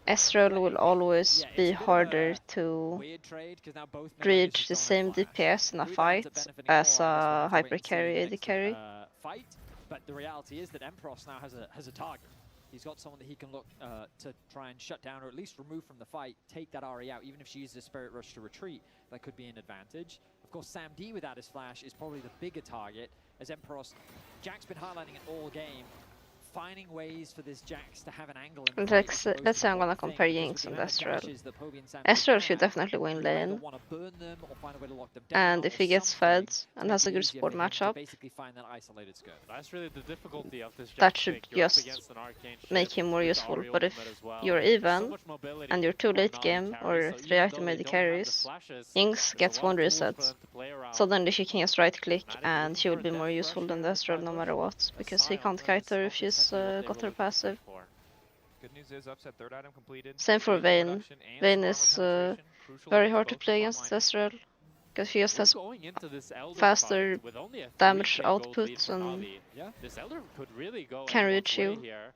Ezreal will always be harder to reach the same DPS in a fight as a hyper carry AD carry. Fight, but the reality is that Emperos now has a target. He's got someone that he can look to try and shut down or at least remove from the fight, take that Ahri out. Even if she uses a Spirit Rush to retreat, that could be an advantage. Of course, Sam D without his flash is probably the bigger target, as Emperos, Jack's been highlighting it all game, finding ways for this Jax to have an angle in the fight. Let's say I'm gonna compare Jinx and Ezreal. Ezreal should definitely win lane, and if he gets fed and has a good support matchup, That's really the difficulty of this that Jax should pick. You're up just against an arcane make ship him more with useful. Ahri But if ultimate as well. you're So even much mobility and you're too late from game Navi or carries, so 3 even item though AD they don't have the carries, flashes, Jinx there's gets a lot one of tools for reset. them to play around. Suddenly she can just right click Fnatic and she will looking be for more death useful rush than here. Ezreal no matter what, because he Sion can't plays kite her if not she's exactly what they got were her looking passive. for. Good news is upset third item completed. Same for Range Vayne. reduction and Vayne some is armor penetration. Crucial very against hard to both play the against front line. Ezreal, because she just has Going into this Elder faster fight with only a damage 3K gold output lead for and Navi, this Elder could really go can anyone's reach way you. here.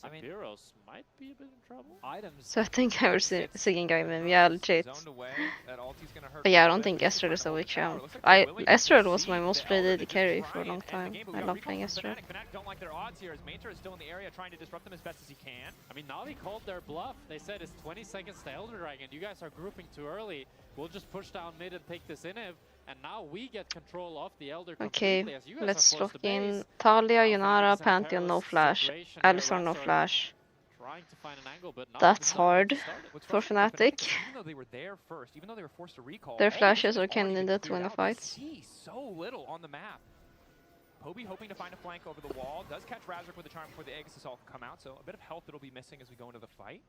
I mean, Pyros might be a bit in trouble. Items. So I think I was singing guy meme, yeah, legit. Zoned away. That ulti's gonna hurt But yeah, I a don't bit. think This is Ezreal is a trying to weak hold the champ. tower. Looks like they're willing to Ezreal was concede my most the played Elder AD to just carry try for a long and time. end the I game, but we love got playing recall from Ezreal. Fnatic don't like their odds here as Mater is still in the area trying to disrupt them as best as he can. I mean, Navi called their bluff. They said it's 20 seconds to Elder Dragon. You guys are grouping too early. We'll just push down mid and take this inhib. And now we get control of the Elder completely. Okay, As you guys let's are close lock to in base. Talia, Now Yunara, Fnatic and Pantheon, no Pyros flash. situation here. Alistar, no Razork flash. Trying to find an angle, but not That's deciding when hard to start it. What's for frustrating Fnatic. is even though they were there first, even though they were forced to recall, Their all the flashes vision are has already been candidate to cleared win a out. fight. They see so little on the map. Poby hoping to find a flank over the wall, does catch Razork with a charm before the Aegis Assault can come out, so a bit of health that'll be missing as we go into the fight.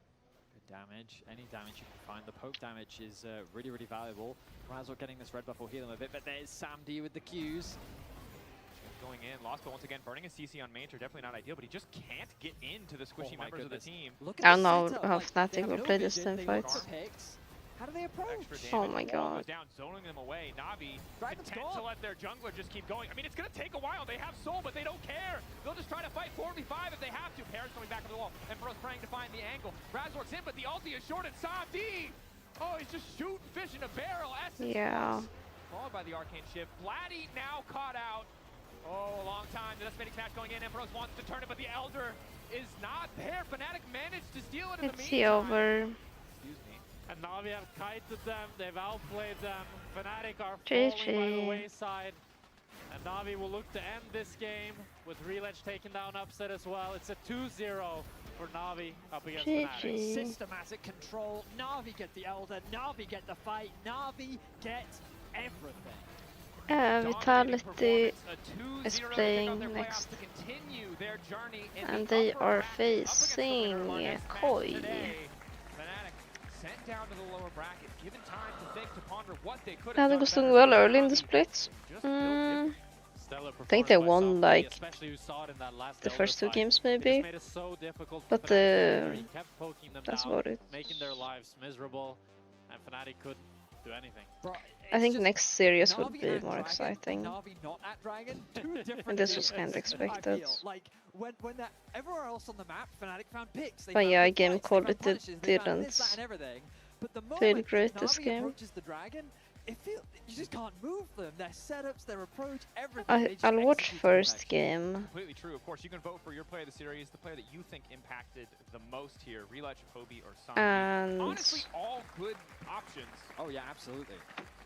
Good damage. Any damage you can find. The poke damage is really, really valuable. Razork getting this red buff will heal him a bit, but there's Sam D with the Qs. Going in, lost, but once again, burning a CC on Mater, definitely not ideal, but he just can't get into the squishy my members goodness. of the team. Look I at don't the know setup, how like, they Fnatic have will no play this vision, team they fights. want picks. How do they approach? Extra Oh damage. my The wall god. goes down, zoning them away. Navi Dragon's content to gone. let their jungler just keep going. I mean, it's going to take a while. They have soul, but they don't care. They'll just try to fight 4v5 if they have to. Paris coming back over the wall. Emperos praying to find the angle. Razork's in, but the ulti is short and Sadi. Oh, he's just shooting fish in a barrel. Essence Yeah. followed by the arcane shift. Vladdy now caught out. Oh, a long time. The decimating smash going in. Emperos wants to turn it, but the Elder is not there. Fnatic managed to steal it in the It's meantime. over. Excuse me. And Navi have kited them, they've outplayed them. Fnatic are falling by the GG. wayside. And Navi will look to end this game with Relech taking down upset as well. It's a 2-0 for Navi up against Fnatic. GG. Systematic control. Navi get the Elder. Navi get the fight. Navi get everything. Vitality is playing next, and they are facing MKOI. Det hade gått stung well early in the split. I think they won like the first two games maybe, but that's about it. Making their lives miserable, and Fnatic couldn't do anything. Bro, I think it's next just series would Navi be at more Dragon, exciting. Navi not at Dragon, two different And this was games, kind of I expected. feel. Like when that everywhere else on the map, Fnatic found picks. They But found yeah, good Game fights, they Called found it punishes, they found didn't this, that, and everything. But the feel moment great this Navi game. approaches the Dragon, it feels you just can't move them. Their setups, their approach, everything. They just I'll watch execute to first perfection. game. Completely true. Of course, you can vote for your play of the series, the player that you think impacted the most here. Relech, Hobie, or Sandy. And Honestly, all good options. Oh yeah, absolutely.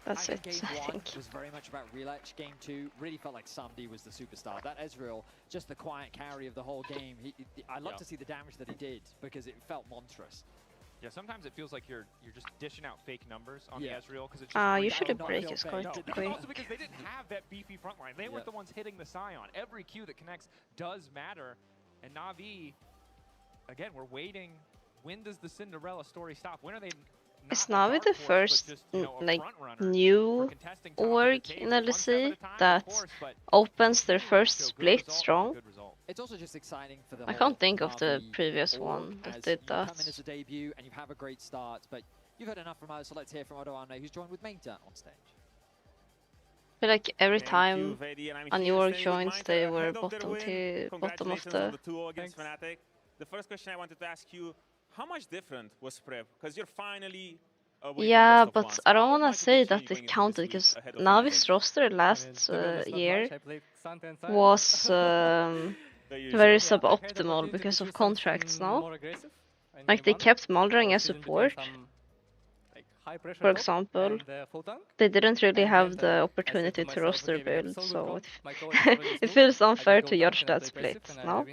that's I it, think I game one think. was very much about Relech. Game two really felt like Sandy was the superstar. That Ezreal, just the quiet carry of the whole game. I love to see the damage that he did because it felt monstrous. Yeah, sometimes it feels like you're just dishing out fake numbers on Yeah. the Ezreal because it's just Ah, you free should have out. break his quite No, quick. also because they didn't have that beefy front line. They weren't the ones hitting the Scion. Every Q that connects does matter. And Na'Vi, again, we're waiting. When does the Cinderella story stop? When are they not Is a Na'Vi dark the horse, but first just, you know, a like front runner for new contesting top of the org table? in One step at LEC a time, of that course, but opens their continuing to first show good split result after strong? good result. It's also just exciting for the I whole can't think of the Na'Vi previous org one that as did you that. come in as a debut and you have a great start, but you've heard enough from us, so let's hear from Odoane, who's joined with Mainta on stage. I feel like every Thank time you, VIT, and I'm a new here org staying with joins, Mainta they ahead were of their bottom win. to bottom of Congratulations on the. the 2 against Fnatic. The first question I wanted to ask you, how much different was prep? Because you're finally away Yeah, from best of but ones. I don't How wanna much did say it that change it going into counted this week because ahead of Navi's Fnatic? roster last year was very suboptimal because of contracts, no? Like they kept Muldering as support, for example. They didn't really have the opportunity to roster build, so it feels unfair to judge that split, no?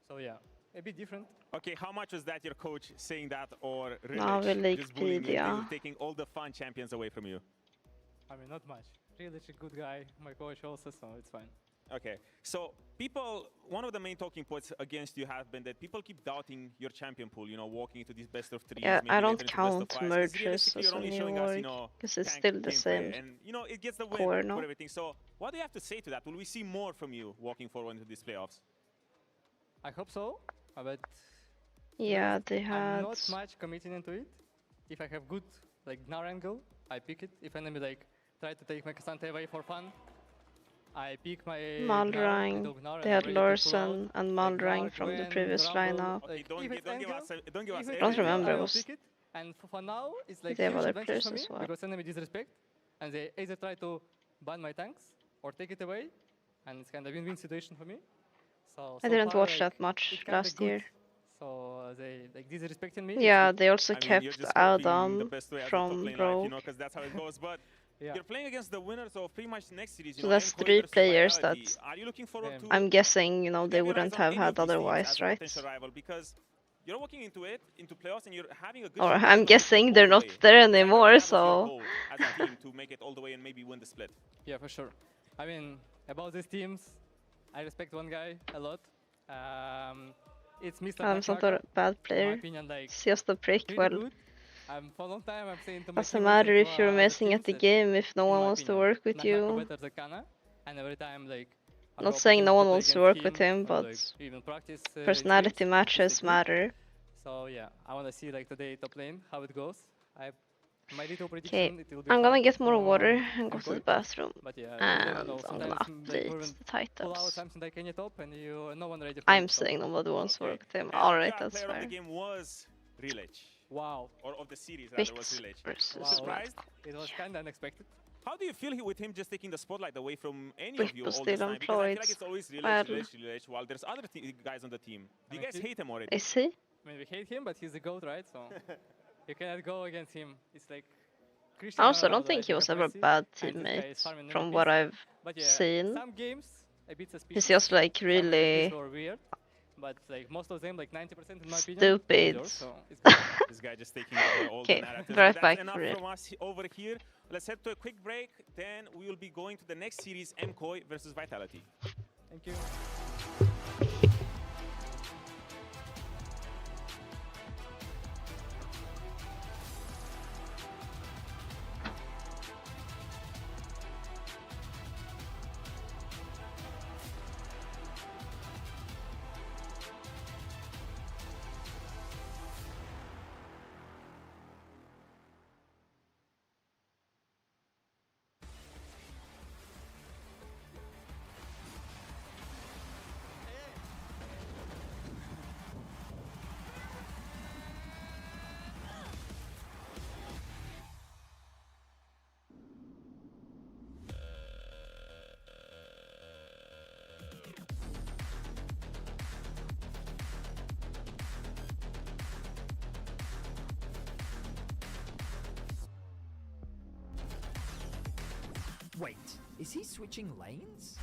So yeah, a bit different. Okay, how much was that your coach saying that, or No, we Relech like just bullying you, Pedia. taking all the fun champions away from you? I mean, not much. Really, a good guy. My coach also, so it's fine. Okay, so people, one of the main talking points against you have been that people keep doubting your champion pool, you know, walking into these best of threes. Yeah, maybe I later don't into best of count fives, 'cause merges realistically as you're a only new showing us, you org, know, because it's tank still the gameplay, same and you know, it gets the win core, no? for everything. So what do you have to say to that? Will we see more from you walking forward into these playoffs? I hope so, but yeah, they I'm had. not much committing into it. If I have good like Gnar angle, I pick it. If enemy like try to take my Cassante away for fun, I pick my Maldrang. They had Larson and Maldrang from the previous lineup. Okay, don't give us I don't remember. It was pick it. And for now, it's like they have huge other advantage players for me as well. because enemy disrespect, and they either try to ban my tanks or take it away, and it's kind of win-win situation for me. So I didn't far, watch like, that much it's kinda last good. year. So they like disrespecting me. Yeah, It's they also I mean, you're kept just copying the Adam best way as a top from lane life, you Rogue. know, because that's how it goes. But Yeah. you're playing against the winners of pretty much the next series. You So know, that's MKOI 3 versus players Vitality. that Are you looking forward to I'm guessing, you know, they capitalize wouldn't on have any of had these teams otherwise, as a right? potential rival? Because you're walking into playoffs, and you're having a good Or shot to I'm make it guessing all they're the not way. there 'Cause I know anymore, that was your so goal as a team to make it all the way and maybe win the split. Yeah, for sure. I mean, about these teams, I respect one guy a lot. It's Mr. Adam's not Nutcracker. a bad In my player. opinion, like, It's just a prick. pretty Well, good. For a long time, I'm saying to my doesn't teammates matter and if to you're other messing at teams the that, game if no in one my wants to opinion, work with Nutcracker you. better than Kana, and every time, like, I Not have saying no opportunity one to play wants to against work with him, or, but like, even practice personality games, matches it's, like, good. matter. So yeah, I want to see like today top lane how it goes. My little Okay, prediction it will be I'm gonna fun get more from water and go to MKOI. the bathroom. But yeah, you never And know. I'm gonna Sometimes like update even the tight pull out tabs. something like any top and you no one ready for I'm it. So. saying nobody wants to Okay. work with him. And Alright, yeah, that's player of the fair. game was Relech. Wow. Or of the series, rather, was Vits Relech. versus Wow. Surprised? It was kind of unexpected. How do you feel with him just taking the spotlight away from any Brick of you was all the still time? Because I feel employed. like it's always Well, Relech, while there's other guys on the team. Do you mean, guys he- hate him already? is he? I mean, we hate him, but he's the GOAT, right? So you cannot go against him. It's like Cristiano Also, I don't Ronaldo, think right? he You was have ever a Messi, bad and this guy is teammate farming from MVPs. what I've But yeah, seen. some games a bit suspicious. He's just like Some really MVPs were weird, but like most of them, like 90% in my opinion, stupid. deserve, so it's good. This guy just taking over all the Okay, narratives. be But right that's back enough for it. from us over here. Let's head to a quick break. Then we will be going to the next series, MKOI versus Vitality. Thank you. Is he switching lanes?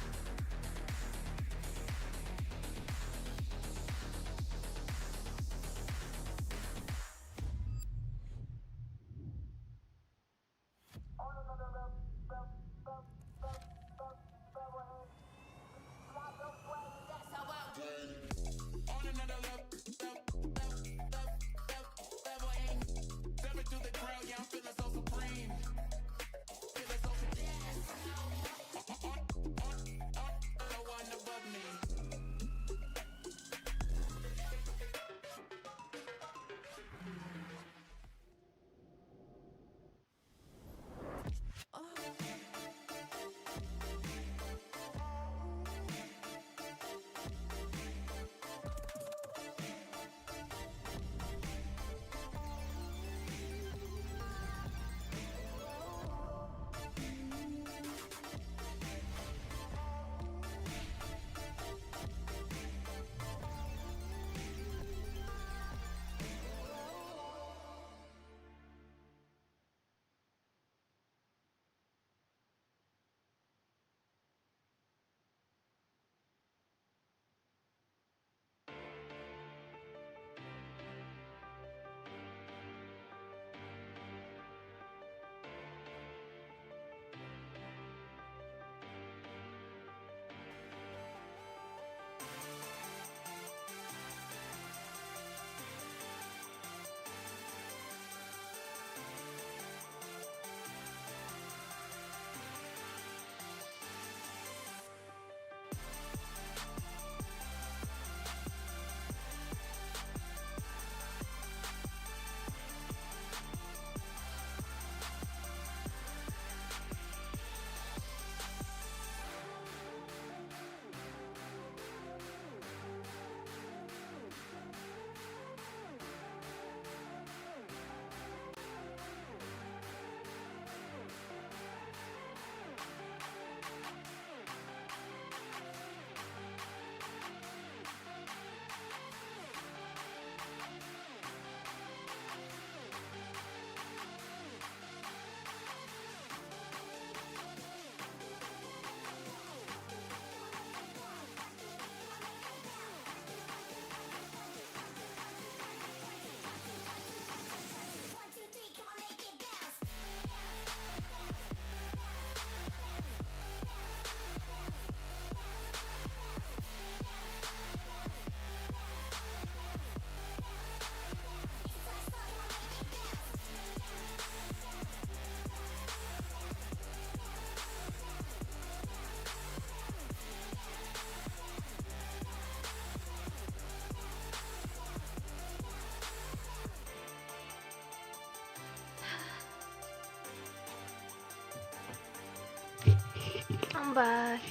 I'm back.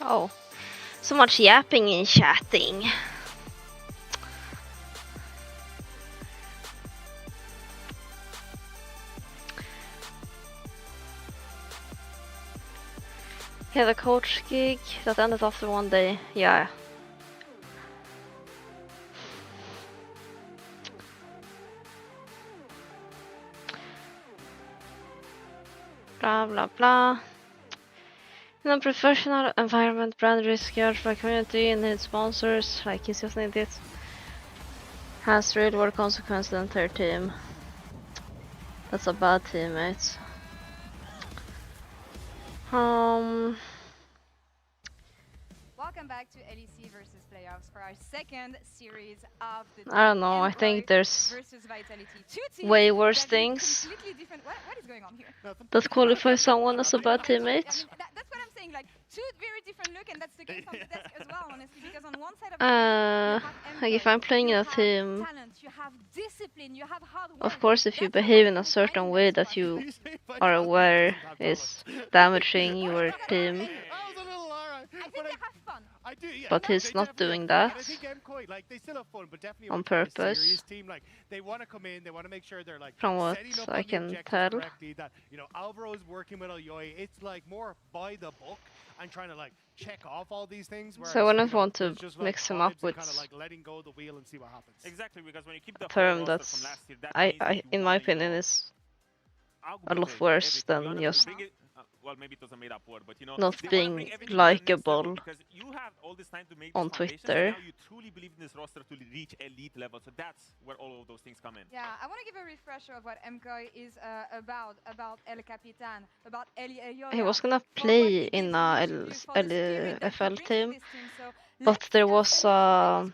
Oh, so much yapping and chatting. He had a coach gig that ended after one day. Yeah. Blah blah blah. In a professional environment, brand risk judged by community and its sponsors, like he's just need it, has real world consequences to the entire team. That's a bad teammate. Welcome back to LEC versus playoffs for our second series of the I don't know, I think there's way worse things what is going on here? that qualify someone as a bad teammate. I mean, that's what I'm saying, like two very different look, and that's the case on the desk as well, honestly, because on one side of the desk, you have like if I'm playing in a team, talent, you have discipline, you have hard work. of course if you behave in a certain way that you are aware is damaging your team, I think they have fun. I do, yeah. but he's not doing that I think MKOI, like, they still have fun, but definitely on when it comes to purpose. serious team, like, they want to come in, they want to make sure they're like From what setting up I on the can objectives tell. correctly, that you know Alvaro's working with Oyoi. It's like more by the book and trying to like check off all these things. So I wouldn't want to there's just, like, mix him up vibes and with kind of like letting go of the wheel and see what happens. Exactly, because when you keep the a term whole roster that's, from last year, that means that you in my wanna, you opinion, know, is a lot worse than just well, maybe it was a made-up word, but you know, not they wanna being bring everything to the next level likable because you have all this time to make on these foundations, Twitter. and now you truly believe in this roster to reach elite level. So that's where all of those things come in. Yeah, I want to give a refresher of what MKOI is about El Capitan, about Elioya. He was gonna play in a LFL team, but there was a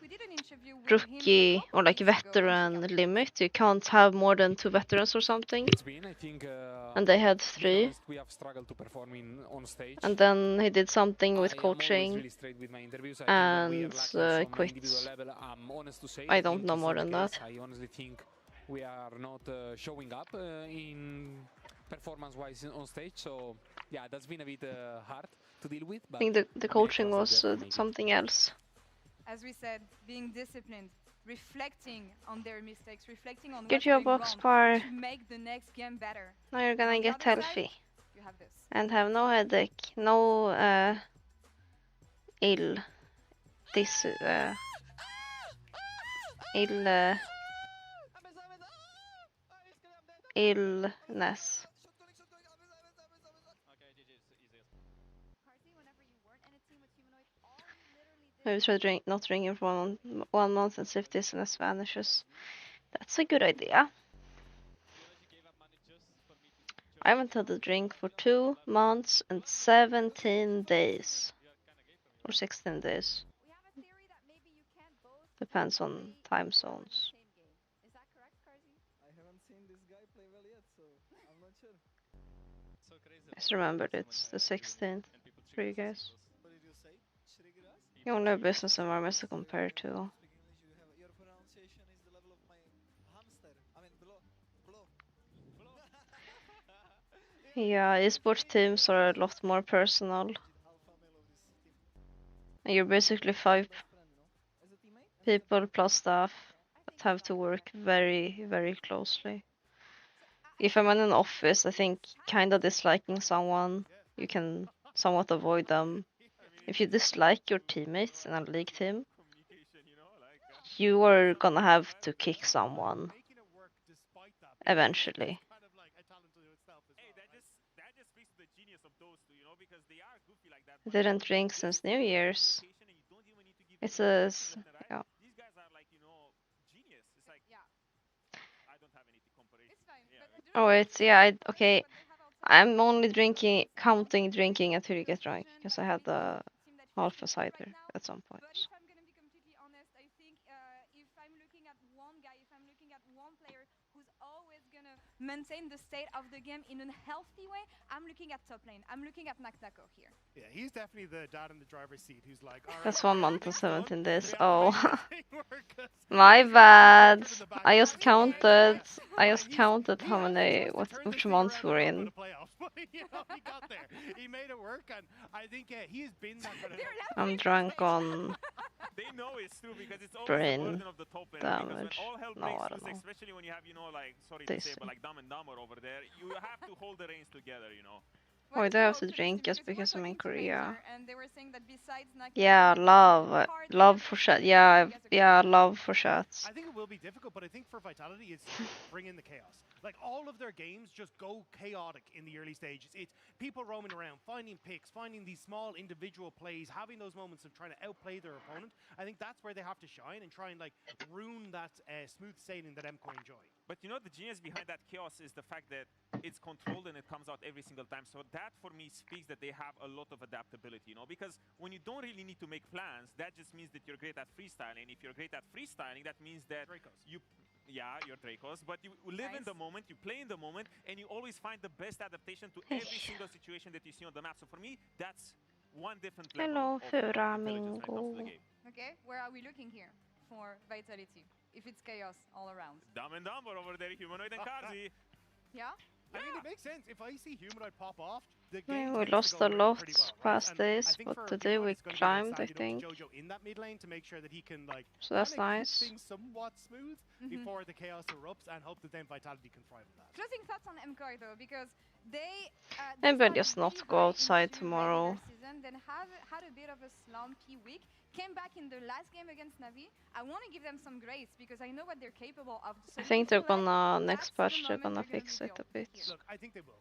rookie or like veteran limit. You can't have more than 2 veterans or something. And they had 3. And then he did something with coaching and quit. I don't know more than that. I honestly think we are not showing up in performance-wise on stage, so yeah, that's been a bit hard to deal with. I think the coaching was something else. As we said, being disciplined, reflecting on their mistakes, reflecting on Good what's job, going Oxpar. wrong to make the next game better. Now you're gonna On the get other side, healthy you have this. and have no headache, no illness. Maybe try not drinking for 1 month and see if dizziness vanishes. That's a good idea. I haven't had a drink for 2 months and 17 days. Or 16 days. Depends on time zones. I haven't seen this guy play well yet, so I'm not sure. Just remembered it's the 16th for you guys. What did you say? Shrigiras? You only have business environments to compare to. Your pronunciation is the level of my hamster. I mean, blow. Yeah, esports teams are a lot more personal. And you're basically 5 people plus staff that have to work very, very closely. If I'm in an office, I think kinda disliking someone, you can somewhat avoid them. If you dislike your teammates in a league team, you are gonna have to kick someone eventually. I didn't drink since New Year's. It's a yeah. Oh, it's okay. I'm only counting drinking until you get drunk because I had the half a cider at some point. But if I'm going to be completely honest, I think if I'm looking at one guy, if I'm looking at one player who's always going to maintain the state of the game in a healthy way, I'm looking at top lane. I'm looking at Naktako here. Yeah, he's definitely the dad in the driver's seat who's like, all right, That's 1 month and 17 days. Oh, my bad. I just counted how many, which month we're in. He got there. He made it work, and I think he has been that kind of. I'm drunk on They know it's true because it's always brain the burden of the top lane. damage. Because when all hell No, breaks I don't loose, know. especially when you have, like, sorry This to say, but like Dumb and Dumber over there, you have to hold the reins together, Oh, I do have to drink just because I'm in Korea. And they were saying that besides Naktako, Yeah, love for chat. Yeah, love for chats. I think it will be difficult, but I think for Vitality, it's bring in the chaos. Like, all of their games just go chaotic in the early stages. It's people roaming around, finding picks, finding these small individual plays, having those moments of trying to outplay their opponent. I think that's where they have to shine and try and, like, ruin that smooth sailing that MKOI enjoy. But the genius behind that chaos is the fact that it's controlled and it comes out every single time. So that, for me, speaks that they have a lot of adaptability, Because when you don't really need to make plans, that just means that you're great at freestyling. If you're great at freestyling, that means that you're Dracos, but you live in the moment, you play in the moment, and you always find the best adaptation to every single situation that you see on the map. So for me, that's one different level Hello, of intelligence when it comes to the Furamingo. game. Okay, where are we looking here for Vitality? If it's chaos all around. Dumb and Dumber over there, Humanoid and Karzi. Yeah? I mean, it makes sense. If I see Humanoid pop off, the Yeah, game we tends lost to a go lot pretty well, right? past And I days, think but for today Humanoid, we it's gonna be climbed, I exciting to think. put Jojo in that mid lane to make sure that he can, like, So that's kinda keep nice. things somewhat smooth before the chaos erupts, and hope that then Vitality can thrive on that. Closing thoughts on MKOI though, because they Maybe I'll just not go outside tomorrow. season, then had a bit of a slumpy week, came back in the last game against Navi. I want to give them some grace because I know what they're capable of. So I think they're feel like gonna next that's patch the they're moment gonna they're fix be it a built. bit. Look, I think they will.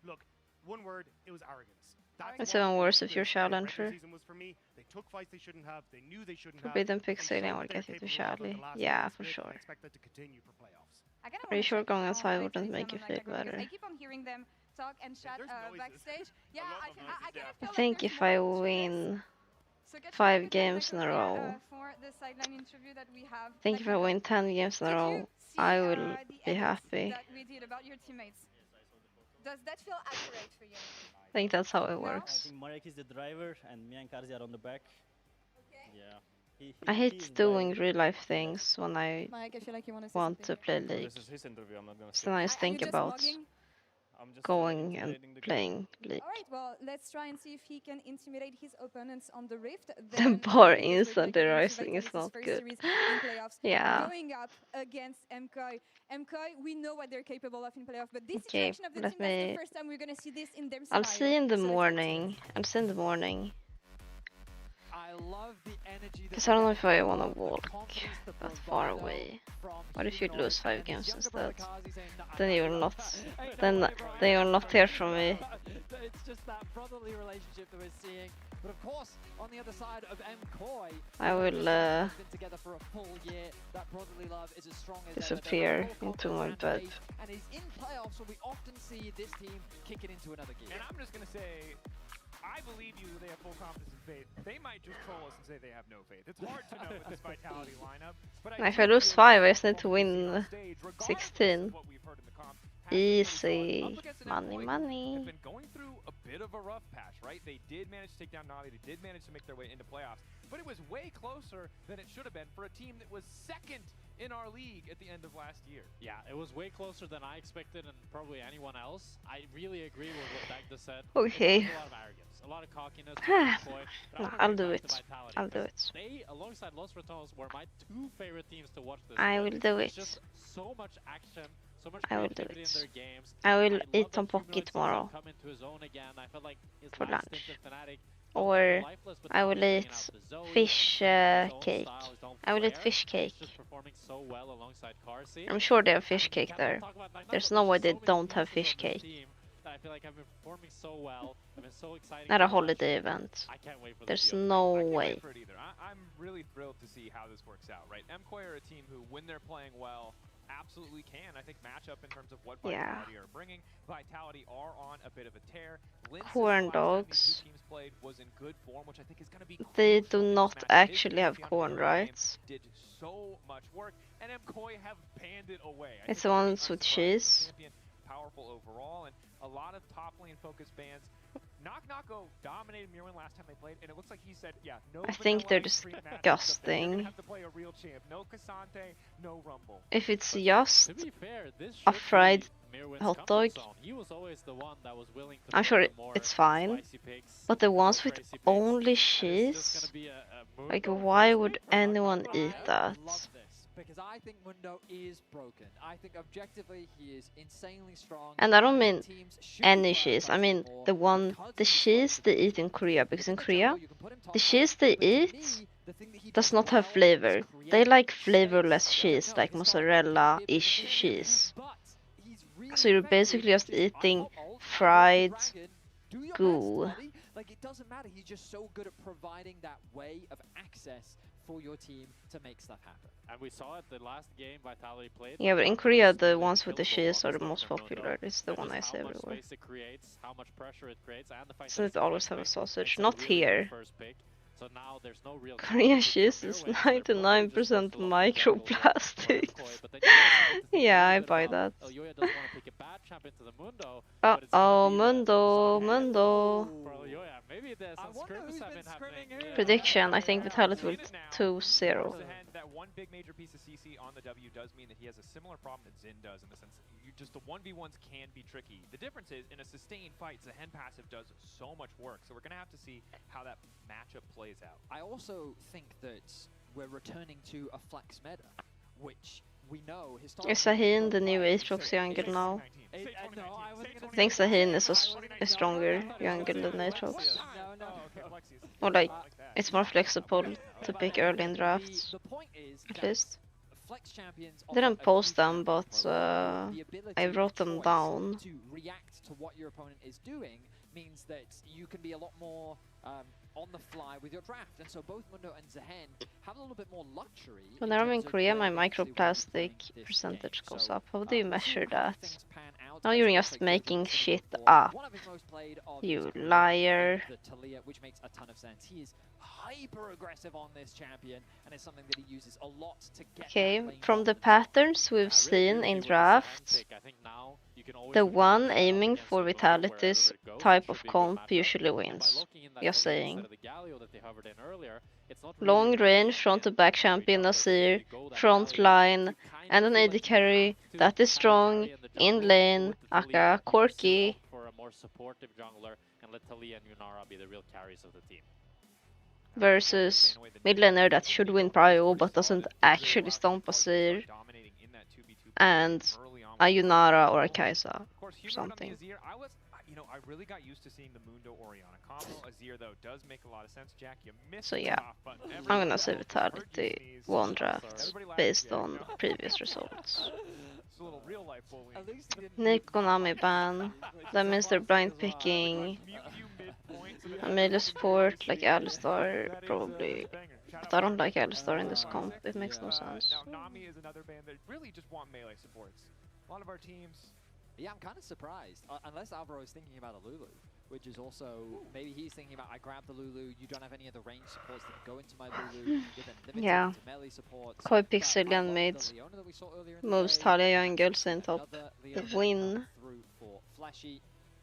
Look, one word, it was arrogance. That's It's what even they worse did if you're this regular challenger. season was for me. They took fights they shouldn't have. They knew they shouldn't Forbidden have. They pixeling showed will what they're get you to capable of at the Charlie. last Yeah, game for split, and sure. I expect that to continue for playoffs. I kinda Are you wanna sure check going on outside Vitality wouldn't make and you on feel Micah because better? I keep on hearing them talk and chat There's noises. backstage. Yeah, lot I of kind noises, of yeah. feel I like think there's if more I to this. win So catching up 5 with games in a Micah row, here, for the sideline interview that we have. I think if I win 10 games in a Did row, you see I will the be edits happy. that we did about your teammates? Does that feel accurate for you? I think that's how it No? I works. think Marek is the driver and me and Karzi are on the back. Okay. Yeah. I he hate is doing driving. real life things when I Mike, I feel like you want to say want something. to play League. This is his interview. I'm not gonna So then I just Are you think just about logging? I'm just going and intimidating the game. playing League. All right, well, let's try and see if he can intimidate his opponents on the Rift. The Then, bar because we're instantly gonna get into rising is Vitality's not first good. series in playoffs, Yeah. going up against MKOI. MKOI, we know what they're capable of in playoffs, but this Okay, situation of the let team, that's the me. first time we're gonna see this in their I'll scenario. see in the So let's watch morning. I'll see in the morning. I love the energy Because I don't know if I want to walk that far away. What if you lose 5 games instead? Then you will not. Then you will not hear from me. It's just that brotherly relationship that we're seeing. But of course, on the other side of MKOI, I will been together for a full year. That brotherly love is as strong as disappear into my bed. And is in playoffs, so we often see this team kick it into another gear. And I'm just going to say, I believe you that they have full confidence and faith. They might just troll us and say they have no faith. It's hard to know with this Vitality lineup. But If I lose 5, I just need to win 16. Easy. Money, money. Have been going through a bit of a rough patch, right? They did manage to take down Navi. They did manage to make their way into playoffs. But it was way closer than it should have been for a team that was second in our league at the end of last year. Yeah, it was way closer than I expected and probably anyone else. I really agree with what Dagda said. Okay. There's a lot of arrogance, a lot of cockiness. But No, I wanna I'll bring do back it. to Vitality, I'll do because it. They, alongside Los Ratones, were my 2 favorite teams to watch this I year. will do There's it. just so much action, so much I will do creativity in it. their games. I will love eat that some Humanoid pocky since tomorrow. come into his own again. I felt like his For last lunch. stint at Fnatic, Or lifeless, but I now will he's bringing eat out the Zoe, fish his own cake. style, his own I will eat flair. fish cake. He's just performing so well alongside Carsey. I'm sure they have fish And we cake cannot there. talk about Nightlife, There's but no way just they so many don't have pieces fish of this cake. team that I feel like have been performing so well. Have been so exciting. Not to a watch. holiday event. I can't wait for There's the no I can't way. wait for it either. I'm really thrilled to see how this works out, right? MKOI are a team who, when they're playing well, absolutely can. I think match up in terms of what Yeah. Vitality are bringing. Vitality are on a bit of a tear. Lince's Corn last time these dogs. two teams played was in good form, which I think is going to be They crucial do in this not matchup. actually His have Beyond corn, Hero game right? Did so much work, and MKOI have panned it away. I It's think the they're ones with unsurprised. The cheese. champion, powerful overall, and a lot of top lane focused bands. Knock Knocko dominated Mirwin last time they played, and it looks like he said, yeah, no I think they're vanilla ice cream matchups up there. You're disgusting. gonna have to play a real champ. No Cassante, no Rumble. If it's But just to be fair, this a should fried be Mirwin's hot comfort dog, zone. He was always the one that was willing to I'm play sure the more it's fine. spicy picks, but the more ones with crazy picks, only and it's just cheese, gonna be a like Mundo why first would pick for anyone Knock eat Knocko. that? Love this because I think Mundo is broken. I think objectively he is insanely strong. And I don't mean teams should any be cheese. I prioritizing mean more the because cheese they eat in Korea. Because in Korea, the cheese they eat does not have flavor. They like flavorless cheese, like mozzarella-ish cheese. So you're basically just eating fried goo. Like it doesn't matter. He's just so good at providing that way of access for your team to make stuff happen. And we saw it the last game Vitality played. Yeah, but in Knock Korea, Knocko the really ones with the built cheese on are the stuff most from Mundo, popular. It's the and one I just see how much everywhere. space it creates, how much pressure it creates, and the fact that So it's it the always first have a pick. sausage. It's a Not really good here. first pick. So now there's no real Korean competition cheese for is Mirwin, so they're probably just 99% left alone in jungle for microplastics. MKOI, but then you also get to think Yeah, a I little bit buy about that. Elyoya doesn't want to pick a bad champ into the Mundo, but it's Uh-oh, gonna be the Mundo, Zahan Mundo. for Elyoya. Maybe there's some scrims have been happening. Prediction, I think Vitality will 2-0. Zahan, that one big major piece of CC on the W does mean that he has a similar problem that Xin does in the sense that just the 1v1s can be tricky. The difference is, in a sustained fight, Zahan passive does so much work, so we're going to have to see how that matchup plays out. I also think that we're returning to a flex meta, which we know historically. Is Sahin the new Aatrox jungle now? No, I wasn't I gonna think say Sahin is a stronger jungle than Aatrox. No, Or like, it's more flexible to pick early in drafts, The point is at that least. Flex champions Didn't offer a post huge them, amount but of control. The ability I wrote of them choice down. to react to what your opponent is doing means that you can be a lot more on the fly with your draft, and so both Mundo and Zehen have a little bit more luxury. When in I'm in terms of Korea, where my they actually want to be microplastic playing this percentage game. goes So, up. How do you we'll see measure how that? things pan out Now as you're it looks just like making David's gonna shit go for up. one of his most played of You his career liar. in the Talia, which makes a ton of sense. He is hyper aggressive on this champion, and it's something that he uses a lot to get Okay, that lane from the dominance. patterns we've seen in drafts, the one aiming for Vitality's type of comp usually wins. Just saying. Long range front to back champion Nasir, front line, and an AD carry that is strong, in lane, aka Corky. For a more supportive jungler and let Talia and Yunara be the real carries of the team. Versus mid laner that should win prio but doesn't actually stomp a Seer, and a Yunara or a Kai'Sa or something. I really got used to seeing the Mundo Oriana combo. Azir though does make a lot of sense. Jack, you missed So the yeah, top button every I'm gonna time. say Vitality won draft based on previous results. It's a little real life bullying. Nick Konami ban, that means they're blind picking a melee support like Alistar, probably. But I don't like Alistar in this comp, it makes no sense. Now Nami is another band that really just want melee supports. A lot of our teams. Yeah, I'm kind of surprised. Unless Alvaro is thinking about a Lulu, which is also maybe he's thinking about I grab the Lulu. You don't have any other range supports that can go into my Lulu. You're then limited Yeah. to melee supports. Koi Pixelian mid, moves Talia Angels in top, win. Through for Flashy,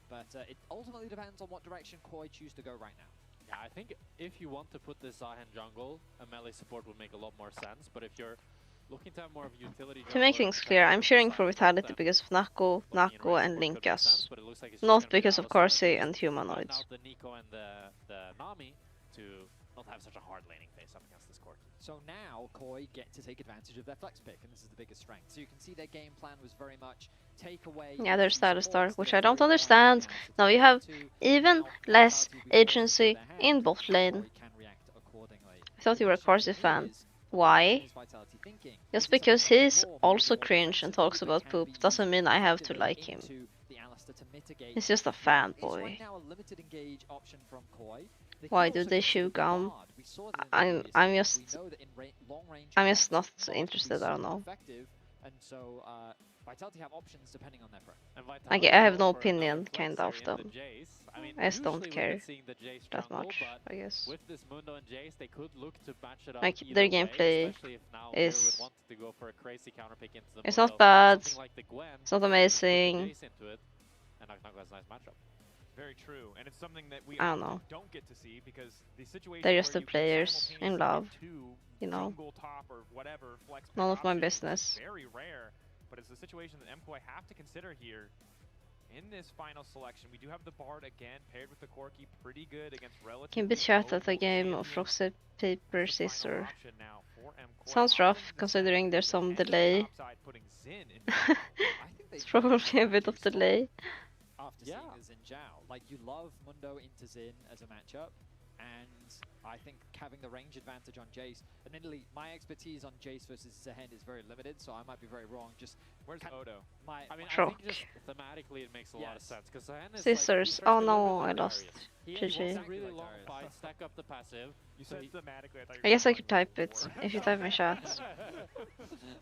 but it ultimately depends on what direction Koi choose to go right now. Yeah, I think if you want to put this Zahen jungle, a melee support would make a lot more sense. But if you're looking to have more of a utility To make things clear, I'm cheering for Vitality because of Nako, and Linkas, not because of Carsey and Humanoids. The Nico and the Nami to not have such a hard laning face up against this Corki. So now Koi get to take advantage of their flex pick, and this is the biggest strength. So you can see their game plan was very much take away. Yeah, there's Alistar, which I don't understand. Now you have even less agency in bot lane. I thought you were a Carsey fan. Why? Just because he's also cringe and talks about poop doesn't mean I have to like him. He's just a fanboy. Why do they chew gum? I'm just not interested, I don't know. And so Vitality have options depending on their prep. I have no opinion, kind of, though. I just don't care that much, I guess. With this Mundo and Jace, they could look to match it up Like, either their way, gameplay especially if now is... would want to go for a crazy counter pick into the It's Mundo. not bad, Something like the Gwen, it's not just put the amazing. Jace into it, and Knock has a nice matchup. Very true, and it's something that we I don't know. don't get to see because the situation They're just where the you can players in love, simultaneously you know. jungle, top, or whatever, flex pick None of my options is business. very rare, but it's a situation that MKOI have to consider here. In this final selection, we do have the Bard again paired with the Corki, pretty good against relatively Can be chat at a game of Frosted Paper Scissor. Sounds rough, considering there's some delay. It's probably a bit of delay. After seeing the Xin Zhao, like you love Mundo into Xin as a matchup, and I think having the range advantage on Jace, admittedly my expertise on Jace versus Zehen is very limited, so I might be very wrong. Just where's Odo? I mean, I Troc. think just thematically it makes a lot of sense because Zahen is Scissors. like, Oh no, I lost. he wants GG. a really long fight, stack up the passive. You so said he- thematically, I thought you I guess I could type it, if you type in chat.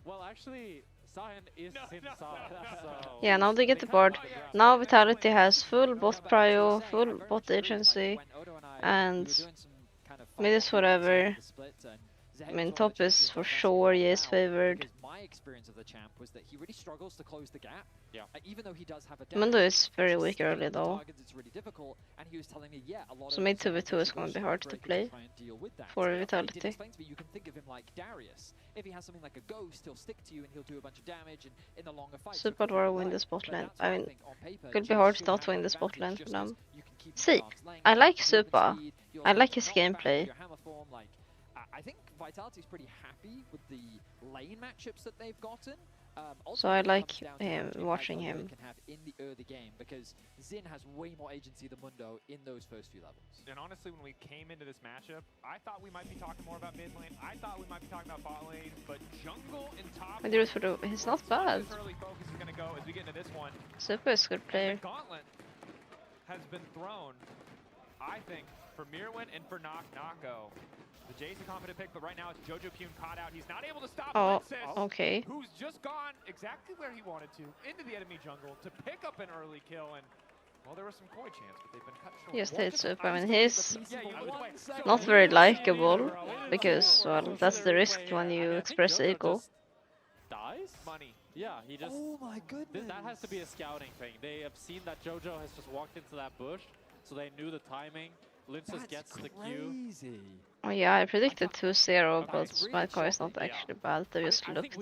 Well, actually, Zahen is Sin Sa, so... Yeah, now they get the board. Now Vitality has full bot prio, full bot agency, and mid is whatever. I mean, top is for sure yes favored. My experience of the champ was that he really struggles to close the gap. Yeah. Even though he does have a Mundo dash, is very just weak staying early on the though. targets, it's really difficult, and he was telling me, yeah, a lot So of mid the 2v2 is gonna be hard to play for He did Vitality. explain to me you can think of him like Darius. If he has something like a ghost, he'll stick to you and he'll do a bunch of damage, and in the longer fight, Super Dwarf win this bot lane. I mean, could be hard to not win this bot lane for them. See, I like Super. I like his gameplay. I think Vitality's pretty happy with the lane matchups that they've gotten. So I like Ultimately, it comes down to how much impact watching Elioya him. can have in the early game, because Zin has way more agency than Mundo in those first few levels. And honestly, when we came into this matchup, I thought we might be talking more about mid lane. I thought we might be talking about bot lane, but jungle and top I do it for the. He's not bad. this early focus is going to go as we get into this one. Super is a good player. The gauntlet has been thrown, I think, for Mirwin and for Nako. The Jace a confident pick, but right now it's Jojo Pune caught out. He's not able to stop Oh, Princess, okay. who's just gone exactly where he wanted to, into the enemy jungle, to pick up an early kill. And, well, there was some koi chance, but they've been cut short. Yes, it's super. I mean, he's Yeah, you would not very likable because, well, that's the risk when you express ego. Dies? Money. Yeah, he just... Oh my goodness. That has to be a scouting thing. They have seen that Jojo has just walked into that bush, so they knew the timing. Linces gets the Q. Crazy. Oh yeah, I predicted 2-0, but MKOI is not actually bad. They just looked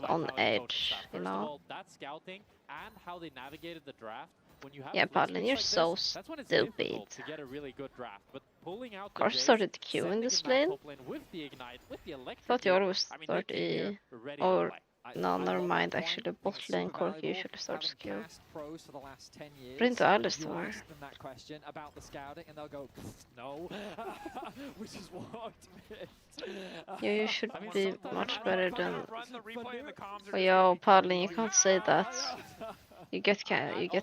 on edge, you First of know. all, that scouting and how they navigated the draft. When you have Yeah, flex Padlin, picks you're like so this, that's when it's stupid. difficult to get a really good draft. But pulling out the Gosh, Jace, started Q in sending this him back lane. top lane with the ignite, with the electric. Thought you always I mean, start they came here E. ready to Or play. no, never love mind. that Actually, point. bot It's lane super Corki valuable, usually starts having Q. cast pros for the last 10 years. Bring to Alice You or ask them that question about the scouting, and they'll go, no, which is what Yeah, you should I mean, be sometimes much I better like than. Run the replay in the comms. Oh, yo, Padlin, you can't say that. You get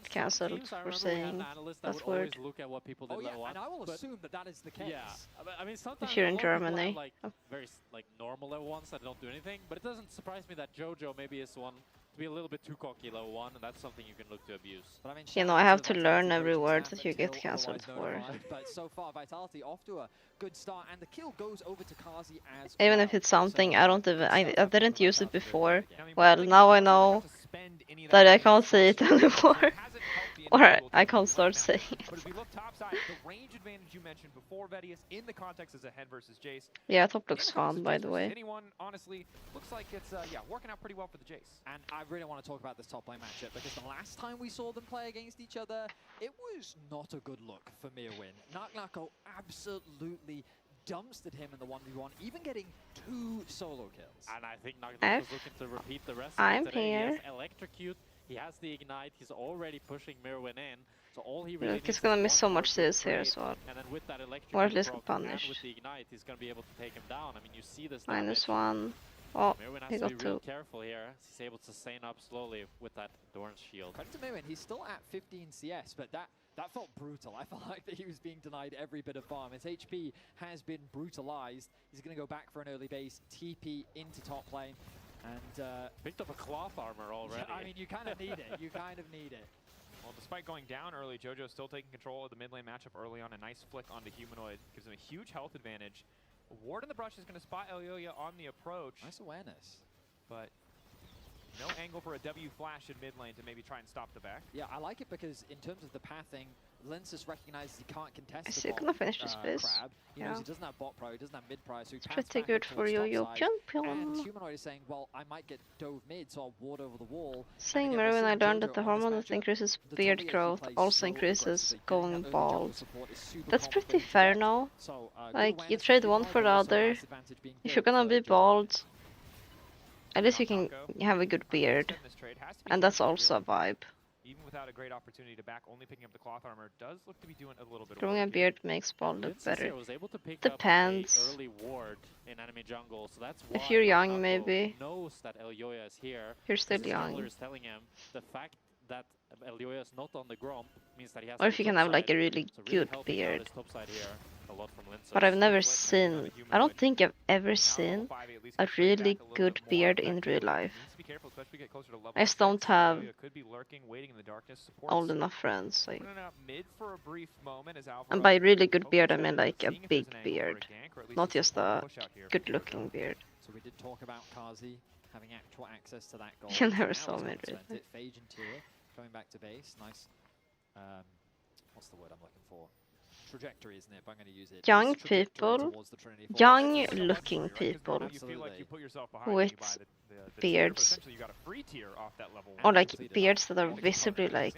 cancelled for saying that word. Look at what people did Oh yeah, level and I will but assume that that is the case. yeah, I mean sometimes If you're a in lot of people Germany. have, like very like normal level ones that don't do anything, but it doesn't surprise me that Jojo maybe is one to be a little bit too cocky level 1, and that's something you can look to abuse. But I mean, You know, shout I out have the to learn Vitality every coaching word staff that you at get Kill, cancelled otherwise for. notified. But so far, Vitality off to a good start, and the kill goes over to Kazi as Even well. if it's something So, I don't even. good I stuff didn't from use it Vitality before. again. Well, now I know that I can't say it anymore. Or I can't start saying it. But as we look topside, the range advantage you mentioned before, Vedius, in the context as a head versus Jace. Yeah, top looks In the context fun, of by Jace the versus way. Anyone, honestly, looks like it's yeah, working out pretty well for the Jace. And I really want to talk about this top lane matchup, because the last time we saw them play against each other, it was not a good look for Mirwin. Nako absolutely dumpstered him in the 1v1, even getting 2 solo kills. And I think F, Nagnako's looking to repeat the recipe I'm today. here. He has electrocute, he has the ignite, he's already pushing Mirwin in. So all he really Look, needs he's is gonna miss one so more much good CS here as trade, well. and then with that electrocute Or at least proc punish. and with the ignite, he's gonna be able to take him down. I mean, you see this -1. Oh, Mirwin he has to got be real 2. careful here. He's able to sustain up slowly with that Dorn's shield. Credit to Mirwin, he's still at 15 CS, but that felt brutal. I felt like that he was being denied every bit of farm. His HP has been brutalized. He's going to go back for an early base, TP into top lane, and picked up a cloth armor already. Yeah, I mean, you kind of need it. You kind of need it. Well, despite going down early, Jojo's still taking control of the mid lane matchup early on. A nice flick onto Humanoid gives him a huge health advantage. Ward in the brush is going to spot Elioya on the approach. Nice awareness. But no angle for a W flash in mid lane to maybe try and stop the back. Yeah, I like it because in terms of the pathing, Lensis recognizes he can't contest Is the he bot, gonna finish this base? Crab. He knows Yeah. he doesn't have bot pro, he doesn't have mid pro, so he It's pans pretty back good and for towards you, topside. champion. And Humanoid is saying, well, I might get dove mid, so I'll ward over the wall. Saying And again, we're Merwin, I seeing learned Jojo that the on this hormone that matchup. increases The beard W that he growth plays also so increases aggressive, getting going that early jungle bald. support is super That's common pretty for fair Jet. now. So, good Like, you awareness from trade one Humanoid, for the but also a other. nice advantage being If you're built gonna for be Jojo. bald, at least you can have a good beard. And that's also a vibe. Even without a great opportunity to back, only picking up the cloth armor does look to be doing a little bit of Growing work a here. beard makes bald look Linces better. here was able to pick Depends. up a early ward in enemy jungle, so that's why If you're young, Nako maybe. knows that Elioya is here. You're still His jungler young. is telling him the fact that Elioya is not on the gromp means that he has Or to if go you can have like a topside. really So really good helping out beard. his topside here a lot from Linces. But I've never Flick maybe seen, not a I humanoid. don't think I've ever Now seen level 5, at least a can bring back really a little good bit more beard in effective. real life. Needs to be careful, especially get closer to level I just don't 6. have Elioya could be lurking, waiting in the darkness. Supports old enough friends. Like, running out mid for a brief moment as Alvaro and by really good beard, I focuses mean on like a seeing if big there's an angle for a beard, gank, or at least not a just support a push out here for good-looking Jojo. beard. So we did talk about Kazi having actual access to that goal. You never Now saw he's me able to really. spend it. Phage and Tia coming back to base. Nice. What's the word I'm looking for? Trajectory, isn't it? But I'm going to use it. Young Nice trajectory people, towards the Trinity Force. young-looking people You feel like you put yourself behind with when you buy the tier, but beards, essentially you got a free tier off that level or 1. like beards that are visibly like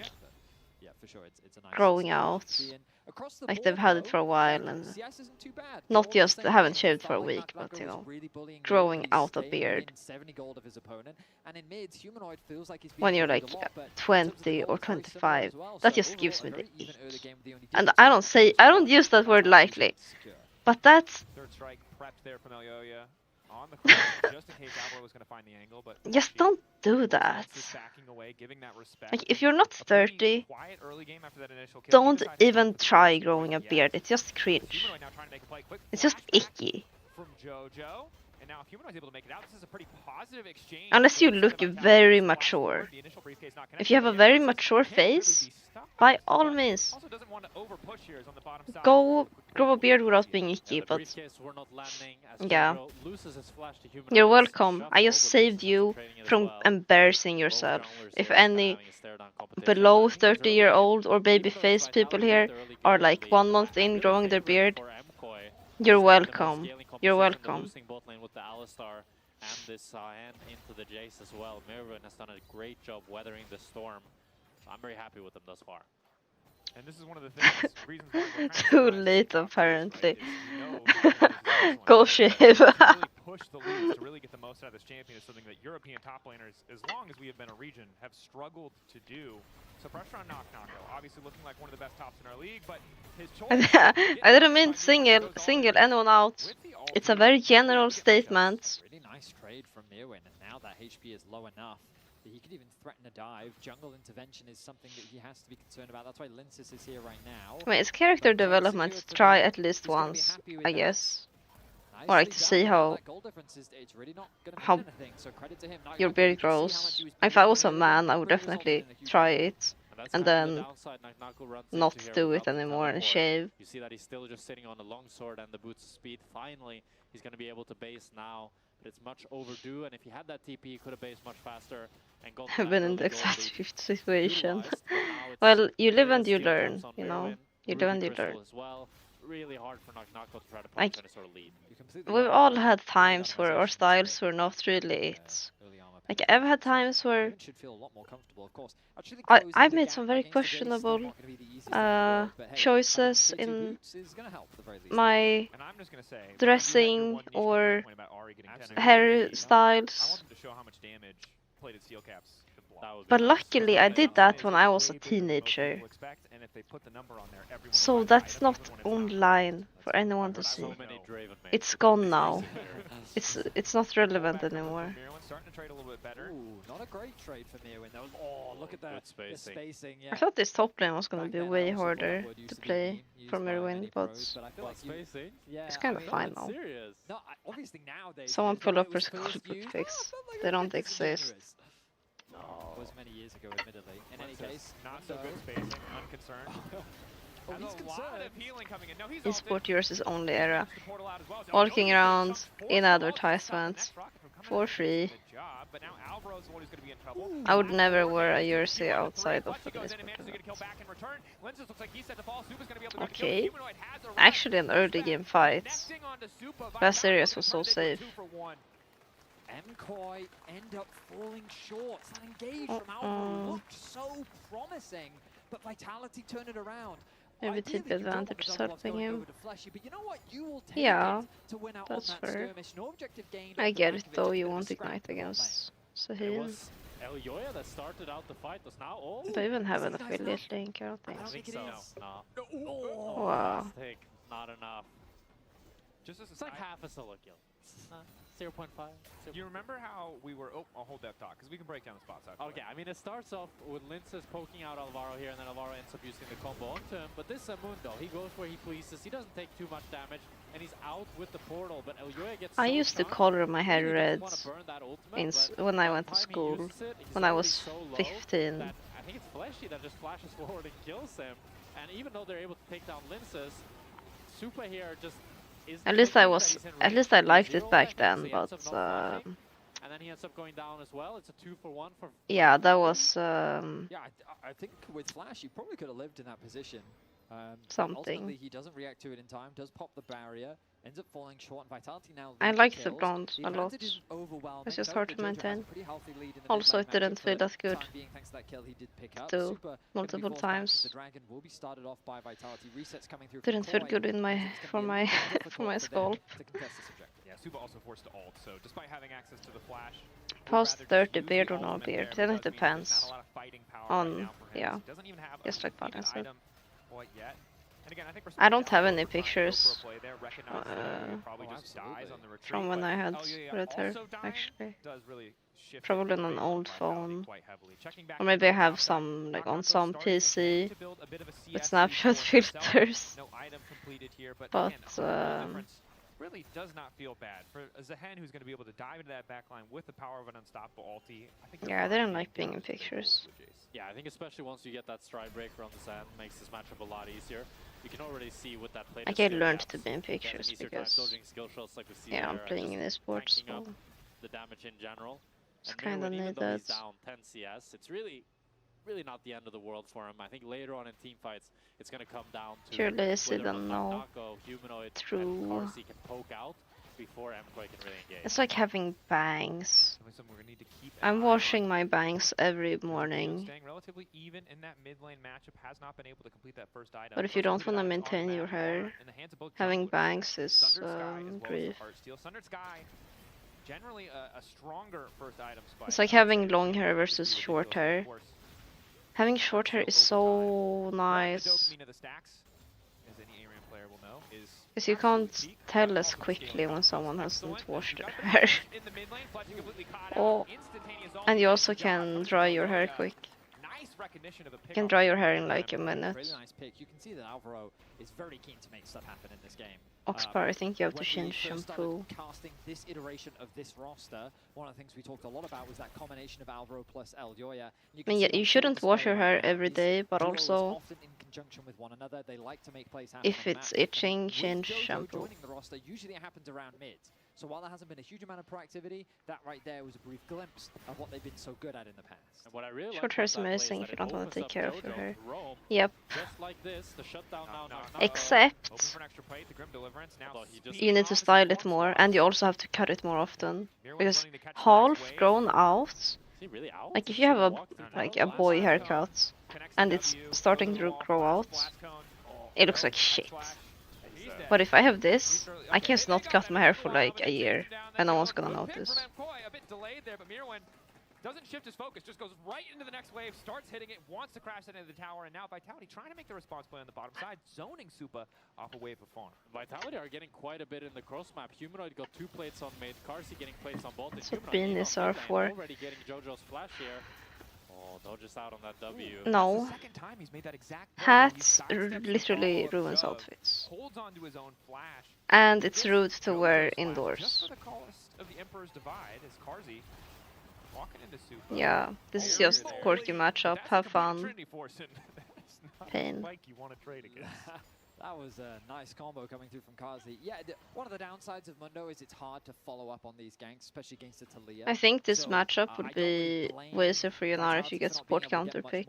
Yeah, for sure. It's a nice growing situation out. to be in. Across the Like board, they've had it though, for a while, and CS isn't too bad. not They're all just the same haven't game. shaved It for a felt like week, but Naknako you was know, really bullying mid. growing He's out of staying beard. within 70 gold of his opponent, and in mid, Humanoid feels like he's being When you're bullied like a lot, but in terms of the 20 or gold, it's very similar 25, as well. that So just overall, gives a me the very even ick. early game with the only And difference I being don't that say, Bruce I don't Brown use that has word actually lightly, secure. but that's Third strike prepped there from Elioya on the cross, just in case Alvaro was going to find the angle, but just don't do Lens that. is backing away, giving that respect. Like, if you're not A pretty 30, quiet early game after that initial kill. He don't decided to even stop the try previous growing a point, beard. yes. It's just cringe. Humanoid now trying to make a play. Quick It's just flashback icky. from JoJo. And now if Humanoid's able to make it out, this is a pretty positive exchange. Unless you Inside look of Vitality, very splash mature. forward, the initial briefcase not If you have a connected, very but mature can't really face, be stopped, by all but means, also doesn't want to overpush here is on the bottom side. go grow a beard without being icky, the but briefcase were not landing as yeah. JoJo loses his flash to Humanoid. You're It's welcome. I shuffle, just but saved Lucis you concentrating it as from well. embarrassing Both yourself. junglers If here just any having a stare-down competition. below I think it's early 30-year-old or game. Even though baby-faced it's people Vitality here with the early are game like lead, 1 I month in really growing their favor beard, for MKOI. you're Just give them a welcome. scaling You're composition. They're welcome. losing bot lane with the Alistar and this hand into the Jace as well. Mirwin has done a great job weathering the storm. So I'm very happy with them thus far. And this is one of the things, reasons why we're kind of Too surprised late, to see apparently. Go Go shiv. really push the leads to really get the most out of this champion is something that European top laners, as long as we have been a region, have struggled to do. So pressure on Naknako, obviously looking like one of the best tops in our league, but his choice. I didn't mean single anyone out. It's a very general statement. Really nice trade from Mirwin, and now that HP is low enough that he could even threaten a dive. Jungle intervention is something that he has to be concerned about. That's why Linsis is here right now. I mean, it's character development. Try at least once, I guess. Or like to see how your beard grows. If I was a man, I would definitely try it, and then not do it anymore and shave. You see that he's still just sitting on the longsword and the boots of speed. Finally, he's going to be able to base now, but it's much overdue. And if he had that TP, he could have based much faster and got. I've been in the exact situation. Well, you live and you learn, you know. You live and you learn. Really hard for Naknako to try to Like, punch any sort of lead. we've all had times where our styles were not really it. Like, I've had times where I've made some very questionable choices in my dressing or hairstyles. But luckily I did that when I was a teenager. So that's not online for anyone to see. It's gone now. It's not relevant anymore. Starting to trade a little bit better. Ooh, not a great trade for Mirwin. Oh, look at that. Good spacing. Yeah. I thought this top lane was gonna be way harder to play for Mirwin, but it's kind of fine now. No, obviously nowadays. Someone pull up his coolbook fix. They don't exist. It was many years ago, admittedly. In any case, not so good spacing, unconcerned. He's concerned. Esport yours is only era. Walking around in advertisements for free. I would never wear a jersey outside of an esport event. Okay. Actually an early game fight. That series was so safe. MKOI end up falling short. That engage from Alvaro looked so promising, but Vitality turned it around. Maybe take advantage of helping him. But you know what? You will take Yeah, it to win out that's on that fair. skirmish. No objective gained. I get it though, you won't ignite against It Sahil. was Elioya that started out the fight. Was now all. Do I even have an affiliate link? I don't think I so. think so. No. Wow. Mistake. Not enough. Just as It's like half a solo kill. 0.5. Do you remember how we were? Oh, I'll hold that thought because we can break down the spots. Okay, I mean, it starts off with Linces poking out Alvaro here, and then Alvaro ends up using the combo onto him. But this Mundo, he goes where he pleases. He doesn't take too much damage, and he's out with the portal. But Elioya gets. I so used to stunned, color my hair he red doesn't wanna burn that ultimate, but when I by went the to time he school. uses it, he's When I already was so low 15. that I think it's Fleshy that just flashes forward and kills him. And even though they're able to take down Linces, Super here just. At least I liked it back then, but and then he ends up going down as well. It's a 2-for-1 for. yeah, that was Yeah, I think with Flash, he probably could have lived in that position. But something. ultimately, he doesn't react to it in time. Does pop the barrier. Ends up falling short, and Vitality now I lead like the kills. blonde The a lot. advantage isn't overwhelming, It's just though. hard The to Jojo has a maintain. pretty healthy lead in the Also, mid-lane it didn't matchup feel for that the good time being, thanks to that kill he did pick up. still Super multiple gonna be forced back, 'cause times. the Dragon will be started off by Vitality. Resets coming through Didn't from feel MKOI. good in my Means it's for gonna be a my little bit for my difficult for them skull. to contest this objective. Yeah, Suba also forced to ult, so despite having access to the flash, Past 30 beard or no beard, then it depends on just like balance it. I don't have any pictures from when I had red hair, actually. Probably on an old phone. Or maybe I have some like on some PC with snapshot filters. But really does not feel bad for a Zahen who's going to be able to dive into that backline with the power of an unstoppable ulti. I think yeah, I didn't like being in pictures. Yeah, I think especially once you get that stride breaker on the sand, makes this matchup a lot easier. You can already see with that play. I get learned to be in pictures because I'm playing in esports, so the damage in general. It's kind of needed. Though he's down 10 CS, it's really not the end of the world for him. I think later on in team fights, it's going to come down to purely easy whether than no. Humanoid True. and Carsey can poke out before MKOI can really engage. It's like having bangs. I'm washing my bangs every morning. Relatively even in that mid lane matchup, has not been able to complete that first item. But if you don't want to maintain your hair, having bangs is grief. Generally a stronger first item spike. It's like having long hair versus short hair. Having short hair is so nice. Because you can't tell as quickly when someone hasn't washed their hair. Oh, and you also can dry your hair quick. You can dry your hair in like a minute. Really nice pick. You can see that Alvaro is very keen to make stuff happen in this game. Oxbar, I think you have to change shampoo. Casting this iteration of this roster, one of the things we talked a lot about was that combination of Alvaro plus Eljoya. I mean, yeah, you shouldn't wash your hair every day, but also if it's itching, change shampoo. Joining the roster, usually it happens around mid. So while there hasn't been a huge amount of proactivity, that right there was a brief glimpse of what they've been so good at in the past. And what I really short hair is amazing if you don't want to take care of your hair. Yep. Just like this, the shutdown now. Except you need to style it more, and you also have to cut it more often. Because half grown out, like if you have a boy haircut and it's starting to grow out, it looks like shit. But if I have this, I can just not cut my hair for like a year, and no one's gonna notice. A bit delayed there, but Mirwin doesn't shift his focus, just goes right into the next wave, starts hitting it, wants to crash it into the tower, and now Vitality trying to make the response play on the bottom side, zoning Supa off a wave of Fawn. Vitality are getting quite a bit in the cross map. Humanoid got 2 plates on mid, Carsey getting plates on both. That's what Beanies are for. Already getting Jojo's flash here. Oh, Dodge's out on that W. No. Hats literally ruins outfits. Holds on to his own flash. And it's rude to wear indoors. Just for the cost of the Emperor's Divide is Carsey walking into Supa. Yeah, this is just quirky matchup. Have fun. Pain. That was a nice combo coming through from Carsey. Yeah, one of the downsides of Mundo is it's hard to follow up on these ganks, especially against the Talia. I think this matchup would be way easier for Yunar if you get support counter pick.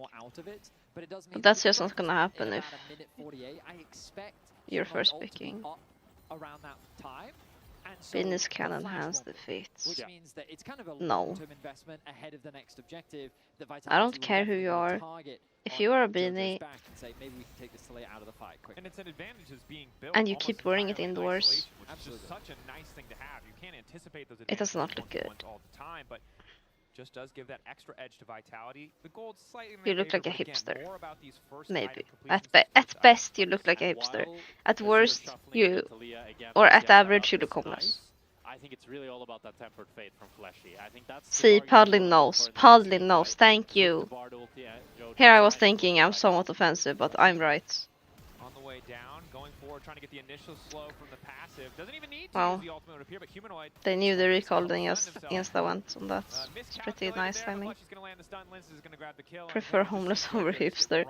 But that's just not gonna happen if you're first picking. Around that time. Beanies can enhance the feats. Which means that it's kind of a no. long-term investment ahead of the next objective. I don't care who you are. If you are a Beanie and you keep wearing it indoors, it does not look good. Just does give that extra edge to Vitality. The gold slightly you look like a hipster. More about these first maybe. At best, you look like a hipster. At worst, or at average, you look homeless. I think it's really all about that tempered fate from Fleshy. I think that's see, Paddling knows. Paddling knows. Thank you. Here I was thinking I'm somewhat offensive, but I'm right. On the way down, going forward, trying to get the initial slow from the passive. Doesn't even need to use the ultimate up here, but Humanoid. They knew the recall then insta went on that. It's pretty nice timing. Prefer homeless over hipster.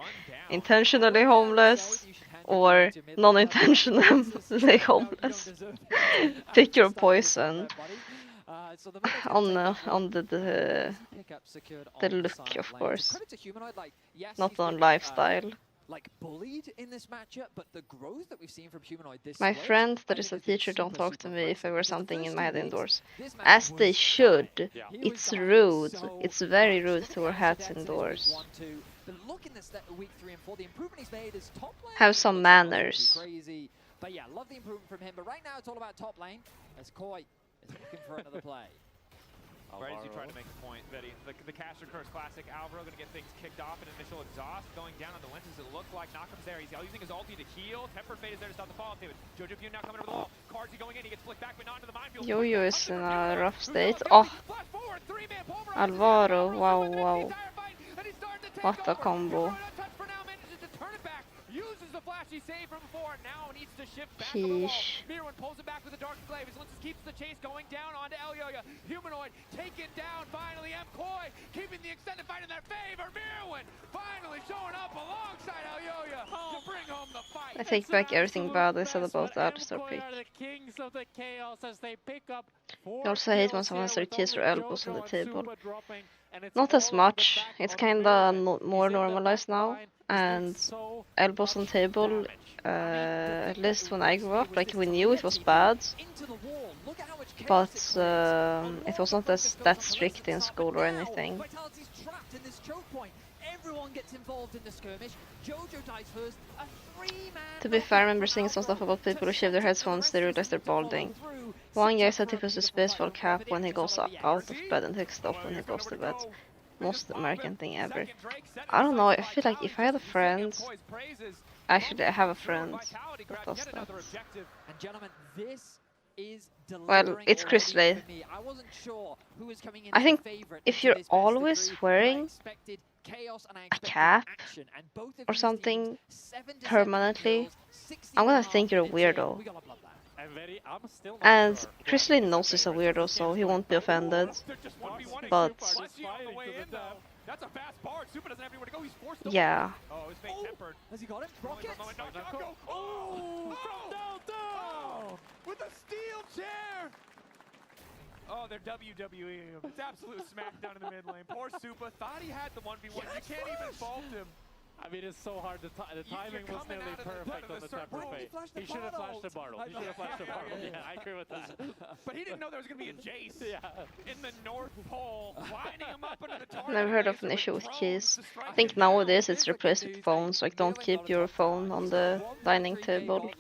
Intentionally homeless or non-intentionally homeless. Pick your poison. On the look, of course. Not on lifestyle. like bullied in this matchup, but the growth that we've seen from Humanoid this My split, friend that I is a think has been teacher don't super, talk to super me if impressive, I wear because the something in first my two head weeks, indoors. this man As they was should. dying. He was It's dying rude. so It's very much. rude Still to wear getting out hats of decks in his indoors. week 1-2, but look in this week 3 and 4, the improvement he's made is top lane. Have some Looks like nothing manners. too crazy. But yeah, love the improvement from him. But right now it's all about top lane, as Koi is looking for another play. Right as you tried to make the point, Betty, the Caster Curse Classic, Alvaro going to get things kicked off, an initial exhaust going down on the lenses. It looked like Knockham's there. He's using his ulti to heal. Tempered Fate is there to stop the fall. Jojo Pugh now coming over the wall. Carsey going in. He gets flicked back, but not into the minefield. Yo-Yo is in a rough state. Oh! Alvaro, wow, wow. What a combo. Uses the flashy save from before, now needs to shift back on the wall. Sheesh. Mirwin pulls it back with the Dark Glaive. Linces keeps the chase going down onto Elyoya. Humanoid taken down finally. MKOI keeping the extended fight in their favor. Mirwin finally showing up alongside Elyoya to bring home the fight. I take back everything bad I said about the Alistar pick. I also hate when someone has their keys or elbows on the table. Not as much, it's kinda more normalized now, and elbows on table, at least when I grew up, like we knew it was bad, but it wasn't that strict in school or anything. Everyone gets involved in the skirmish. Jojo dies first. A 3-man. To be fair, I remember seeing some stuff about people who shave their heads once they realize they're balding. One guy said he puts his baseball cap when he goes out of bed and takes it off when he goes to bed. Most American thing ever. I don't know, I feel like if I had a friend... Actually, I have a friend that does that. And gentlemen, this is well, it's Chris Lay. I think if you're always wearing a cap or something permanently, I'm gonna think you're a weirdo. And Chris Lay knows he's a weirdo, so he won't be offended. But yeah. Oh, his fate tempered. Has he got him? Rocket! Oh, from down! With a steel chair! Oh, they're WWE. It's absolute smackdown in the mid lane. Poor Supa thought he had the 1v1. You can't even fault him. I mean, it's so hard. The timing was nearly perfect on the Temper Fate. He should have flashed the Bartle. He should have flashed the Bartle. Yeah, I agree with that. But he didn't know there was going to be a Jace in the North Pole, lining him up under the target. Never heard of an issue with keys. I think nowadays it's replaced with phones, like don't keep your phone on the dining table.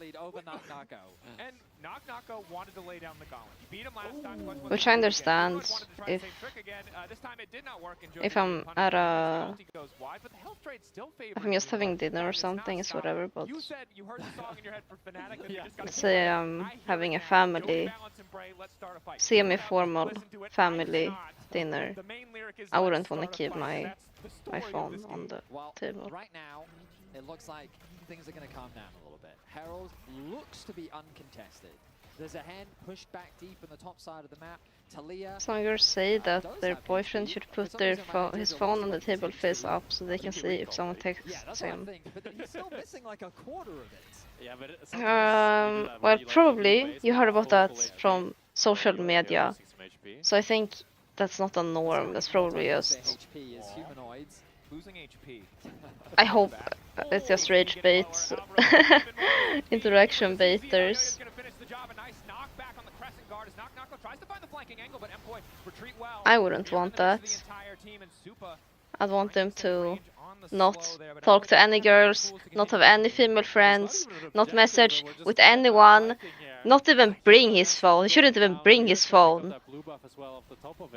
And Knock wanted to lay down the gauntlet. He beat him last time. Which I understand if I'm at a... if I'm just having dinner or something, it's whatever, but... Let's say I'm having a family, semi-formal family dinner. I wouldn't want to keep my phone on the table. Right now, it looks like things are going to calm down a little bit. Herald looks to be uncontested. There's a hand pushed back deep on the top side of the map. Talia. Some girls say that their boyfriend should put his phone on the table face up so they can see if someone texts him. But he's still missing like a quarter of it. Yeah, but well, probably you heard about that from social media. So I think that's not a norm. That's probably just... Losing HP. I hope it's just rage bait, interaction baiters. I wouldn't want that. I'd want them to not talk to any girls, not have any female friends, not message with anyone, not even bring his phone. He shouldn't even bring his phone.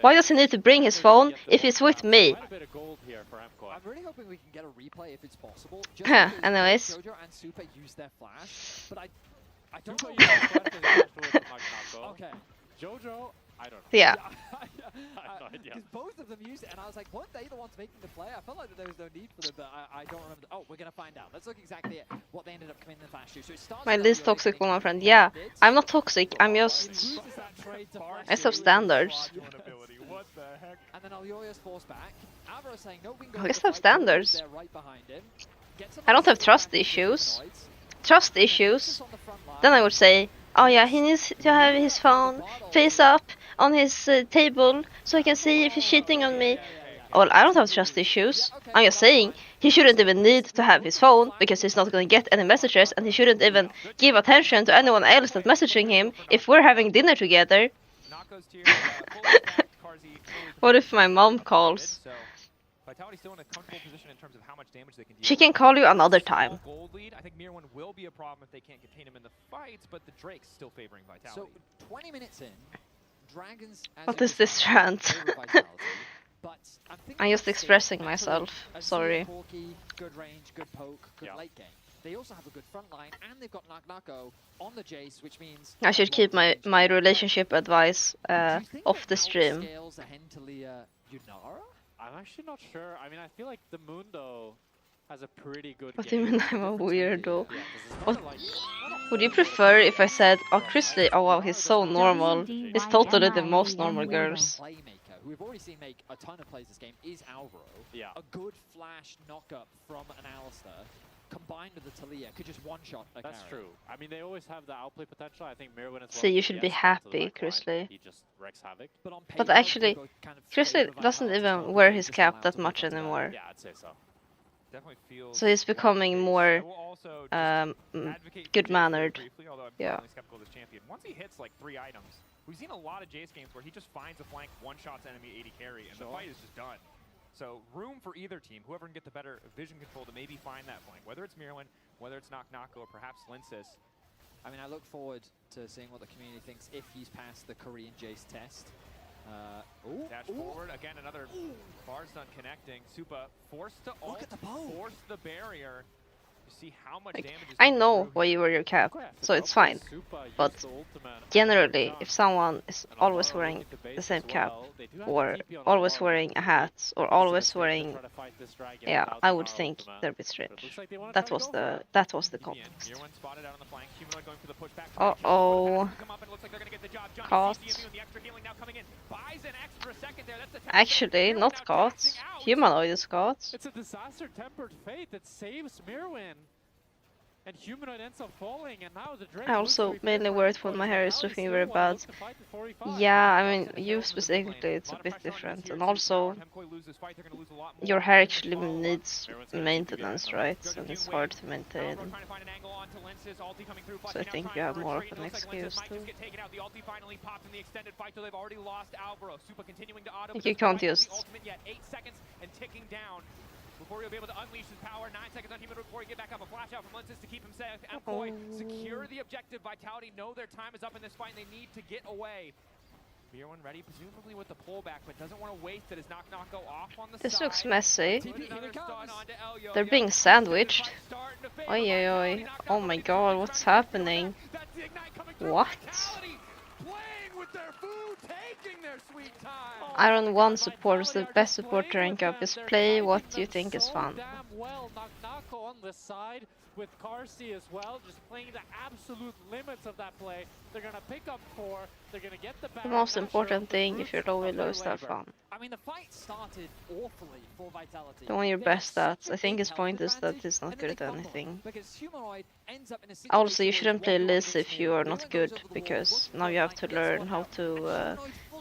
Why does he need to bring his phone if he's with me? I'm really hoping we can get a replay if it's possible. Anyways. Jojo and Supa use their flash, but I don't know. Okay. Jojo, I don't know. Yeah. I have no idea. Because both of them used it, and I was like, weren't they the ones making the play? I felt like there was no need for them, but I don't remember. Oh, we're going to find out. Let's look exactly at what they ended up coming in the flash to. So it starts My least toxic one, my friend. Yeah, I'm not toxic. I'm just... I have standards. And then Alyoya's forced back. Alvaro saying, no, we can go I just have standards. right behind him. I don't have trust issues. Trust issues. Then I would say, oh yeah, he needs to have his phone face up on his table so I can see if he's cheating on me. well, I don't have trust issues. I'm just saying he shouldn't even need to have his phone because he's not going to get any messages, and he shouldn't even give attention to anyone else that's messaging him if we're having dinner together. What if my mom calls? Vitality still in a comfortable position in terms of how much damage they can deal. She can call you another time. Gold lead. I think Mirwin will be a problem if they can't contain him in the fights, but the Drake's still favoring Vitality. So 20 minutes in, Dragons. What is this rant? I'm just expressing myself. Sorry. Good range, good poke, good late game. They also have a good front line, and they've got Nako on the Jace, which means I should keep my relationship advice off the stream. I'm actually not sure. I mean, I feel like the Mundo has a pretty good What do you game. mean I'm a weirdo? What would you prefer if I said, oh, Chrisley, oh wow, he's so normal. He's totally the most normal girls. Playmaker, who we've already seen make a ton of plays this game, is Alvaro. Yeah. A good flash knock-up from an Alistar, combined with the Talia, could just one-shot a That's carry. true. I mean, they always have the outplay potential. I think Mirwin as well. So you should be gets onto the happy, back line, Chrisley. he just wrecks havoc. But, on But paper, actually, they both kind of Chrisley favor doesn't Vitality's even wear his just cap allow that to much move on to anymore. Yeah, I'd say so. Definitely feels So he's becoming more advocate for good-mannered. briefly, although I'm Yeah. finally skeptical of this champion. Once he hits like 3 items, we've seen a lot of Jace games where he just finds a flank, one-shots enemy 80 carry, and the fight is just done. So room for either team, whoever can get the better vision control to maybe find that flank, whether it's Mirwin, whether it's Nako, or perhaps Linsis. I mean, I look forward to seeing what the community thinks if he's passed the Korean Jace test. Dash forward, again another bar stun connecting. Supa forced to ult, force the barrier. You see how much damage is I coming know through why here. you wear your cap, so it's fine. But generally, if someone is always wearing the same cap, or always wearing a hat, or always wearing, yeah, I would think they're a bit strange. That was the context. Mirwin spotted out on the flank. Humanoid going for the pushback. Uh-oh. Come up and looks like they're gonna get the job done. Caught. The extra healing now coming in. Buys an extra second there. That's the Actually, not caught. Humanoid is caught. It's a disaster-tempered fate that saves Mirwin. And Humanoid ends up falling, and now the Drake I also mainly wear it when my hair is looking very bad. Yeah, I mean, you specifically, it's a bit different. And also, your hair actually needs maintenance, right? And it's hard to maintain. So I think you have more of an excuse too. Like you can't just... Before he'll be able to unleash his power, 9 seconds on Humanoid before he get back up. A flash out from Linsis to keep him safe. MKOI secure the objective. Vitality know their time is up in this fight and they need to get away. Mirwin ready, presumably with the pullback, but doesn't want to waste it as Nako off on the This side. looks messy. Another stun onto Elio. They're being sandwiched. Oi, oi, oi. Oh my god, what's happening? What? Iron 1 support is the best support to rank up. Just play what you think is fun. Well, Nako on the side with Carsey as well, just playing the absolute limits of that play. They're gonna pick up 4. They're gonna get the The most important thing if you're low with low is to have fun. I mean, the fight started awfully for Vitality. Doing your best stats. I think his point is that he's not good at anything. Also, you shouldn't play LEC if you are not good, because now you have to learn how to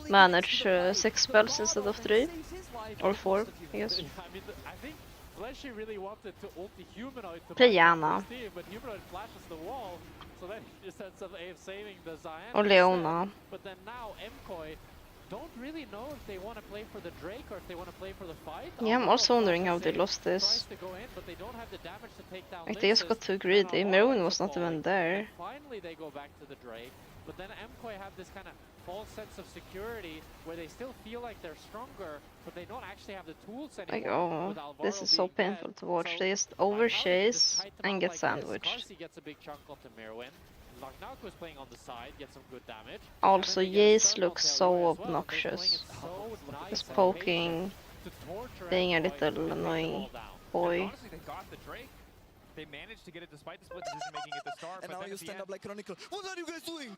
manage 6 spells instead of 3 or 4, I guess. I think Fleshy really wanted to ult the Humanoid to Play Yana. but Humanoid flashes the wall, so then he just ends up saving the Zayan. Or Leona. But then now MKOI don't really know if they want to play for the Drake or if they want to play for the fight. Yeah, I'm also wondering how they lost this. Like, they just got too greedy. Mirwin was not even there. Finally they go back to the Drake, but then MKOI have this kind of false sense of security where they still feel like they're stronger, but they don't actually have the tools anymore. Like, oh, this is so painful to watch. They just overchase and get sandwiched. Carsey gets a big chunk onto Mirwin. Nako is playing on the side, gets some good damage. Also, Jace looks so obnoxious. Just poking, being a little annoying boy. Honestly, they got the Drake. They managed to get it despite the split decision making at the start. And now you stand up like Chronicle. What are you guys doing?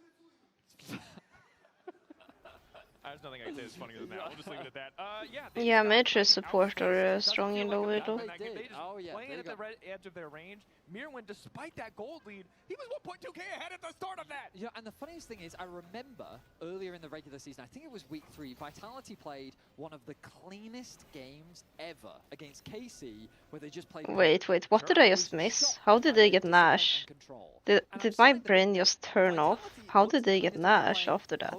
There's nothing I can say that's funnier than that. We'll just leave it at that. Yeah. Yeah, Matrix support are strong in low They middle. just Oh, yeah, playing they at the got- edge of their range. Mirwin, despite that gold lead, he was 1.2k ahead at the start of that. Yeah, and the funniest thing is, I remember earlier in the regular season, I think it was week 3, Vitality played one of the cleanest games ever against KC, where they just played. Wait, what did I just miss? How did they get Nash? Did my brain just turn off? How did they get Nash after that?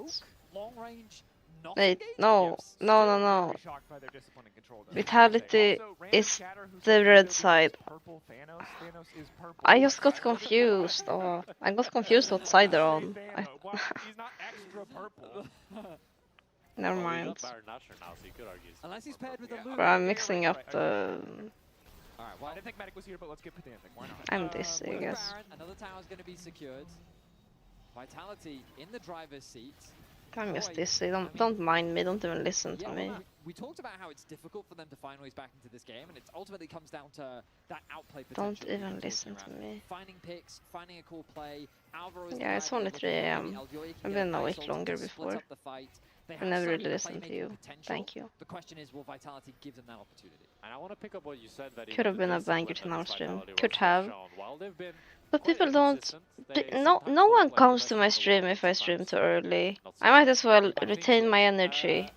Long range, not Wait, engaged no, games. no. Shocked by their discipline and control. Vitality is the red side. Purple Thanos is purple. I just got confused. Oh, I got confused what side they're on. He's not extra purple. Never Well, mind. we got Baron Nashor now, so you could argue. Unless he's paired with a Luke. But I'm mixing up the... Alright, I didn't think Medic was here, but let's get Pedantic. Why not? I'm this, I with guess. Baron, another tower's going to be secured. Vitality in the driver's seat. I'm just dizzy. Don't mind me. Don't even listen to me. We talked about how it's difficult for them to find ways back into this game, and it ultimately comes down to that outplay potential. Don't that you're even talking listen around. to me. Finding picks, finding a cool play. Alvaro is Yeah, it's only 3 AM. I've been awake longer before. I never really listened to you. Thank you. The question is, will Vitality give them that opportunity? And I want to pick up what you said that Could have been a banger to our stream. Could have. While they've been But quite people don't... inconsistent, they No sometimes one look like the comes best to team my in the stream world, if I stream sometimes too not early. so I might much. as well But I think, retain my energy.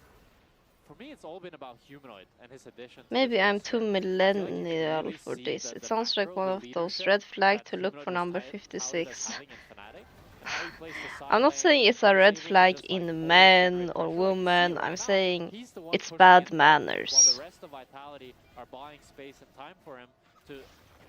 For me, it's all been about Humanoid and his addition. to Maybe this I'm roster. too I feel like you can millennial really for see this. the It sounds like macro, one the of those leadership red flag that to look for Humanoid number was touted 56. having in Fnatic, and how he plays the side I'm not lane, saying it's a red receiving flag just, like, in always men generate or pressure. Like, you see women. it right I'm now. saying He's the one it's pushing bad in while manners. the rest of Vitality are buying space and time for him to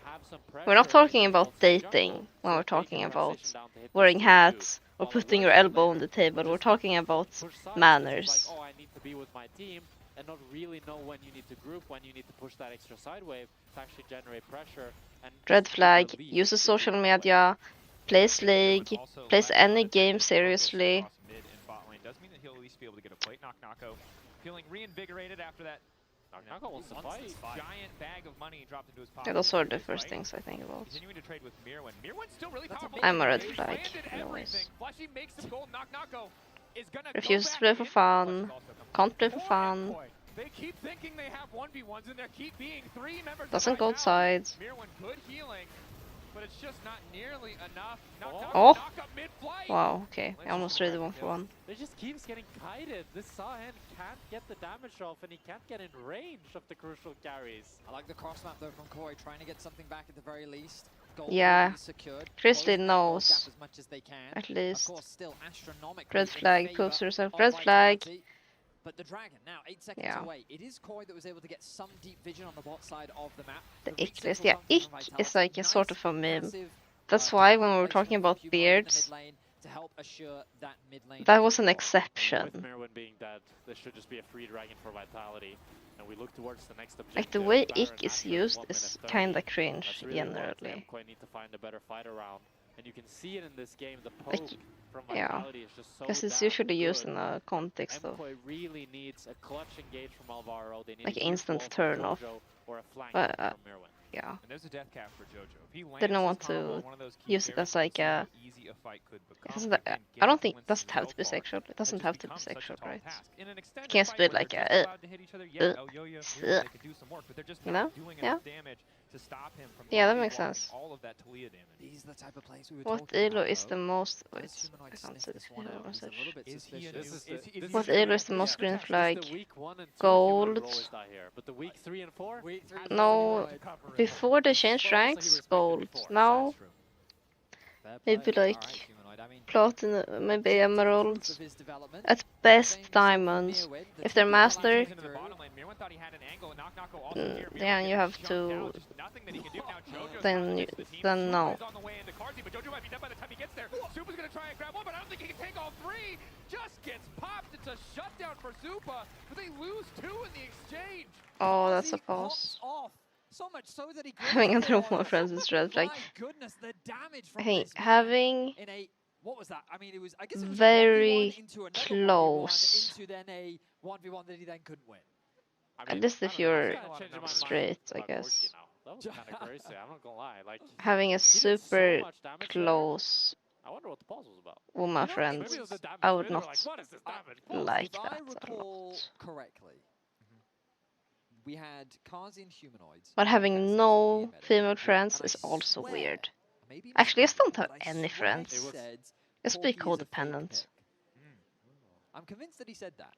have some pressure. We're not talking in the about outside dating jungle, when so we're they can talking transition about down to hit wearing those 2-2, hats or while the putting your rest of the elbow on laner the table. will We're just talking about push sides 'cause it's manners. like, oh, I need to be with my team, and not really know when you need to group, when you need to push that extra side wave to actually generate pressure. And Red just flag, relief uses to social do that. media, plays league, Also plays less any unattended game focus seriously. across mid and bot lane does mean that he'll at least be able to get a plate. Knocko feeling reinvigorated after that. Knocko wants to fight. Giant bag of money dropped into his pocket. Yeah, those are the Right? first things I think about. Continuing to trade with Mirwin. Mirwin's still really powerful. I'm a red He's flag, landed anyways. everything. Flashy makes some gold. Knocko is gonna Refuses go to play back for in. fun. Flashy's also coming Can't play for Poor fun. MKOI. They keep thinking they have 1v1s and there keep being 3 members Doesn't of go Vitality. outside. Mirwin good healing, but it's just not nearly enough. Oh. Knock up mid-flight. Wow, okay. I almost traded 1-for-1. They just keeps getting kited. This Sahen can't get the damage off, and he can't get in range of the crucial carries. I like the cross map though from Koi, trying to get something back at the very least. Gold Yeah. is secured. Grizzly Close that gold knows. gap as much as they can. At least. Of course, still astronomically Red in flag, favor proves yourself. of Red flag. Vitality. But the Dragon, now 8 seconds Yeah. away. It is Koi that was able to get some deep vision on the bot side of the map. The weak ick list. central Yeah, come from ick Vitality. is like a sort of a Nice, meme. massive, That's why when we were placement talking of about Humanoid in the beards, mid lane to help assure that mid lane that was an control. With exception. Mirwin being dead, there should just be a free dragon for Vitality. And we look towards the next objective. Like the way Baron ick is Nashor used 1 is minute 30. kinda cringe That's really what generally. MKOI need to find a better fight around. And you can see it in this game, the Like, poke from yeah. Vitality is just so Because it's damn usually used good. in a context of MKOI really needs a clutch engage from Alvaro. They need like a huge instant wall from turn off. Jojo or a flank But, from Mirwin. yeah. And there's a death cap for Jojo. If he lands Didn't his want combo to on one of those key use it carries, as like you see a... how easy a fight could It become. doesn't, Again, I don't think influence it doesn't is have so to be far. sexual. It It doesn't just have to be becomes such a sexual, tall right? task. In an extended can't fight split where like they're a, just allowed to hit each other, yeah, El Yo-Yo, uh, they could do some work, but they're just you not know? doing Yeah. enough damage to stop him from Yeah, that already makes blocking sense. all of that Talia damage. These are the type of plays we were What talking elo about, is the though. most... Does Wait, Humanoid I can't sniff see this the one out? He's a message. little bit Is he a suspicious. new- What elo is the most green flag? It's the week 1 and 2 Gold. Humanoid always die here, but the week 3 and 4? Week 3 had No, to cover it. before they changed Well, also he ranks, respected gold. before. Now, Fair maybe play. like Alright, Humanoid, I mean, platinum, maybe proof emeralds. of his development. At Same best, we saw from diamonds. Mirwin, the If they're two master, people Into the bottom lane. Mirwin thought he had an angle, and Knocko also here. Mirwin then you getting have shoved to... out, just nothing that he can do. Now Jojo's Then finally you- gets the team. then Super no. is on the way into Carzzy, but Jojo might be dead by the time he gets there. Supa's gonna try and grab one, but I don't think he can take all 3. Just gets popped. It's a shutdown for Supa, but they lose 2 in the exchange. Oh, that's a Carzzy pops pause. off. So much so that he Having goes under for more it. friends is red flag. My goodness, the damage I from think this man having in a what was that? I mean, it was I guess it was very a 1v1 into another close. 1v1 into then a 1v1 that he then couldn't win. I At least I if don't know, you're I'm kinda changing my mind straight, I about guess. Gorky now. That was kind of crazy, I'm not gonna lie. Like, Having a he did so super much damage there. close I wonder what the pause was about. Well, my friends, Maybe it was the damage. I would Maybe they were not like, what is this damage? like if I that a recall lot. correctly, we had Kazi and humanoids. But having casters no and medic, female friends and I is also swear, weird. maybe Actually, I just don't misquoted, have but I any swear he friends. said Just be Corki is a fake codependent. pick. I'm convinced that he said that.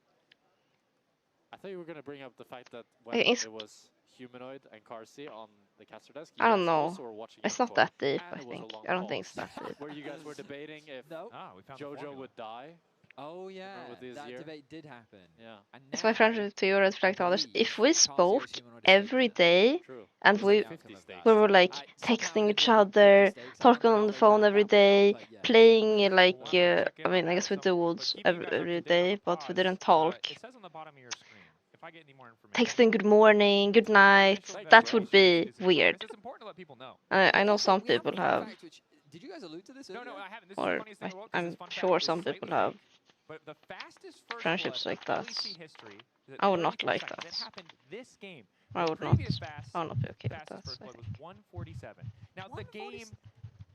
I thought you were gonna bring up the fact that when It's- it was humanoid and Carsey on the caster desk, I don't guys know. also were watching It's Young not Koi, that deep, and I it was a think. long I don't think it's pause that deep. where you guys were debating if No. We found the Jojo formula. would die. Oh yeah, Remember this that year? debate did happen. Yeah. And It's my now, friendship to you, red flag to others. believe If we Carzio's spoke humanoid is every fake day True. and It was we like 50 stakes. we were like somehow texting it each ended up other, 50 stakes. I talking don't on know the how phone way every back now, day, but yes. playing We'll like have to check in I mean, on I that guess at with some the point, woods but keep you guys up every to date on day, the but we pause. didn't talk. It says on the bottom of your screen. If I get any more information. Texting good morning, good night, that would be weird. It's important to let people know. I know Also, some we have a people fun have, fact which, did you guys allude to this No, earlier? no, I haven't. This is the or funniest thing in the world 'cause I'm this fun sure fact is some people slightly have. fake, but the fastest first Friendships blood like in that. LEC history is at I would not 34 like seconds. that. It happened this game. I The would not. previous fast, I would not be okay with fastest that. first I blood was think. 147. Now the game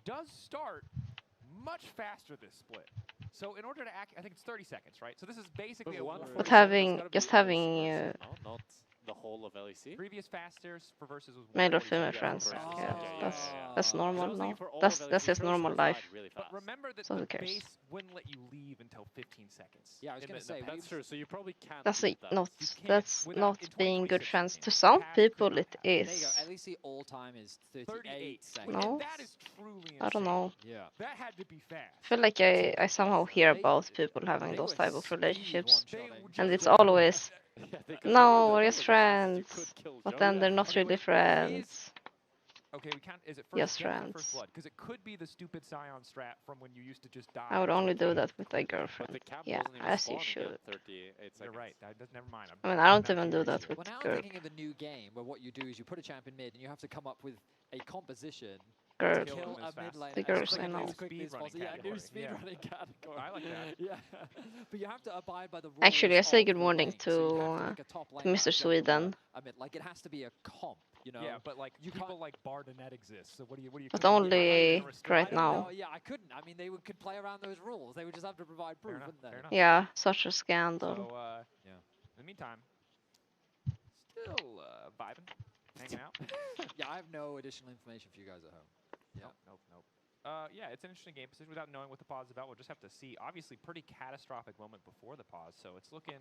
does start much faster this split. So in order to act, I think it's 30 seconds, right? So this is basically a 147. But having just having No, not the whole of LEC. Previous fastest for versus was male or 147. female friends, versus. yeah, that's I normal. was No, thinking for all that's of that's LEC, his Trojan normal died life. really But fast. remember that So who the cares? base wouldn't let you leave until 15 seconds. Yeah, I was In gonna the say, past. That's true. So you probably can't. That's beat that. not You can't that's without- not in being good 2026 friends. you To can't. some Past people could it not there you go. is. LEC all time is 38 38 seconds. No. That is truly insane. I don't know. Yeah. That had to be fast. I feel like I somehow hear They- about people having They those were type of speed relationships, one-shotting. and it's Just- always Yeah, they could no, probably we're do just it as friends. you could kill But Jojo. then they're not Okay, really wait, friends. Okay, we can't. Is it first Yes, death or friends. first blood? Because it could be the stupid Scion strat from when you used to just die. I would until only do game. that with a But girlfriend. the cap Yeah, wasn't even as you spawning should. at 38 seconds. You're right. That does. Never mind. I mean, I don't I'm even do curious that here. with Well, now I'm girl thinking of a new game where what you do is you put a champion mid and you have to come up with a composition girl. to Kill kill them a as mid fast. lane The as girls quickly I know. as quickly as Speedrunning possible. Yeah, new category. speedrunning category. I like that. Yeah, but you have to abide by the rules. Actually, I say of good the morning game. So you have to, pick a top to laner, Mr. jungler, Sweden. a mid. Like it has to be a comp, you know. Yeah, but like You people can't- like Bardonet exists. So what do you? But could you do? only How are you gonna restrict right that? now. No, yeah, I couldn't. I mean, could play around those rules. They would just have to provide proof, enough, wouldn't they? fair enough. Yeah, such a scandal. So Yeah. in the meantime, still vibing, hanging out. Yeah, I have no additional information for you guys at home. Yeah. Nope. Yeah, it's an interesting game position. Without knowing what the pause is about, we'll just have to see. Obviously, pretty catastrophic moment before the pause, so it's looking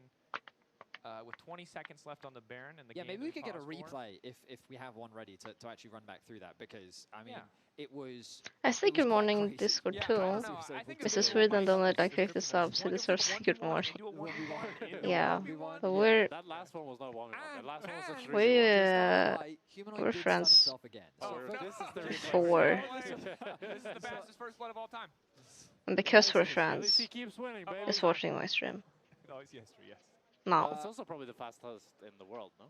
with 20 seconds left on the Baron and the Yeah, game. maybe we could get a pause for. replay if we have one ready to actually run back through that, because I mean, Yeah. it was. I say it was good quite morning crazy. Discord Yeah, too. I don't know. I think Mr. it's Sweden donated like 50 description subs. He was deserves a good morning. do a 1v1. Yeah, Do a 1v1. but we're That last one was not 1v1. That last one was a 3v1. we Humanoid we're did stun friends himself again. Oh, So no. This is the replay. for, This is the fastest first blood of all time. and because we're friends, LEC keeps winning, baby. is watching my stream. Oh, it's history, yes. No, It's also probably the fastest in the world, no?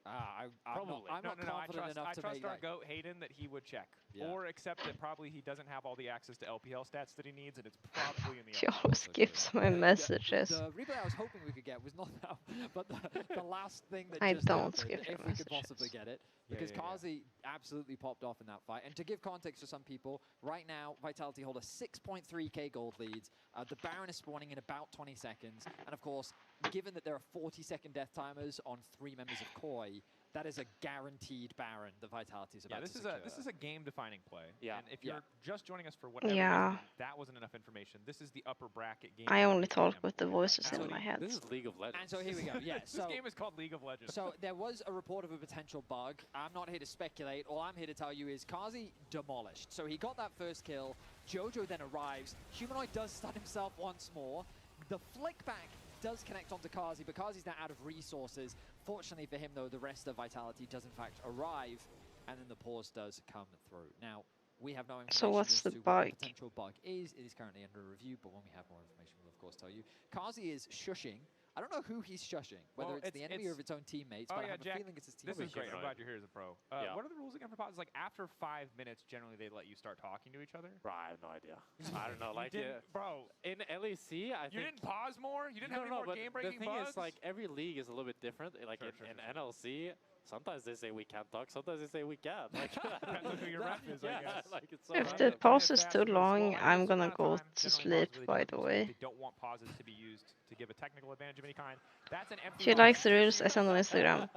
I'm Probably. not confident enough I to trust make our that. goat Hayden that he would check, Yeah. or accept that probably he doesn't have all the access to LPL stats that he needs, and it's probably in the. she LPL. always skips my messages. The replay I was hoping we could get was not that, but the last thing that I just don't happened, skip your if we could possibly messages. get it, Yeah, because yeah, yeah. Kazi absolutely popped off in that fight. And to give context to some people, right now Vitality hold a 6.3k gold lead. The Baron is spawning in about 20 seconds, and of course, given that there are 40-second death timers on 3 members of KOI, that is a guaranteed Baron that Vitality is about Yeah, to secure. this is a game-defining play. Yeah. And if Yeah. you're just joining us for whatever Yeah. reason, that wasn't enough information. This is the upper bracket game. I of only the talk game. with the voices in Absolutely. my head. This is League of Legends. And so here we go. Yeah, This so game is called League of Legends. So there was a report of a potential bug. I'm not here to speculate. All I'm here to tell you is Kazi demolished. So he got that first kill. Jojo then arrives. Humanoid does stun himself once more. The flick back does connect onto Kazi, but Kazi's now out of resources. Fortunately for him, though, the rest of Vitality does in fact arrive, and then the pause does come through. Now, we have no information So what's as the to what bug? the potential bug is. It is currently under review, but when we have more information, we'll of course tell you. Kazi is shushing. I don't know who he's shushing, whether Well, it's the enemy or if it's own teammates, but I have Jack, a feeling it's his this teammates. is great. I'm glad you're here as a pro. Yeah. What are the rules again for pods? Like after 5 minutes, generally they let you start talking to each other. Bro, I have no idea. I don't know. Like, bro, in LEC, I you think... didn't pause more. You didn't have any more but game-breaking the thing bugs. is, like, every league is a little bit different. Like, Sure, in NLC, Sometimes they say we can't talk, sometimes they say we can. Like, Depends on who your ref is, I guess. like it's so If the random. pause is too long, I'm gonna go to sleep, by the way. They don't want pauses to be used to give a technical advantage of any kind. That's an empty She likes the rules I send on Instagram.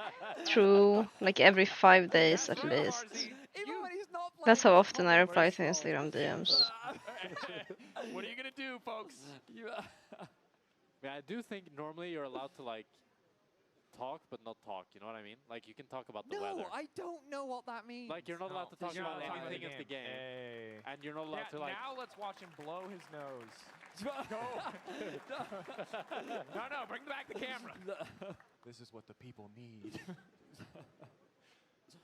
True, like every 5 days at least. That's how often I reply to Instagram DMs. What are you gonna do, folks? Yeah, I do think normally you're allowed to like talk but not talk, you know what I mean? Like you can talk about the weather. No, I don't know what that means. Like you're not allowed to talk You're not about allowed anything of the game. Hey. And you're not allowed to like Now let's watch him blow his nose. Go. No, bring back the camera. This is what the people need.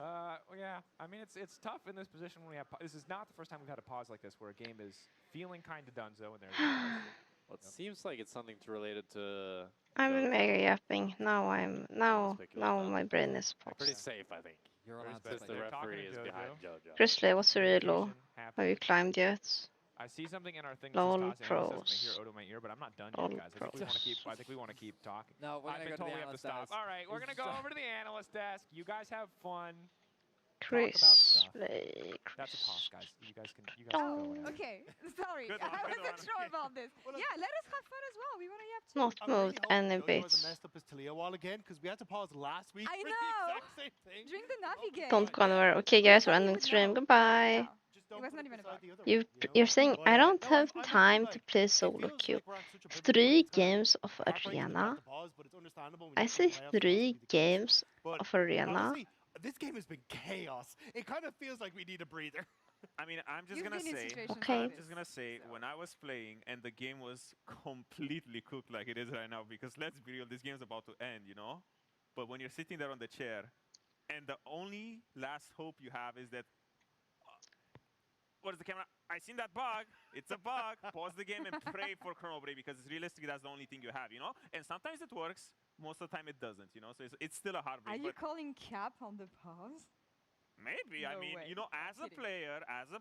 Yeah, I mean it's tough in this position when we have. This is not the first time we've had a pause like this where a game is feeling kind of donezo and there's. Well, it seems like it's something related to. I'm in mega yapping. Now my brain is Pretty paused. safe, I think. You're allowed to Since the They're talking referee to is Jojo. behind Jojo. Grizzly, what's the real low? Have you climbed yet? I see something in our thing. Lol that says tossing. It says pros. my ear, Odo my ear, but I'm not done Lol yet, guys. I think we want to keep talking. No, we're I've gonna been go told to we the have to analyst stop. desk. All right, we're gonna go over to the analyst desk. You guys have fun. Grizzly. That's a toss, guys. You guys can go. Oh. whenever. Okay, sorry. Good one, I good wasn't one. sure about this. Yeah, let us have fun as well. We want to yap too. Not I'm really moved hoping any Jojo bit. hasn't messed up his Talia wall again because we had to pause last week I for know. the exact same thing. Drink the Navi game. Don't go anywhere. Okay, guys, we're ending stream. Goodbye. Just don't It was put not even a beside bug. the other You, one, you know? you're saying But, I don't no, have I'm with you, time like, to play it solo feels queue. like we're at such a pivotal point 3 in time. games of Heartbreaking that we arena. had to pause, but it's understandable when I you're say in the playoffs, it has to 3 be the case. games But of arena. honestly, this game has been chaos. It kind of feels like we need a breather. I mean, I'm just You've gonna been in say, situations Okay. like I'm this. just gonna say, when I was playing and the game was completely cooked like it is right now, because let's be real, this game's about to end, you know? But when you're sitting there on the chair, and the only last hope you have is that, what is the camera? I seen that bug. It's a bug. Pause the game and pray for chrono break, because it's realistically that's the only thing you have, you know? And sometimes it works, most of the time it doesn't, you know? So it's still a heartbreak. Are you but calling cap on the pause? maybe. I No mean, way. you know, as a Kidding.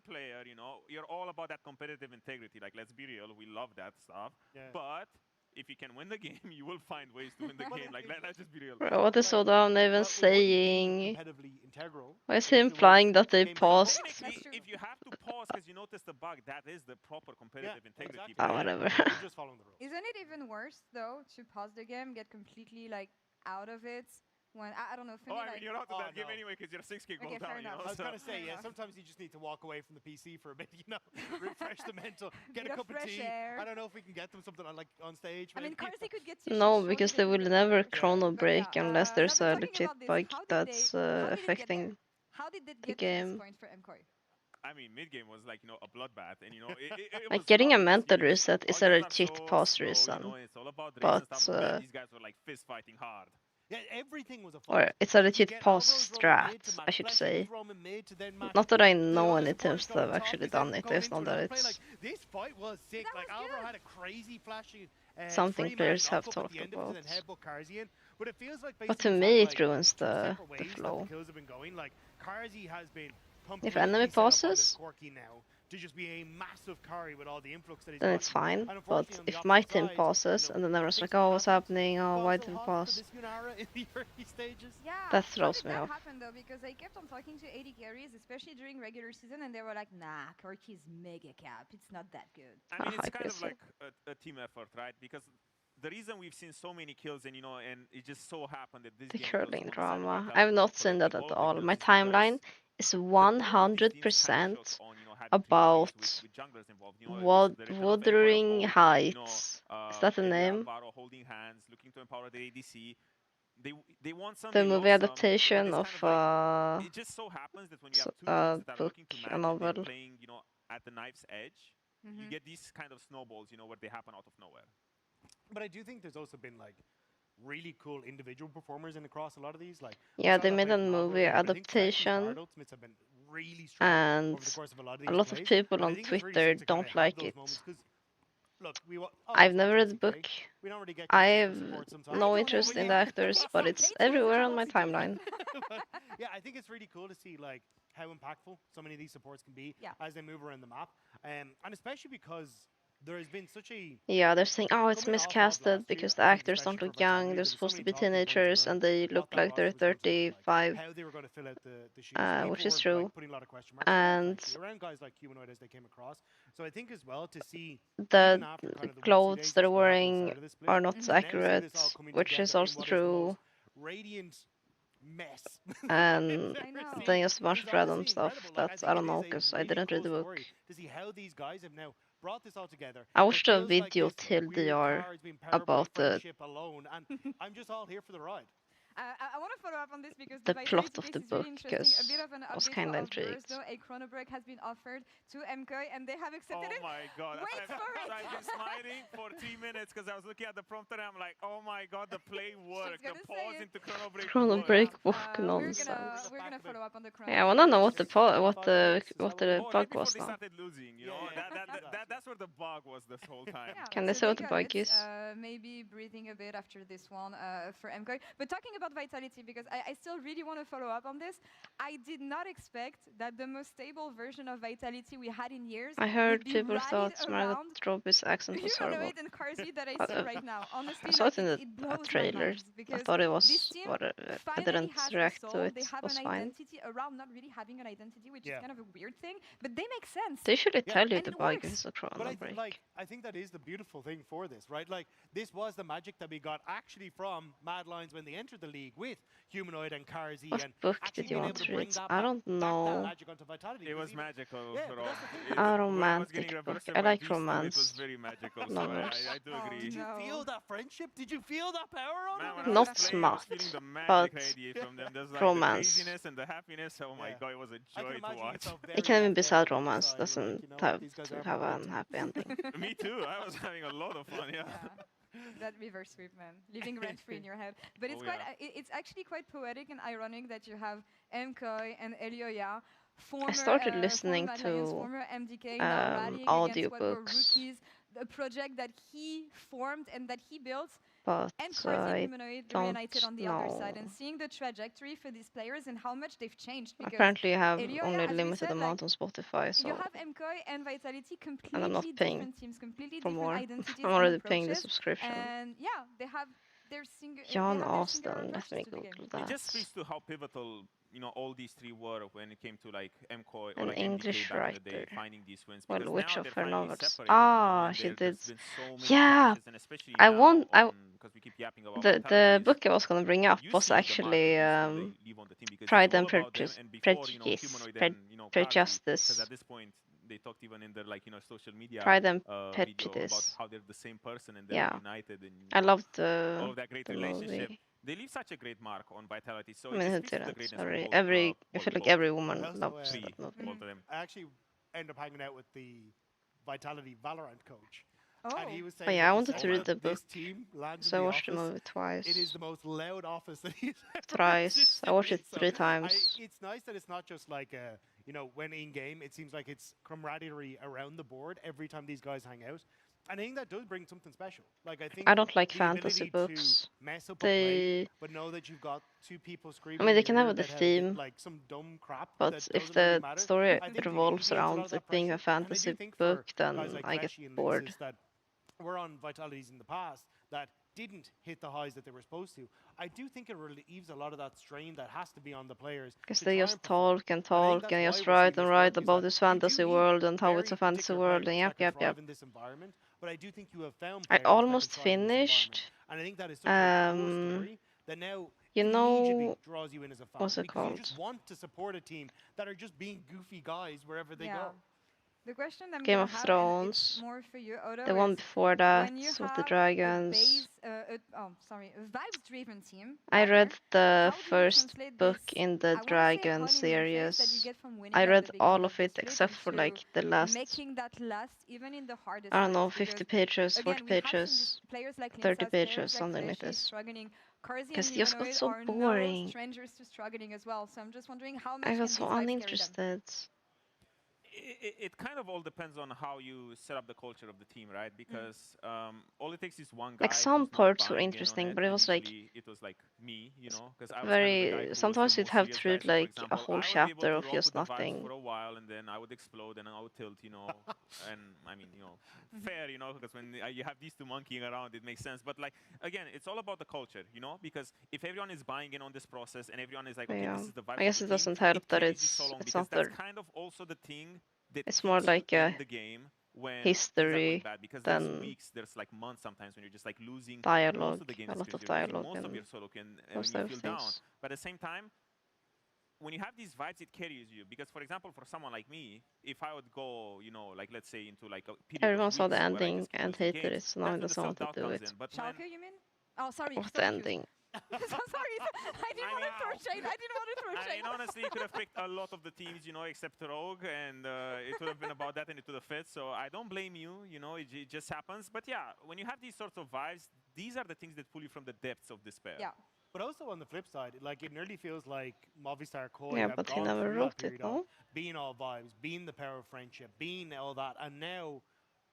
player, you know, you're all about that competitive integrity. Like, let's be real, we love that stuff. Yeah. But if you can win the game, you will find ways to win the game. Like, let's just be real. Bro, what is Sodan even But with what you deem saying? competitively integral, Why is if he there was implying that they game paused? Technically, That's true. if you have to pause because you notice the bug, that is the proper competitive integrity. exactly. Oh, whatever. You're just following the rules. Isn't it even worse though to pause the game, get completely like out of it when I don't know. For Oh, me, I like, mean, you're out of Oh, that game no. anyway because you're 6 kick Okay, down, fair you know? enough. I was So- gonna say, Fair yeah. enough. Sometimes you just need to walk away from the PC for a bit, you know, refresh the mental, get Bit a of cup of fresh tea. air. I don't know if we can get them something on like on stage. I mean, maybe. Carsey could get you. No, because they will never chrono break yeah, unless there's now a talking legit about this, bug how did that's they- how did it get affecting. there? How did it the get to this game. point for MKOI? I mean, mid-game was like, you know, a bloodbath. And, you know, it Like was getting a lovely to mental see because reset is a our guys are legit so pause slow, reason, You know, it's all about race and but stuff, but man, these guys were like fist fighting hard. Yeah, everything was a or fight. it's a You legit get pause Alvarez roaming mid to strat, match I should Flex, say. he's roaming mid to then match Not that I the know other any supporters teams that going have top, actually is then done it. going It's not into that another play. it's Like, this fight was sick. That Like was Alvaro good. had a crazy flashing something three-man players have knockup at talked the end of it about. and then headbutt Carzy in. But it feels like But to basically me, it's it had, ruins two the separate ways that flow. the kills have been going. Like Carzy has been If completely enemy set up on this pauses, Corki now to just be a massive carry with all the influx that he's then got. it's fine. And But unfortunately on the if my opposite team side, pauses you know, and then everyone's things like, can oh, what's happen. happening? Oh, why Got did so we hot pause? for this Yunara in the early stages. Yeah, That how throws did me that off. happen though? Because I kept on talking to AD carries, especially during regular season, and they were like, "Nah, Corki's mega cap. It's not that good." I mean, Ah, it's I kind of guess like a team effort, right? Because the reason we've seen so many kills and, you know, and it just so happened that this The game goes curling on the side of drama. vitality I've not for, seen like, that at all of the all. kills My is because timeline is the both of these teams kind of 100% shook on, you know, having clean teams about with junglers involved. You know, it was the return of MKOI of Wuthering old, you know, Heights. Is that the Elia name? Alvaro holding hands, looking to empower the ADC. They won some, The they movie lost some, but adaptation it's of kind of like, it just so happens that when you have two teams that are book, looking to a match and novel. they're playing, you know, at the knife's edge, you Mhm. get these kind of snowballs, you know, where they happen out of nowhere. But I do think there's also been like really cool individual performers in across a lot of these. Like we Yeah, saw they that made play a from Alvaro movie there, but I think Flex and adaptation, Scarred ultimates have been really strong and over the course of a lot of a these lot of plays. people And I on think it's really Twitter sick to kinda don't have like those it. moments 'cause, look, I've it's never read the watching book. SCK. We don't really get I consistent have support sometimes. no don't interest know in the yet. actors, but it's It's everywhere on my curiosity. timeline. Yeah, I think it's really cool to see like how impactful so many of these supports can be Yeah. as they move around the map, and especially because there has been such a Yeah, they're saying, oh, it's coming off of miscasted last year, because I the think actors especially don't look for young. Vitality, They're there was so supposed to many be talking points teenagers around and they what look that like they're roster was going to look like, 35, how they were going to fill out the shoes. People which is were true. like putting a lot of question marks around them, And frankly, around guys like Humanoid as they came across. So I think as well to see the even after kind of the 1-2 clothes days they're this will happen at the wearing start of the split, are not to now see accurate, this all coming which is together in also what is the true. most radiant mess And I know. then just a bunch is of random honestly stuff incredible. Like, I that's, think I don't it know, is a because I really didn't read cool the book. story to see how these guys have now brought this all together. I It watched a feels like video this till weird DR car has been powered by about the friendship alone, and I'm just all here for the ride. I want to follow up on this because the the plot Vitality of case the is book really interesting. A bit because of an I was update kind for of our viewers, intrigued. though. A chrono break has been offered to MKOI and they have accepted it. Oh my god. Wait for it. So I've been smiling for 3 minutes because I was looking at the prompter and I'm like, oh my god, the play worked. The gonna say pause it. into chrono break Chrono worked. break book We're nonsense. gonna follow up on the chrono. Yeah, I break wanna know what later. the Oh, bug right before was they now. started losing, you know, that's where the bug was this whole time. Yeah, Can they so say what they the got bug it. is? Maybe breathing a bit after this one for MKOI. But talking about Vitality, because I still really want to follow up on this. I did not expect that the most stable version of Vitality we had in years I would heard be people rallied thought Margot around Robbie's accent was horrible. Humanoid and Carzzy that I see Whatever. right now. Honestly, I saw like it in the it blows my trailer. mind I because thought it this was team whatever. I finally didn't has a react to soul. it. They have Was an fine. identity around not really having an identity, which is kind of a weird thing, but they make sense. They usually tell you and the it bug works. is a chrono But break. I think that is the beautiful thing for this, right? Like, this was the magic that we got actually from Mad Lions when they entered the league with Humanoid and Carzzy, What and book actually did you being want able to to bring read? that I don't that know. magic onto Vitality. It was magical. Yeah, but that's the thing. A When I was romantic getting book. reversed I by like Beast, it was romance very magical. So novels. I do agree. Did you feel that friendship? Did you feel that power on Man, it? when I Not was playing, I was smart, feeling the magic but radiate from them. There's like romance. the craziness and the happiness. Oh my god, it was a joy to watch. It can even be sad romance. Doesn't have to have an happy ending. Me too. I was having a lot of fun. Yeah. That reverse sweep, man, living rent free in your head. But it's it's actually quite poetic and ironic that you have MKOI and Elioya, former, started listening former Mad Lions, to, former MDK, now rallying against what were audiobooks. rookies, the project that he formed and that he built. But And Carzzy and I Humanoid don't reunited on the other side, and know. seeing the trajectory for these players and how much they've changed. Because Apparently, I have Elioya, only as we limited said, amount on Spotify, so you have MKOI and Vitality, and I'm completely not paying different teams, completely for different more. identities I'm and already paying the approaches. subscription. And yeah, they have their single. Jan Austin, let me Google It that. just speaks to how pivotal, you know, all these three were when it came to like MKOI or An like English MDK back in the day, writer. finding these wins. Well, Because which now of they're her finally novels? separated. Ah, she There's did. been so many Yeah, clashes, and especially I now want. because we keep yapping about The Vitality, book I was gonna bring up you was see the actually market needs to leave on the team because Pride it's all and about them. Prejudice. And before, you know, Humanoid and, you know, Carzzy, because Prejudice. at this point they talked even in their like, you know, social media Pride and video about Prejudice. how they're the same person and they're Yeah, united and I loved all of that great the relationship. movie. They leave such a great mark on Vitality. So I it mean, just who speaks to the didn't? greatness Sorry, of both, I feel like every woman loves that movie. both of them. I actually ended up hanging out with the Vitality Valorant coach. Oh. And he was saying But yeah, I that wanted to read the book, this team lands so I in the watched the office. movie twice. It is the most loud office that he's ever Thrice. I watched it so 3 times. it's nice that it's not just like you know, when in game, it seems like it's camaraderie around the board every time these guys hang out. And I think that does bring something special. Like, I think I don't like the fantasy ability books. to mess up a play, They, but know that you've got 2 people screaming. I mean, they in can your have ear the that theme, like some dumb crap but that if doesn't really the matter. story I think it revolves alleviates a lot around of that it being a pressure. And I do fantasy think book, for then guys like I get Crashy and bored. Lynxes that were on Vitalities in the past that didn't hit the highs that they were supposed to, I do think it relieves a lot of that strain that has to be on the players. Because to they try just and perform. talk and And I think talk that's and why just we're write seeing and this write work, is about that this you do fantasy need world and how it's very a fantasy particular world and players yep, that can yep, thrive yep. in this environment, but I do think you have found I players that can almost thrive in this finished, environment. And I think that is such a cool story that now you immediately know, draws you in as a fan, what's it because you called? just want to support a team that are just being goofy guys wherever they go. The question I'm Game gonna of have, and it's Thrones, more for you, Odo, the one is before that when you with the have dragons. a vibes-driven team. I read the How do you first translate book this, in the I won't say Dragon honeymoon phase that you series. get from winning I at read the all beginning of the it split except for into like the last, making that last even in the hardest I don't know, times, 50 because, pages, 40 again, we have seen pages, these players like 30 Linsa's, players pages, like something like Fleshi this. struggling. Carzzy and Because it just got Humanoid so are no boring. strangers to struggling as well. So I'm just wondering how I much got can so these vibes carry them? uninterested. it kind of all depends on how you set up the culture of the team, right? Because all it takes is one guy. Like some who's not parts were buying in on interesting, but it and was like usually it was like me, you know, because I was kind of the guy very. who was the Sometimes you'd most have serious to guy. read So, for like a example, whole I would be able chapter to of rock just with the vibes nothing. for a while, and then I would explode, and I would tilt, you know, and I mean, you know, fair, you know, because when you have these two monkeying around, it makes sense. But like again, it's all about the culture, you know, because if everyone is buying in on this process and everyone is like, okay, Yeah. this is the vibe I guess of it the team, doesn't help it that carries you so long it's because not that's the. kind of also the thing that It's more keeps you like in a the game when things are going history bad, because there's than weeks, there's like months sometimes when you're just like losing most dialogue. of the game A lot of skills, you're losing dialogue most of and your solo and when those you type feel of down. things. But at the same time, when you have these vibes, it carries you. Because for example, for someone like me, if I would go, you know, like let's say into like a period Everyone of saw the weeks where I ending just keep and losing hated games, it, so now that's he when the doesn't want to self-doubt do comes it. in. But when Schalke, you mean? Oh, sorry. What's so the confused. ending? So sorry. I didn't want to throw shade. I didn't want to throw I shade. mean, honestly, you could have picked a lot of the teams, you know, except Rogue, and it would have been about that, and it would have fit. So I don't blame you. You know, it just happens. But yeah, when you have these sorts of vibes, these are the things that pull you from the depths of despair. Yeah. But also on the flip side, like it nearly feels like Movistar Koi Yeah, have but he gone never through that wrote it, period of no? being all vibes, being the power of friendship, being all that, and now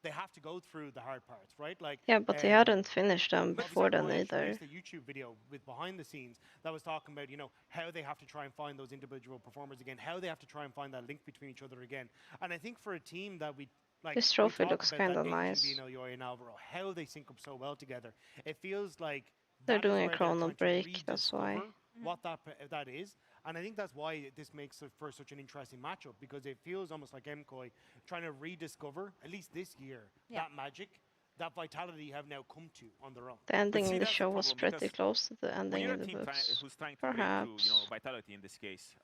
they have to go through the hard parts, right? Like Yeah, but they hadn't finished them before Movistar then Koi actually either. released a YouTube video with behind the scenes that was talking about, you know, how they have to try and find those individual performers again, how they have to try and find that link between each other again. And I think for a team that we like, This we trophy talk looks about that kinda AGB nice. and Elioy and Alvaro, how they sync up so well together. It feels like They're that is doing a where they're chrono trying to break, that's why. rediscover what that is. And I think that's why this makes it for such an interesting matchup, because it feels almost like MKOI trying to rediscover, at least this year, that magic, that vitality have now come to on their own. The ending see, in the that's the show was problem, pretty because close to the when ending you're in a the team books. who's trying to break through, you know, Perhaps. vitality in this case,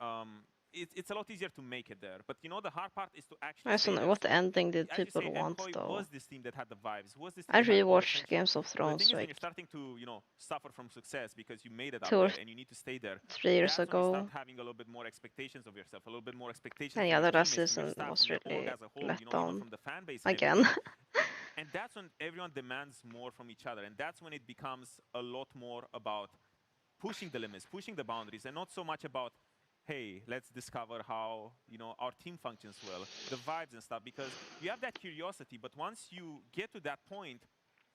it's a lot easier to make it there. But you know, the hard part is to actually I stay don't know there. what So, ending did as you people say, want MKOI though. was this team that had the vibes, was this team I that had all the rewatched friendship. Games of But the Thrones thing is, when like you're starting to, you know, suffer from success because you made it up 2 or there and you need to stay there, 3 years that's when you start ago. having a little bit more expectations of yourself, a little bit more expectations And from yeah, your the last teammates, from your season staff, was from the org really as a whole, let you know, even down from the fan base and again. everything. And that's when everyone demands more from each other. And that's when it becomes a lot more about pushing the limits, pushing the boundaries, and not so much about, hey, let's discover how, you know, our team functions well, the vibes and stuff, because you have that curiosity, but once you get to that point,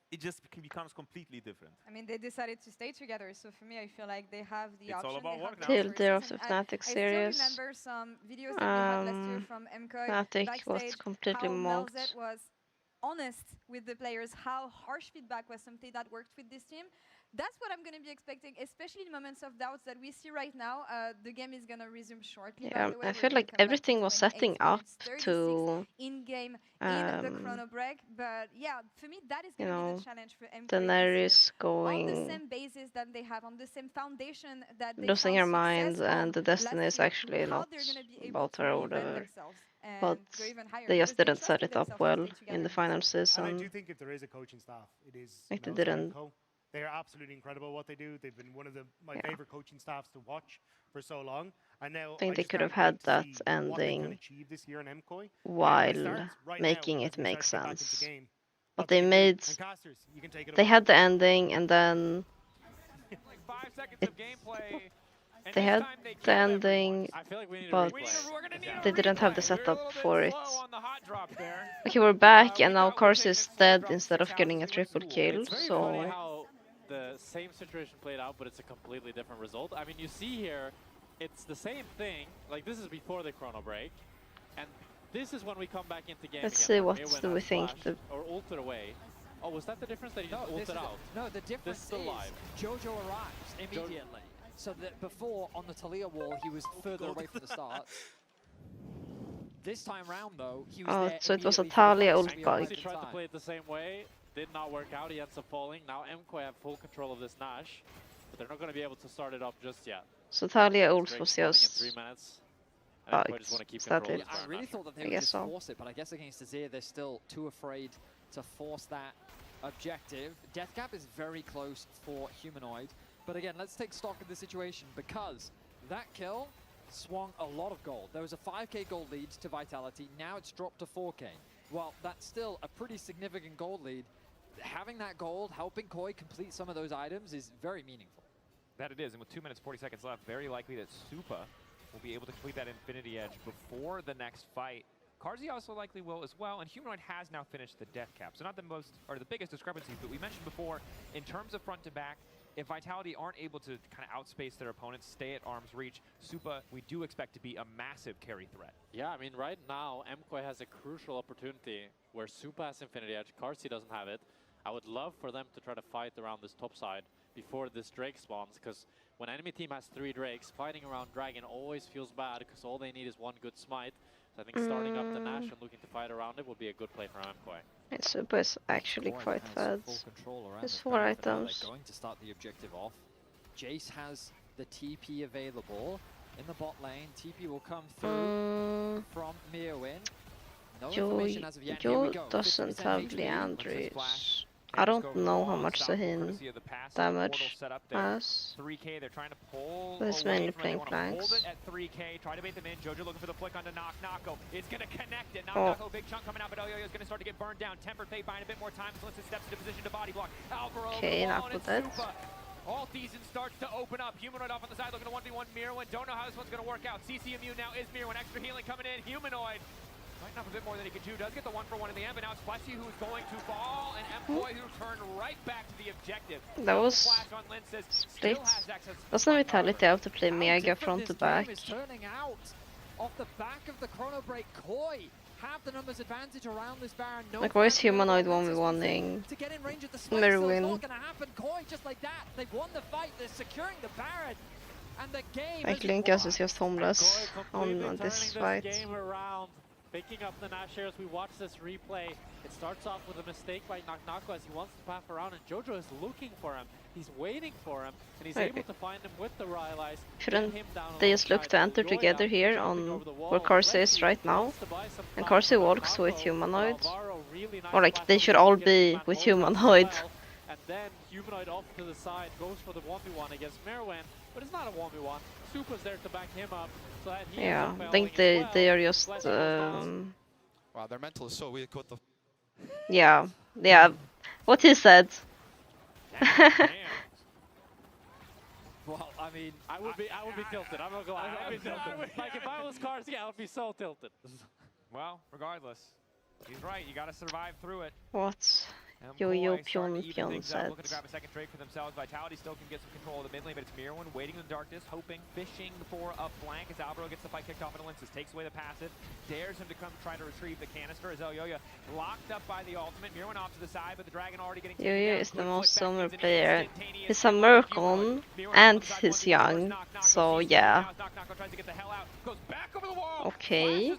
it just becomes completely different. I mean, they decided to stay together, so for me, I feel like they have the It's option. all about they work have now. the Till the resources, of and Fnatic I still series. remember some videos that we had last year from MKOI Fnatic was backstage, completely how mocked. Melzet was honest with the players, how harsh feedback was something that worked with this team. That's what I'm going to be expecting, especially in moments of doubts that we see right now. The game is going to resume shortly, by Yeah, the way. I We're feel gonna like come back to everything was 28 setting up minutes, 36 to in-game in the chrono break. But yeah, for me, that is you going to be know, the challenge for MKOI Daenerys this year. On the going same basis that they have, on the same foundation that they losing found her mind, success on and the destiny last is year, actually how not they're going to be able about to her or reinvent whatever. themselves and But go even higher, they just because they didn't set trusted it up themselves to well stay together in the this final season. And I do season. think if there is a coaching staff, it is Like they Melzet didn't. and Co. They are absolutely incredible what they do. They've been one of my Yeah. favorite coaching staffs to watch for so long. And now I think they just could have can't wait had to that see what they can ending achieve this year in MKOI. When it while starts right making now, it as we make start to get back into sense. game, But what they can do. made. And casters, you can take it They away. had the ending and then Like 5 seconds it, of gameplay, and they this had time they the killed ending, I feel like we need but a replay. We're gonna need a they didn't have the replay. We were a setup little bit for it. slow on the hot drop there. Okay, we're back, We and now thought we were Kars taking is it slow, dead dropped instead of 6 getting a houses, we went triple school. kill. It's very funny So how the same situation played out, but it's a completely different result. I mean, you see here, it's the same thing. Like, this is before the chrono break, and this is when we come back into game let's again. see when what Eowyn do we has think flashed the or ulted away. Oh, was that the difference that he just this ulted is out? no, the difference This is still live. Jojo arrives immediately. So that before on the Talia wall, he was further away from the start. This time round, though, he was there so it was a immediately for the Talia flash ult to be bug. arrived He in tried to time. play it the same way, did not work out, he ends up falling. Now MKOI have full control of this Nash, but they're not going to be able to start it up just yet. So Talia ult Drake's was coming in just 3 minutes. And MKOI just want to keep Is that control it? of Yeah, this I really Nash. thought that they I would guess just so. force it, but I guess against Azir, they're still too afraid to force that objective. Death Cap is very close for Humanoid, but again, let's take stock of the situation, because that kill swung a lot of gold. There was a 5k gold lead to Vitality, now it's dropped to 4k. Well, that's still a pretty significant gold lead. Having that gold, helping Koi complete some of those items is very meaningful. That it is, and with 2 minutes 40 seconds left, very likely that Supa will be able to complete that Infinity Edge before the next fight. Carzy also likely will as well, and Humanoid has now finished the death cap. So not the most, or the biggest discrepancies, but we mentioned before, in terms of front to back, if Vitality aren't able to kind of outspace their opponents, stay at arm's reach, Supa, we do expect to be a massive carry threat. Yeah, I mean, right now, MKOI has a crucial opportunity where Supa has Infinity Edge, Carzy doesn't have it. I would love for them to try to fight around this top side before this Drake spawns, because when enemy team has 3 Drakes, fighting around Dragon always feels bad, because all they need is 1 good smite. So I think starting up the Nash and looking to fight around it would be a good play for MKOI. Yeah, Supa is actually quite fed. There's 4 items. They're going to start the objective off. Jace has the TP available in the bot lane. TP will come through from Mirwin. No information as of yet. Here we go. Doesn't 50% have HP. Leandry's. I don't know how much Zahin damage has. 3K, they're trying to pull. But it's mainly playing flanks. Hold it at 3K, try to bait them in. Jojo looking for the flick onto Nako. It's going to connect it. Oh. Nako, big chunk coming out, but Elyoyo is going to start to get burned down. Tempered Fate buying a bit more time. Lince steps into position to body block. Alvaro Okay, Nako dead. All season starts to open up. Humanoid off on the side looking to 1v1 Mirwin. Don't know how this one's going to work out. CC immune now is Mirwin. Extra healing coming in. Humanoid. Fighting up a bit more than he could do. Does get the 1-for-1 in the end, but now it's Fleshy who is going to fall, and MKOI who turned right back to the objective. That was split. Doesn't Vitality have to play Mega front to back? Is turning out off the back of the chrono break. Koi have the numbers advantage around this Baron. No Like, why is Humanoid 1v1ing to get in range of the spike, so it's not gonna happen. Koi just like that. They've won the fight. They're securing the Baron. And the game Like, Linkas is just homeless on this fight. Game around. Picking up the Nash here as we watch this replay. It starts off with a mistake by Nako as he wants to path around, and Jojo is looking for him. He's waiting for him, and he's able to find him with the Rylai's. Shouldn't they just look to enter together here on where Carzy is right now? And Carzy walks with Humanoid. Or like, they should all be with Humanoid. And then Humanoid off to the side goes for the 1v1 against Merwin, but it's not a 1v1. Supa's there to back him up. So that he Yeah, I think they are just Wow, their mental is so weak. What the? yeah, what he said. Well, I mean, I would be tilted. I'm not gonna lie. I would be tilted. Like, if I was Carzy, I would be so tilted. Well, regardless, he's right. You got to survive through it. What? Yo-yo pion said. Looking to grab a second trade for themselves. Vitality still can get some control of the mid lane, but it's Mirwin waiting in the darkness, hoping, fishing for a flank as Alvaro gets the fight kicked off into Linces, takes away the passive, dares him to come try to retrieve the canister as Elyoyo locked up by the ultimate. Mirwin off to the side, but the Dragon already getting Yo-yo is the most summer player. He's a Mercon and he's young, so yeah. Okay.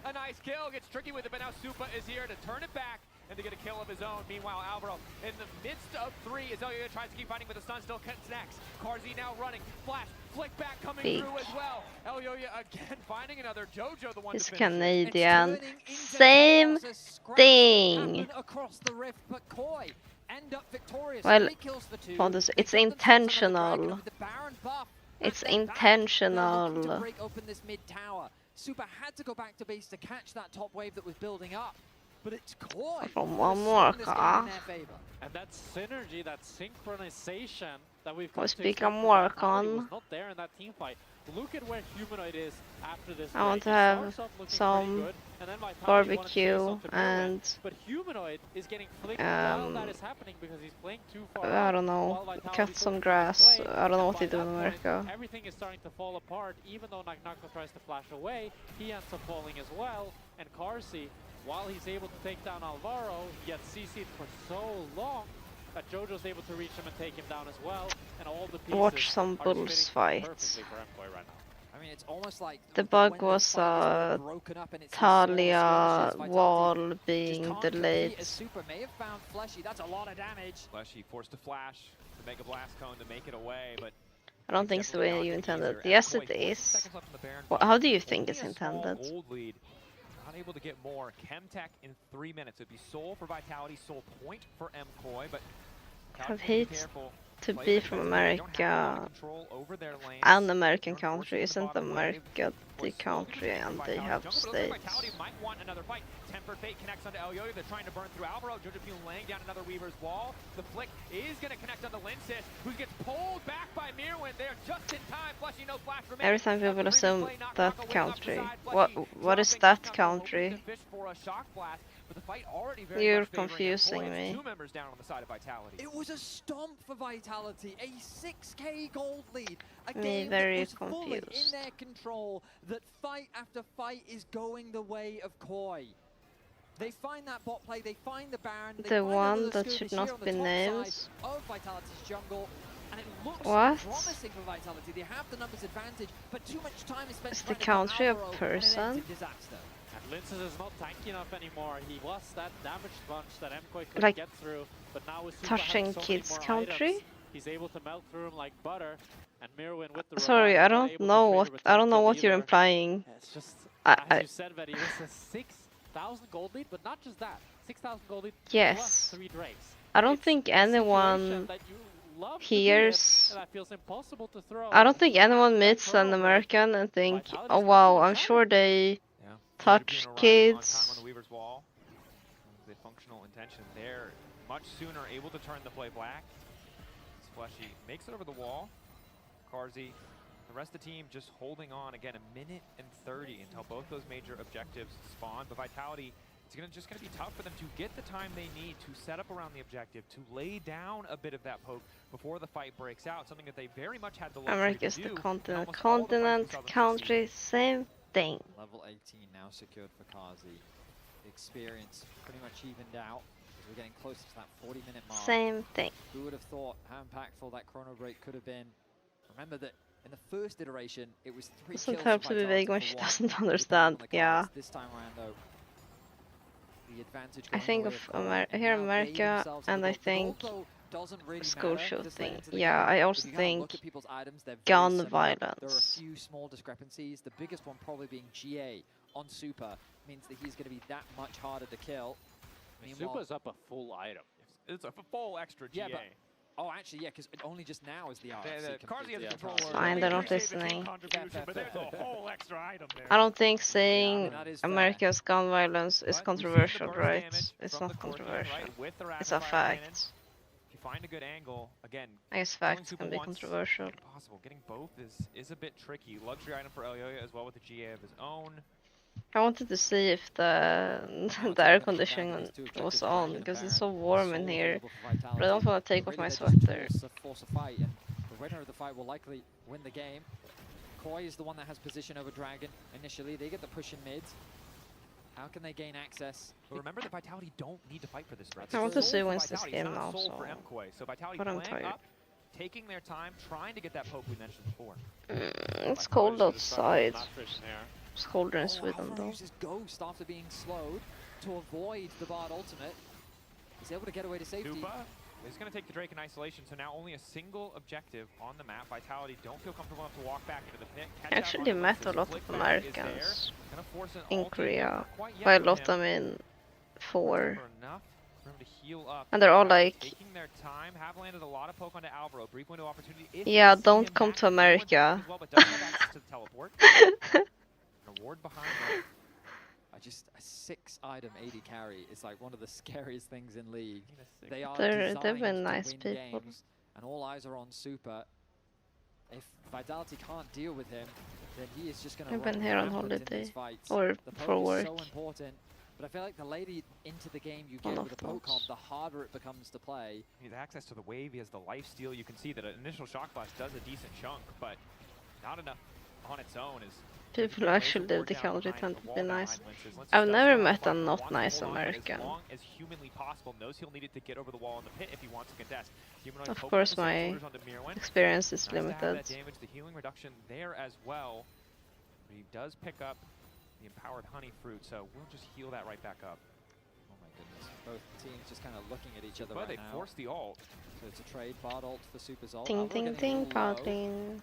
A nice kill, gets tricky with it, but now Supa is here to turn it back and to get a kill of his own. Meanwhile, Alvaro in the midst of 3 as Elyoyo tries to keep fighting, but the stun still connects. Carzy now running, flash, flick back coming through as well. Elyoyo again finding another. Jojo the one He's to Canadian. Same thing. Across the rift, but Koi end up victorious. Well, 3 kills for 2. Pontus, it's intentional. It's intentional. To break open this mid tower. Supa had to go back to base to catch that top wave that was building up. But it's Koi. From one more car. And that synergy, that synchronization that we've Was become work on. was not there in that team fight. Look at where Humanoid is after this. I want to have some barbecue and but Humanoid is getting flicked while that is happening because he's playing too far. I don't know. Cut some grass. I don't know what they do in America. Everything is starting to fall apart. Even though Nako tries to flash away, he ends up falling as well. And Carzy, while he's able to take down Alvaro, he gets CC'd for so long that Jojo's able to reach him and take him down as well. And all the pieces Watch some bulls fight. Right I mean, it's almost like the bug was Talia wall being delayed. Supa may have found Fleshy. That's a lot of damage. Fleshy forced to flash the Mega Blast Cone to make it away, but I don't think it's the way you intended. Yes, it is. Well, how do you think it's intended? Not able to get more. Chemtech in 3 minutes. It'd be Soul for Vitality, Soul Point for MKOI, but have hate to be from America. An American country isn't America the country and they have states. Vitality might want another fight. Tempered Fate connects onto El Yo-Yo. They're trying to burn through Alvaro. Jojo Pune laying down another Weaver's Wall. The flick is going to connect onto Linsis, who gets pulled back by Mirwin. They're just in time. Flushy, no flash remaining. Every time people assume that country. What is that country? You're confusing me. It was a stomp for Vitality, a 6k gold lead. A Me game very that was fully in confused. their control, that fight after fight is going the way of KOI. They find that bot play, they find the Baron, they The find one another that Skirmish should here not on the be top named. side of Vitality's jungle, and it looks What? promising for Vitality. They have the numbers advantage, but too much time is spent Is the trying to country a Alvaro, and it ends person? in disaster. And Linces is not tanky enough anymore. He was that damage sponge that MKOI could Like, get through, but now with Super touching having so kids' many more country? items, he's able to melt through him like butter. And Mirwin with the Sorry, revive, I not don't able to know trade a what return kill you're either. implying. It's just, I- as you said, Betty, it's a 6,000 gold lead, but not just that. 6,000 gold lead plus Yes. 3 Drakes. I don't It's think a anyone situation that you love to be in, hears. and that feels impossible to throw. I don't think anyone meets an American and think, oh wow, I'm sure they touch kids. The functional intention there, much sooner able to turn the play black. Splashy makes it over the wall. Carzy, the rest of the team just holding on. Again, 1 minute and 30 until both those major objectives spawn. But Vitality, it's just going to be tough for them to get the time they need to set up around the objective, to lay down a bit of that poke before the fight breaks out, something that they very much had the luxury America is to the do. continent. in almost all the fights we Continent, saw them country, same thing. Level 18 now secured for Carzy. Experience pretty much evened out as we're getting closer to that 40-minute mark. Same thing. Who would have thought how impactful that chrono break could have been? Remember that in the first iteration, it was 3 Doesn't kills help for to be Vitality vague when for she one, doesn't depending on understand. the Yeah. cards. This time around, though, the advantage I going think the way of KOI, and here now they America, themselves and have I the gold. think The gold, though, doesn't really school matter shoot this late thing. into the Yeah, game. I If also you kind of think look at people's items, they're very gun similar. violence. There are a few small discrepancies. The biggest one probably being GA on Super means that he's going to be that much harder to kill. Meanwhile, Super's up a full item. It's a full extra GA. yeah, but oh, actually, yeah, because only just now is the RFC Carzy has completed. control. Fine, they're not listening. But there's a whole extra item there. I don't think saying that is fair. America's gun violence is But we've seen the controversial, burst right? damage It's from not the core team, controversial. right, with the It's a rapid fire cannon. fact. If you find a good angle, again, I guess killing facts Super can be once, controversial. Possible. Getting both is a bit tricky. Luxury item for El Yo-Yo as well with the GA of his own. I wanted to see if the air conditioning was on because it's so warm in here. But I don't want to take off my sweater. Force a fight, and the winner of the fight will likely win the game. KOI is the one that has position over Dragon initially. They get the push in mid. How can they gain access? But remember that Vitality don't need to fight for this threat. I want to It's see sold for wins this Vitality, game it's not now, sold so- for MKOI. So Vitality but I'm playing tired. up, taking their time, trying to get that poke we mentioned before. It's cold outside. It's colder in Sweden Alvaro though. uses Ghost after being slowed to avoid the Bard ultimate. He's able to get away to safety. Dupa is going to take the Drake in isolation, so now only a single objective on the map. Vitality don't feel comfortable enough to walk back into the pit. I actually met a lot of Americans in Korea. By a lot I mean 4. And they're all like, Taking their time, have landed a lot of poke onto Alvaro. Brief window opportunity. If yeah, they see don't him come back, to he wants America. as well, but doesn't have access to the teleport. An award behind that. A 6-item AD carry is like one of the scariest things in League. They are They've designed been to nice win people. games, and all eyes are on Super. If Vitality can't deal with him, then he is just going to I've run been here on rampant in holiday, these fights. or The poke for is work. so important, but I feel like the later into the game you One get of with a poke those. comp, the harder it becomes to play. He has access to the wave, he has the life steal. You can see that an initial shock blast does a decent chunk, but not enough on its own. Is People who actually live the country tend to be nice. I've never met a not nice American. As long as humanly possible, knows he'll need it to get over the wall in the pit if he wants to contest. Humanoid Of poke course, with the my shoulders onto Mirwin. experience is Nice to have limited. that damage, the healing reduction there as well. But he does pick up the empowered honey fruit, so we'll just heal that right back up. Oh my goodness, both teams just kind of looking at each other But right they now. force the ult. So it's a trade, Bard ult for Super's ult. Ting Alvaro ting getting a ting, little low. Pauline.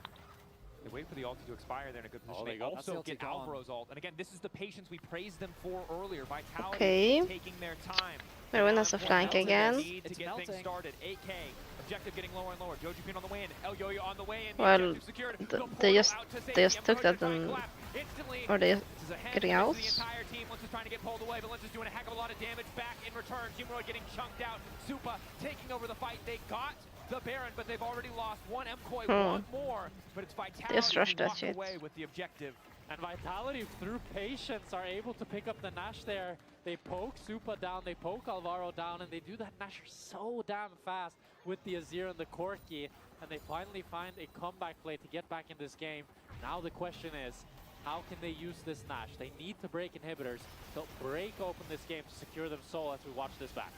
They wait for the ult to expire. They're in a good position. they They go. also That's the get ulti gone. Alvaro's ult. And again, this is the patience we praised them for earlier. Vitality Okay. taking their time. Merwin has a More flank melting again. need to It's get melting. things started. 8K. Objective getting lower and lower. Joji Pin on the way in. El Yo-Yo on the way in. The Well, objective secured. The they portal just out to they just safety. took that Emerging by and collapse. Instantly, Are they this is a hand getting damage out? to the entire team. Lince is trying to get pulled away, but Lince is doing a heck of a lot of damage back in return. Humanoid getting chunked out. Supa taking over the fight. They got the Baron, but they've already lost one MKOI, one more, but it's Vitality Just rush who that walk shit. away with the objective. And Vitality, through patience, are able to pick up the Nash there. They poke Supa down, they poke Alvaro down, and they do that Nasher so damn fast with the Azir and the Corki. And they finally find a comeback play to get back in this game. Now the question is, how can they use this Nash? They need to break inhibitors. They'll break open this game to secure them soul as we watch this back.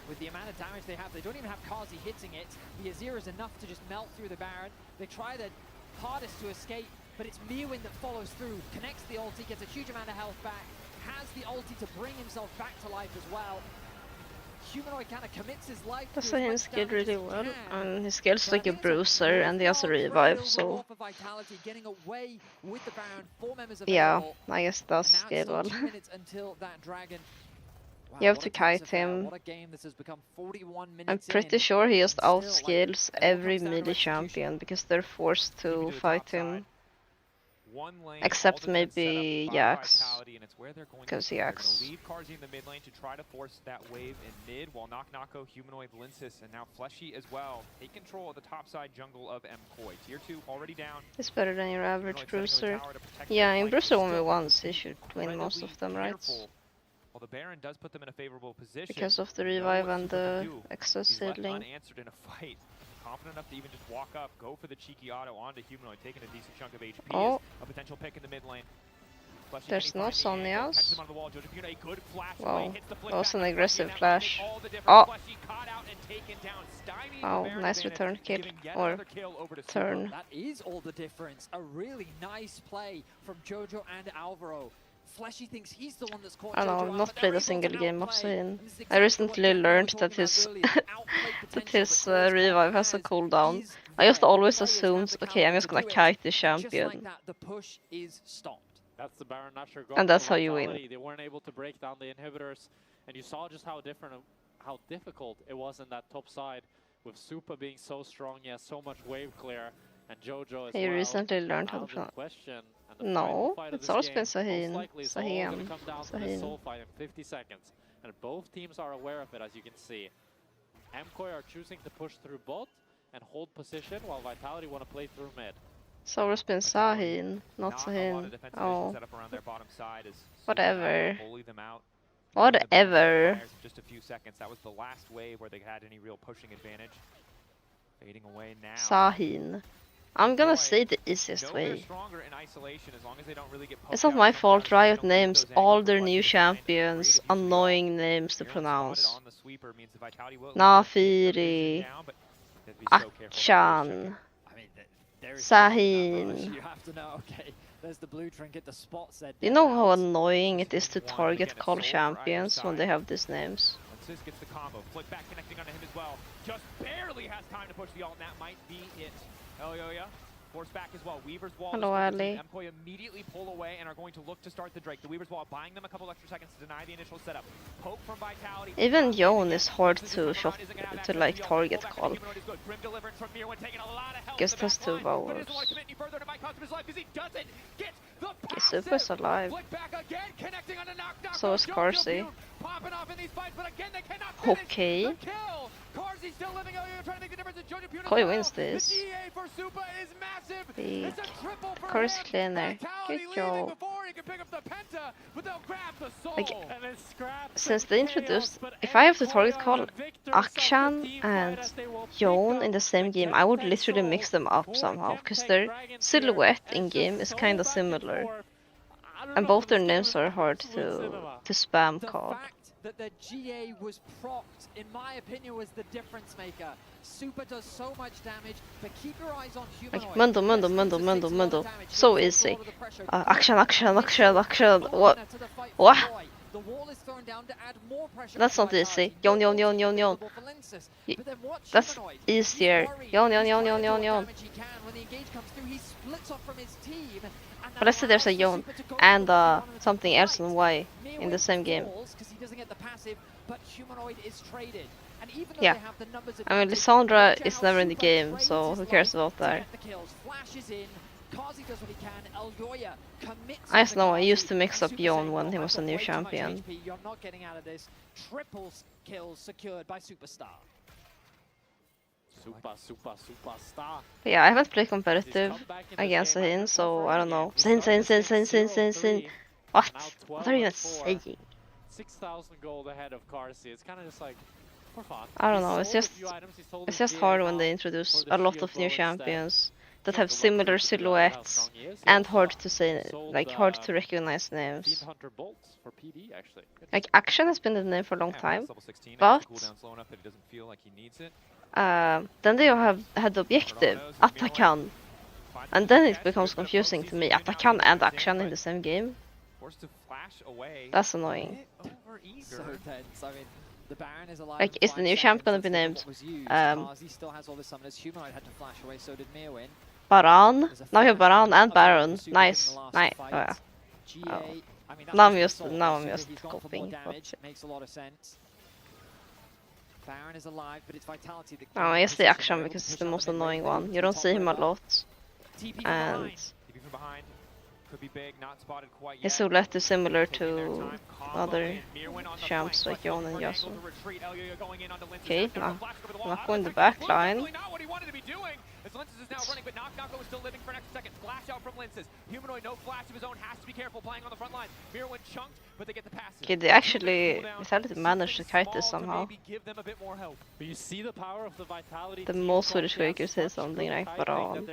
With the amount of damage they have, they don't even have Kazi hitting it. The Azir is enough to just melt through the Baron. They try their hardest to escape, but it's Mewin that follows through, connects the ulti, gets a huge amount of health back, has the ulti to bring himself back to life as well. Humanoid kind of commits his life to So as he much scaled damage really as he well, can. and he scales But like a I think it's bruiser, and he has a worthwhile revive, trade so overall for Vitality, getting away with the Baron, 4 members yeah, available. I guess that's And now it's scale well. still 2 minutes until that dragon. Wow, You have what to a pace kite of fire. him. What a game this has become. 41 I'm minutes pretty in. sure he just And still, like, outscales it all every comes down to melee execution. champion because they're forced Keep it to the fight top him. side. One lane, Except all defense set up maybe by Jax, Vitality, and it's where they're going to because be. They're Jax. gonna leave Carzzy in the mid lane to try to force that wave in mid, while Knock Humanoid, Linces, and now Fleshy as well take control of the top side jungle of MKOI. Tier 2 already down. It's better than your average Humanoid setting bruiser. up a tower to protect Yeah, their in flank, bruiser but only still once, he should win most incredibly of them, right? careful. Well, the Baron does put them in a favorable position. Because of the Know revive what and Supa can the do. extra He's left seedling. unanswered in a fight. Confident enough to even just walk up, go for the cheeky auto onto Humanoid, taking a decent chunk of HP. Oh. Is a potential pick in the mid lane. Fleshy, There's can he no find the angle? Sonias. Catches him on the wall. Jojo Puna, a good flash Wow, play, hits the flick that was back an on Fleshy, aggressive and that will make flash. all the difference. Oh. Fleshy caught out and taken down, stymieing the Wow, Baron nice advantage, return kill, giving yet or another kill over to Supa. turn. That is all the difference. A really nice play from Jojo and Alvaro. Fleshy thinks he's the one that's caught I don't know, Jojo I've out, not but played they're a able single to game of outplay. Zayn. And this is I exactly recently what Jack and I were learned talking that his about earlier, the outplay that potential his that Claude's revive Ball has a has cooldown. is I just there. always Players have assumed, the okay, I'm caliber just to gonna do it. kite the And just like champion. that, the push is stopped. That's the Baron Nashor goal And that's for how you win. Vitality. They weren't able to break down the inhibitors, and you saw just how how difficult it was in that top side, with Supa being so strong. He has so much wave clear, and Jojo as He well. recently learned how Now to the play. question and the No, final fight of it's this always game been most Sahin. likely is all going Sahin. to come down to the Sahin. soul fight in 50 seconds, and both teams are aware of it, as you can see. MKOI are choosing to push through bot and hold position, while Vitality want to play through mid. It's always been Sahin, not Not a lot of Sahin. defensive Oh, vision set up around their bottom side as Supa whatever. had to bully them out. Bringing the Baron Whatever. fires in just a few seconds. That was the last wave where they had any real pushing advantage. Fading away now. Sahin. I'm gonna say the easiest Know they're way. stronger in isolation as long as they don't really get It's poked not out my from fault down, they Riot don't lose names those all angles their like new they find champions creative usually annoying names to Mewin spotted pronounce. on the sweeper means the Vitality will at least get their vision Nafiri, down, but they have to be so careful not to Akshan, I mean, there is nothing that Sahin. much. You have to know, okay, there's the blue trinket, the spot said. You know how annoying it is to target call champions when they have these names? Linces gets the combo. Flick back connecting onto him as well. Just barely has time to push the ult, and that might be it. Oh, yeah. Force back as well. Weaver's Wall. Hello, is Ali. MKOI immediately pull away and are going to look to start the Drake. The Weaver's Wall buying them a couple extra seconds to deny the initial setup. Poke from Vitality. Even Yone is hard to shot to like target call. Guess that's 2 hours. Supa's alive. So is Carzzy. Okay. Koi wins this. Big. Carzzy cleaner. Good job. Like, since they introduced, if I have to target call Akshan and Yone in the same game, I would literally mix them up somehow, because their silhouette in game is kinda similar. And both their names are hard to spam call. That the GA was procced, in my opinion, was the difference maker. Supa does so much damage, but keep your eyes on Humanoid. Like, Mundo. So easy. Akshan. What? The wall is thrown down to add more pressure. That's not easy. Yon. That's easier. Yon. When the engage comes through, he splits off from his team. But let's say there's a Yon and something else on Y in the same game. He doesn't get the passive, but Humanoid is traded. And even though Yeah. they have the numbers I mean, advantage, Lissandra look at is how never in the Supa game, trades so his who cares life about to that? get the kills. Flashes in, Kazi does what he can. Elgoya commits. I just know I Kazi, used to mix and up Super Yon saying, when "Oh, he I've was a got new way too much champion. HP. You're not getting out of this." Triple kills secured by Superstar. Superstar. But yeah, I haven't played competitive against Sahin, so I don't know. Sahin. What? What are you even saying? 6,000 gold ahead of Karsi. It's kind of just like, for fun. I don't know, it's just hard when they introduce a lot of new champions that have similar silhouettes and hard to say, like hard to recognize names. For PD, actually. Like Action has been the name for a long time, but then they had the objective, Atakan, and then it becomes confusing to me, Atakan and Action in the same game. That's annoying. So tense. I mean, the Baron is alive. Like, is the new champ gonna be named Kazi still has all the summoners. Humanoid had to flash away, so did Mirwin. Baran? Now you have Baran and Baron. Nice. Nice. GA, Oh. I mean, Now I'm that's just he's got copying. damage. Makes a lot of sense. Baron is alive, but it's Vitality that Oh, I guess the Action because it's the most annoying one. You don't see him a lot. And could be big, not spotted quite yet. his silhouette is similar to other champs like Yon and Yasuo. Okay, now Nako in the back line. As Linces is now running, but Nako is still living for an extra second. Flash out from Linces. Humanoid, no flash of his own, has to be careful playing on the front line. Mirwin chunked, but they get the pass. Okay, they actually managed to kite this somehow. But you see the power of the Vitality. The most Swedish Quakers say something like Baron.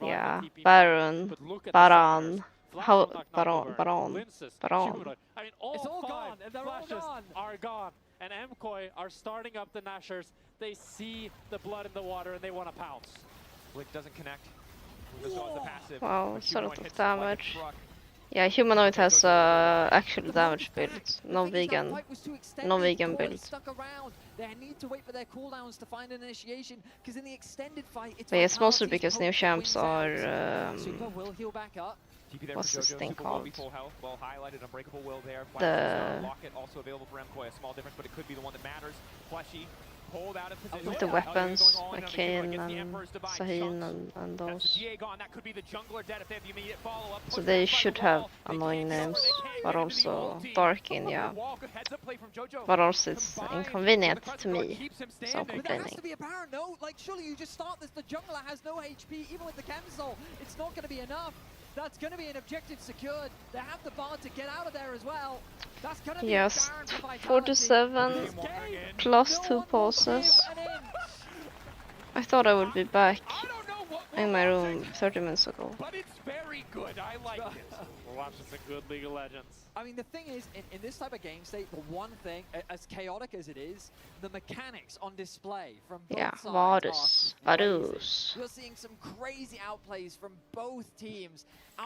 Yeah, TP. Baron, Baran. How Baron? Linces, Baron. Humanoid. I mean, all It's all five gone, and they're all flashes gone. are gone. And MKOI are starting up the Nashers. They see the blood in the water and they want to pounce. Blick doesn't connect. This was the passive. Wow, but it's a lot Humanoid of hits it like a damage. truck. Yeah, Humanoid has actual damage build. No vegan build. Stuck around. They need to wait for their cooldowns to find an initiation, because in the extended fight, it's But yeah, it's mostly Vitality's because new poke champs wins out. are Super will heal back up. TP there what's for this Jojo, thing super low, called? full health, well highlighted, unbreakable will there. The Locket also available for MKOI, a small difference, but it could be the one that matters. Fleshy, pulled out of position. the weapons, like Kayn and Sahin and those. GA gone, that could be the jungler dead if they have the immediate follow-up. So they should have annoying names, but also Darkin, yeah. But also it's inconvenient to me, so I'm But there has complaining. to be a Baron, no? Like, surely you just start this. The jungler has no HP, even with the Camisole. It's not going to be enough. That's going to be an objective secured. They have the bar to get out of there as well. That's going to be Yes, a Baron for Vitality. 47 plus 2 pulses. I thought I would be back in my room 30 minutes ago. But it's very good, I like it. We're watching some good League of Legends. I mean, the thing is, in this type of game state, the one thing, as chaotic as it is, the mechanics on display from both Yeah, sides are Varus. amazing. You're seeing some crazy outplays from both teams.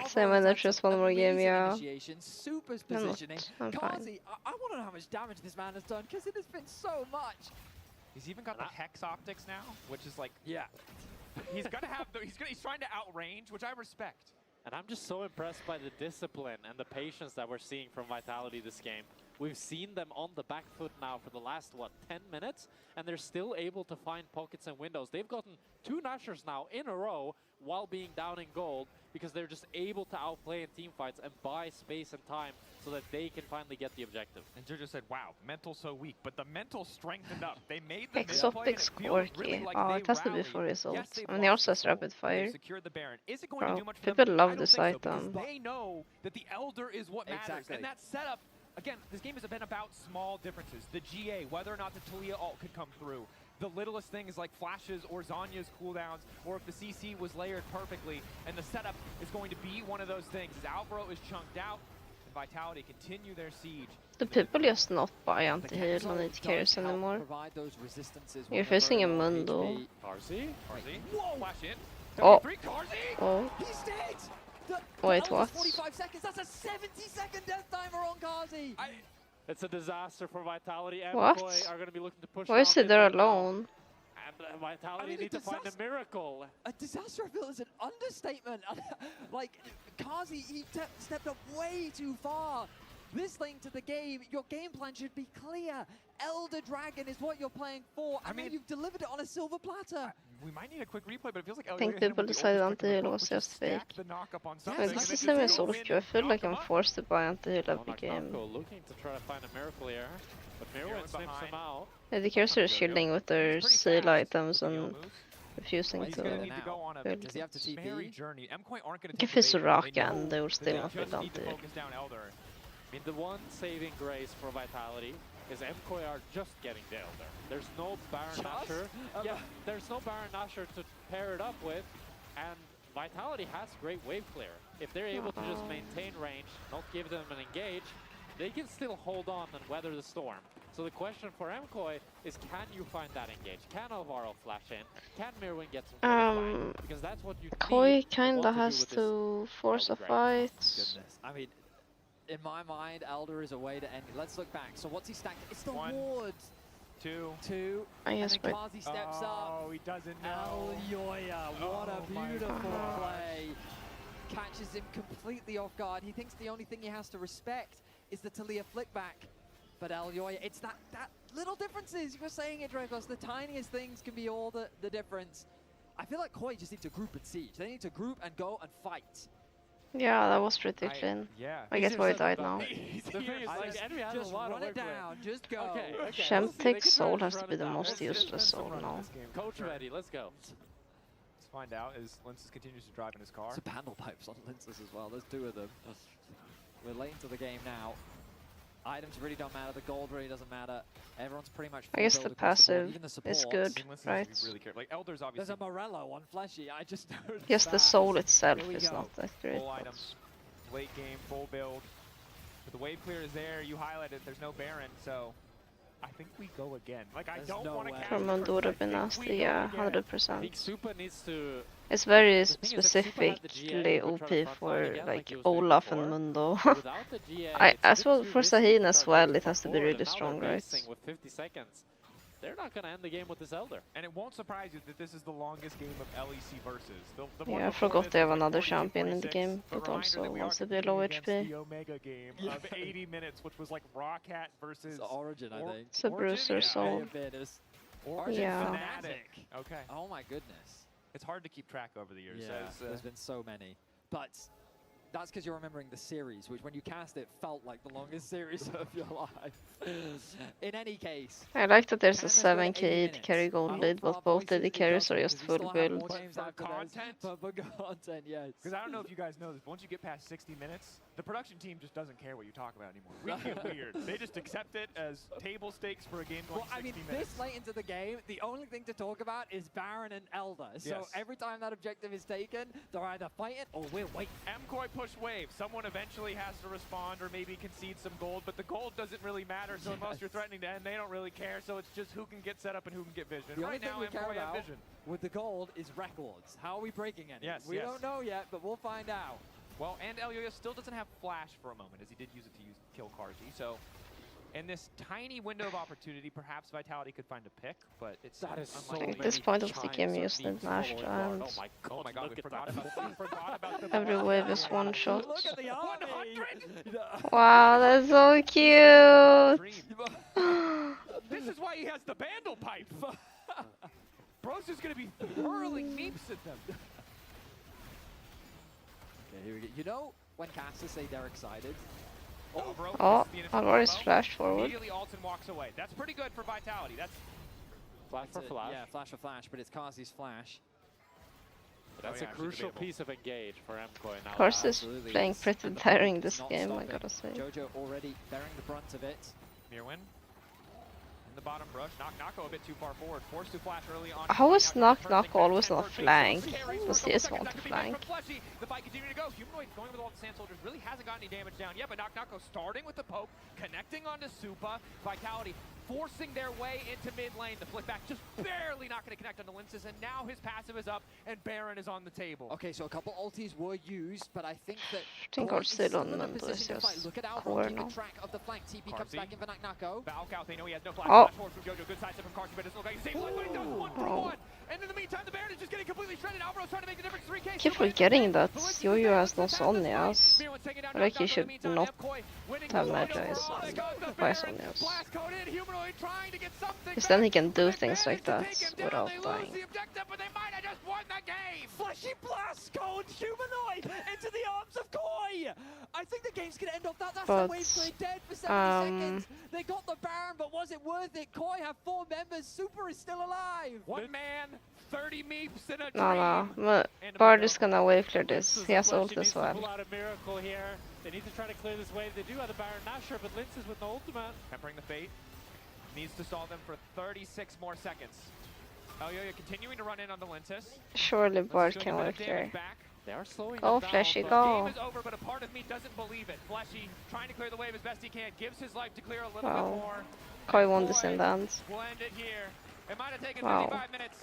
Same when there's just one more game, yeah. Initiation, Super's I'm not. positioning. I'm fine. Kazi, I want to know how much damage this man has done, because it has been so much. He's even got the Hex optics now, which is like, yeah. He's gonna have the, he's trying to outrange, which I respect. And I'm just so impressed by the discipline and the patience that we're seeing from Vitality this game. We've seen them on the back foot now for the last, what, 10 minutes? And they're still able to find pockets and windows. They've gotten 2 Nashers now in a row while being down in gold because they're just able to outplay in team fights and buy space and time so that they can finally get the objective. And Jojo said, wow, mental so weak, but the mental strengthened up. They made the Exotic's quirky. Oh, it has to be for his ult. And he also has rapid fire. Secured the Baron. Is it going to Bro, do much for people them? love I don't this think so, because item. they know that the Elder is what matters. Exactly. And that setup, again, this game has been about small differences. The GA, whether or not the Talia ult could come through. The littlest things like flashes or Zanya's cooldowns, or if the CC was layered perfectly. And the setup is going to be one of those things. As Alvaro is chunked out, and Vitality continue their siege. The people just not buy anti-heal when it cares anymore. You're facing a Mundo. Karsi? Whoa! Flash in. Oh. 73, Karsi! Oh. He's dead! Wait, what? 45 seconds, that's a 70-second death timer on Kazi! It's a disaster for Vitality. What? MKOI are going to be looking to push Why is down he there mid now. alone? And Vitality I mean, need to find a miracle. A disaster, I feel, is an understatement. Like, Kazi, he stepped up way too far. This late into the game, your game plan should be clear. Elder Dragon is what you're playing for, and then you've delivered it on a silver platter. We might need a quick replay, but it feels like I think people decided anti-heal was just fake. And this is a soloq. I feel like I'm forced to buy anti-heal every game. Looking to try to find a miracle here, but Mirwin snips him out. The carries are chilling with their seal items and refusing to build. Give his Soraka and they will still not build anti-heal. I mean, the one saving grace for Vitality is MKOI are just getting the Elder. There's no Baron Nashor. Yeah, there's no Baron Nashor to pair it up with, and Vitality has great wave clear. If they're able to just maintain range, not give them an engage, they can still hold on and weather the storm. So the question for MKOI is, can you find that engage? Can Alvaro flash in? Can Mirwin get some flash? Because that's what you Koi kinda has to force a fight. Goodness. I mean, in my mind, Elder is a way to end it. Let's look back. So what's he stacked? It's the ward. Two. I guess, and then but Kazi steps up. Oh, he doesn't know. Elyoya, what a beautiful play. Catches him completely off guard. He thinks the only thing he has to respect is the Talia flick back. But Elyoya, it's that little differences. You were saying it, Dragos. The tiniest things can be all the difference. I feel like Koi just need to group and siege. They need to group and go and fight. yeah, that was pretty clean. I guess why he died now. The thing is, like, enemy has Just a lot run of it down. Just go. Okay. Shemtek's soul has to be the most useless soul now. Coach ready, let's go. Let's find out as Linces continues to drive in his car. Some panel pipes on Linces as well. There's two of them. We're late into the game now. Items really don't matter. The gold really doesn't matter. Everyone's pretty much. I guess the passive Even the is supports. good, right? Really like Elder's There's obviously. a Morello on Fleshy. I just noticed Yes, the that. soul itself Here we is go. not that great. Full item, late game, full build. But the wave clear is there. You highlighted there's no Baron, so I think we go again. Like I There's don't no want to way. catch From it, Honduras but I think nasty, we go yeah, again. 100%. Super needs to. It's very The thing is, if Super had the specifically GA, we could OP try to front line for again, like he was doing Olaf before. and Mundo. Without the GA, As well for Sahin as well, it has to be really strong, right? With 50 seconds, they're not gonna end the game with this Elder. And it won't surprise you that this is the longest game of LEC versus. The Yeah, I forgot they have another champion in the game, but also wants to be low HP. The Omega game of 80 minutes, which was like Rawcat versus It's the Origin, I think. It's a Bruiser soul. Origin Yeah. Fnatic. Okay. Oh my goodness. It's hard to keep track over the years. Yeah, there's been so many. But that's because you're remembering the series, which when you cast it felt like the longest series of your life. In any case. I like that there's a Canada's got 7k 80 AD carry minutes. gold I lead, hope but our both voices AD carries are adjust just because we full still have build. more games after this. content? But for content, yes. Because I don't know if you guys know this, but once you get past 60 minutes, the production team just doesn't care what you talk about anymore. We get weird. They just accept it as table stakes for a game going Well, I 60 mean, minutes. this late into the game, the only thing to talk about is Baron and Elder. So Yes. every time that objective is taken, they're either fighting or we're waiting. MKOI push wave. Someone eventually has to respond or maybe concede some gold, but the gold doesn't really matter. So unless you're threatening to end, they don't really care. So it's just who can get set up and who can get vision. The only Right thing now, we care MKOI have about vision. with the gold is records. How are we breaking any? Yes, we yes. don't know yet, but we'll find out. Well, and Elyoya still doesn't have flash for a moment, as he did use it to kill Karji. So in this tiny window of opportunity, perhaps Vitality could find a pick, but it's That is so At this point of the game, you still mashed and Oh my god, we forgot about the every wave is one shot. Look at the army! Wow, that's so cute! This is why he has the Bandle pipe! Bro's just gonna be hurling meeps at them. Okay, here we go. You know when casters say they're excited? Oh, Alvarez flashed forward. Immediately Alton walks away. That's pretty good for Vitality. That's Flash for flash. Yeah, flash for flash, but it's Kazi's flash. That's a crucial piece of engage for MKOI now. Course is Absolutely. playing pretty And the tiring point this is not game, I stopping. gotta say. Jojo already bearing the brunt of it. Mirwin. In the bottom brush. Nako a bit too far forward. Forced to flash early on. How is Now Knock turning always back on 10 for flank? Faces. Does he Carries just for a want second to back flank? from Fleshy. The fight continuing to go. Humanoid going with all the Sand Soldiers really hasn't gotten any damage down yet, but Nako starting with the poke, connecting onto Supa. Vitality forcing their way into mid lane. The flick back just barely not going to connect on the Linces, and now his passive is up, and Baron is on the table. Okay, so a couple ultis were used, but I think that Think Koi I'll is sit still on in a them, position to just fight. Look at core Alvaro keeping now. track of the flank. TP comes Carsey. back in for Naknako. Valk out, they know he has no flash. Oh. Flash forward from Jojo, good sidestep from Carsey, but it doesn't look like he's safe. Look what he does, 1-for-1. And in the meantime, the Baron is just getting completely shredded. Alvaro's trying to make the difference. 3K. Keep forgetting that Yo-Yo has no Sonias. Like he should not have Magi's and buy Sonias. Because then he can do things like that without dying. Flashy blast code humanoid into the arms of Koi. I think the game's gonna end off that. That's But, the wave straight dead for 70 seconds. They got the Baron, but was it worth it? Koi have 4 members. Super is still alive. One man, 30 meeps in a No, Bard is gonna wave clear this. He has ult as Pull well. out a miracle here. They need to try to clear this wave. They do have the Baron Nashor, but Linces with no ultimate. Tempering the fate. Needs to stall them for 36 more seconds. Oh, Yo-Yo continuing to run in on the Linces. Surely Bard can wave clear. They are slowing Go, them down, Fleshy, but- go. Game is over, but a part of me doesn't believe it. Fleshy trying to clear the wave as best he can. Gives his life to clear a little bit Wow. more. Koi won this in the end. Will end it here. It might have taken Wow. 55 minutes.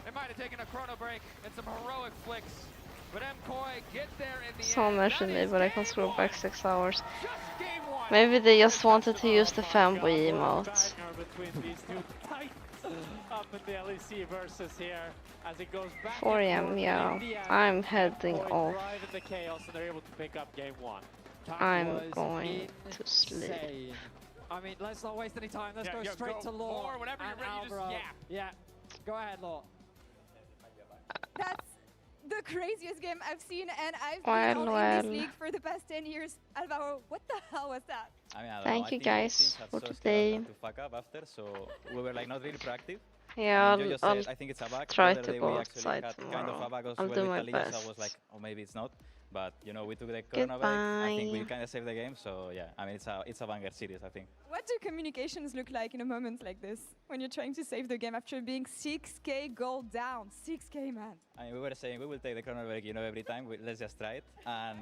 It might have taken a chrono break and some heroic flicks. But MKOI get there in the Someone end. mentioned That it, is but I can game scroll back one. 6 hours. Just game one. Maybe they just wanted to use the fanboy emote. Banger between these two titans up in the LEC versus here as it goes back 4 and AM, forth. yeah. In the end, I'm heading MKOI off. drive in the chaos and they're able to pick up game one. I'm Was going to sleep. insane. I mean, let's not waste any time. Let's Yeah, go yeah, straight go. to Law. Or whenever you're and ready, you just Alvaro. yap. Yeah, go ahead, Law. That's the craziest game I've seen, and I've Well, been on in well. this league for the past 10 years. Alvaro, what the hell was that? I mean, I don't Thank know. you I think guys teams had for so scared today. to fuck up after, so we were like not really proactive. Yeah, I mean, Jojo I'll said, I think it's a bug. try The other to day go we actually outside had kind of tomorrow. a bug as I'll well do with my Taliyah, so I best. was like, oh, maybe it's not. But you know, we took the chrono break. I think we Goodbye. kind of saved the game. So yeah, I mean, it's a banger series, I think. What do communications look like in a moment like this when you're trying to save the game after being 6k gold down? 6k, man. I mean, we were saying we will take the chrono break, you know, every time. Let's just try it. And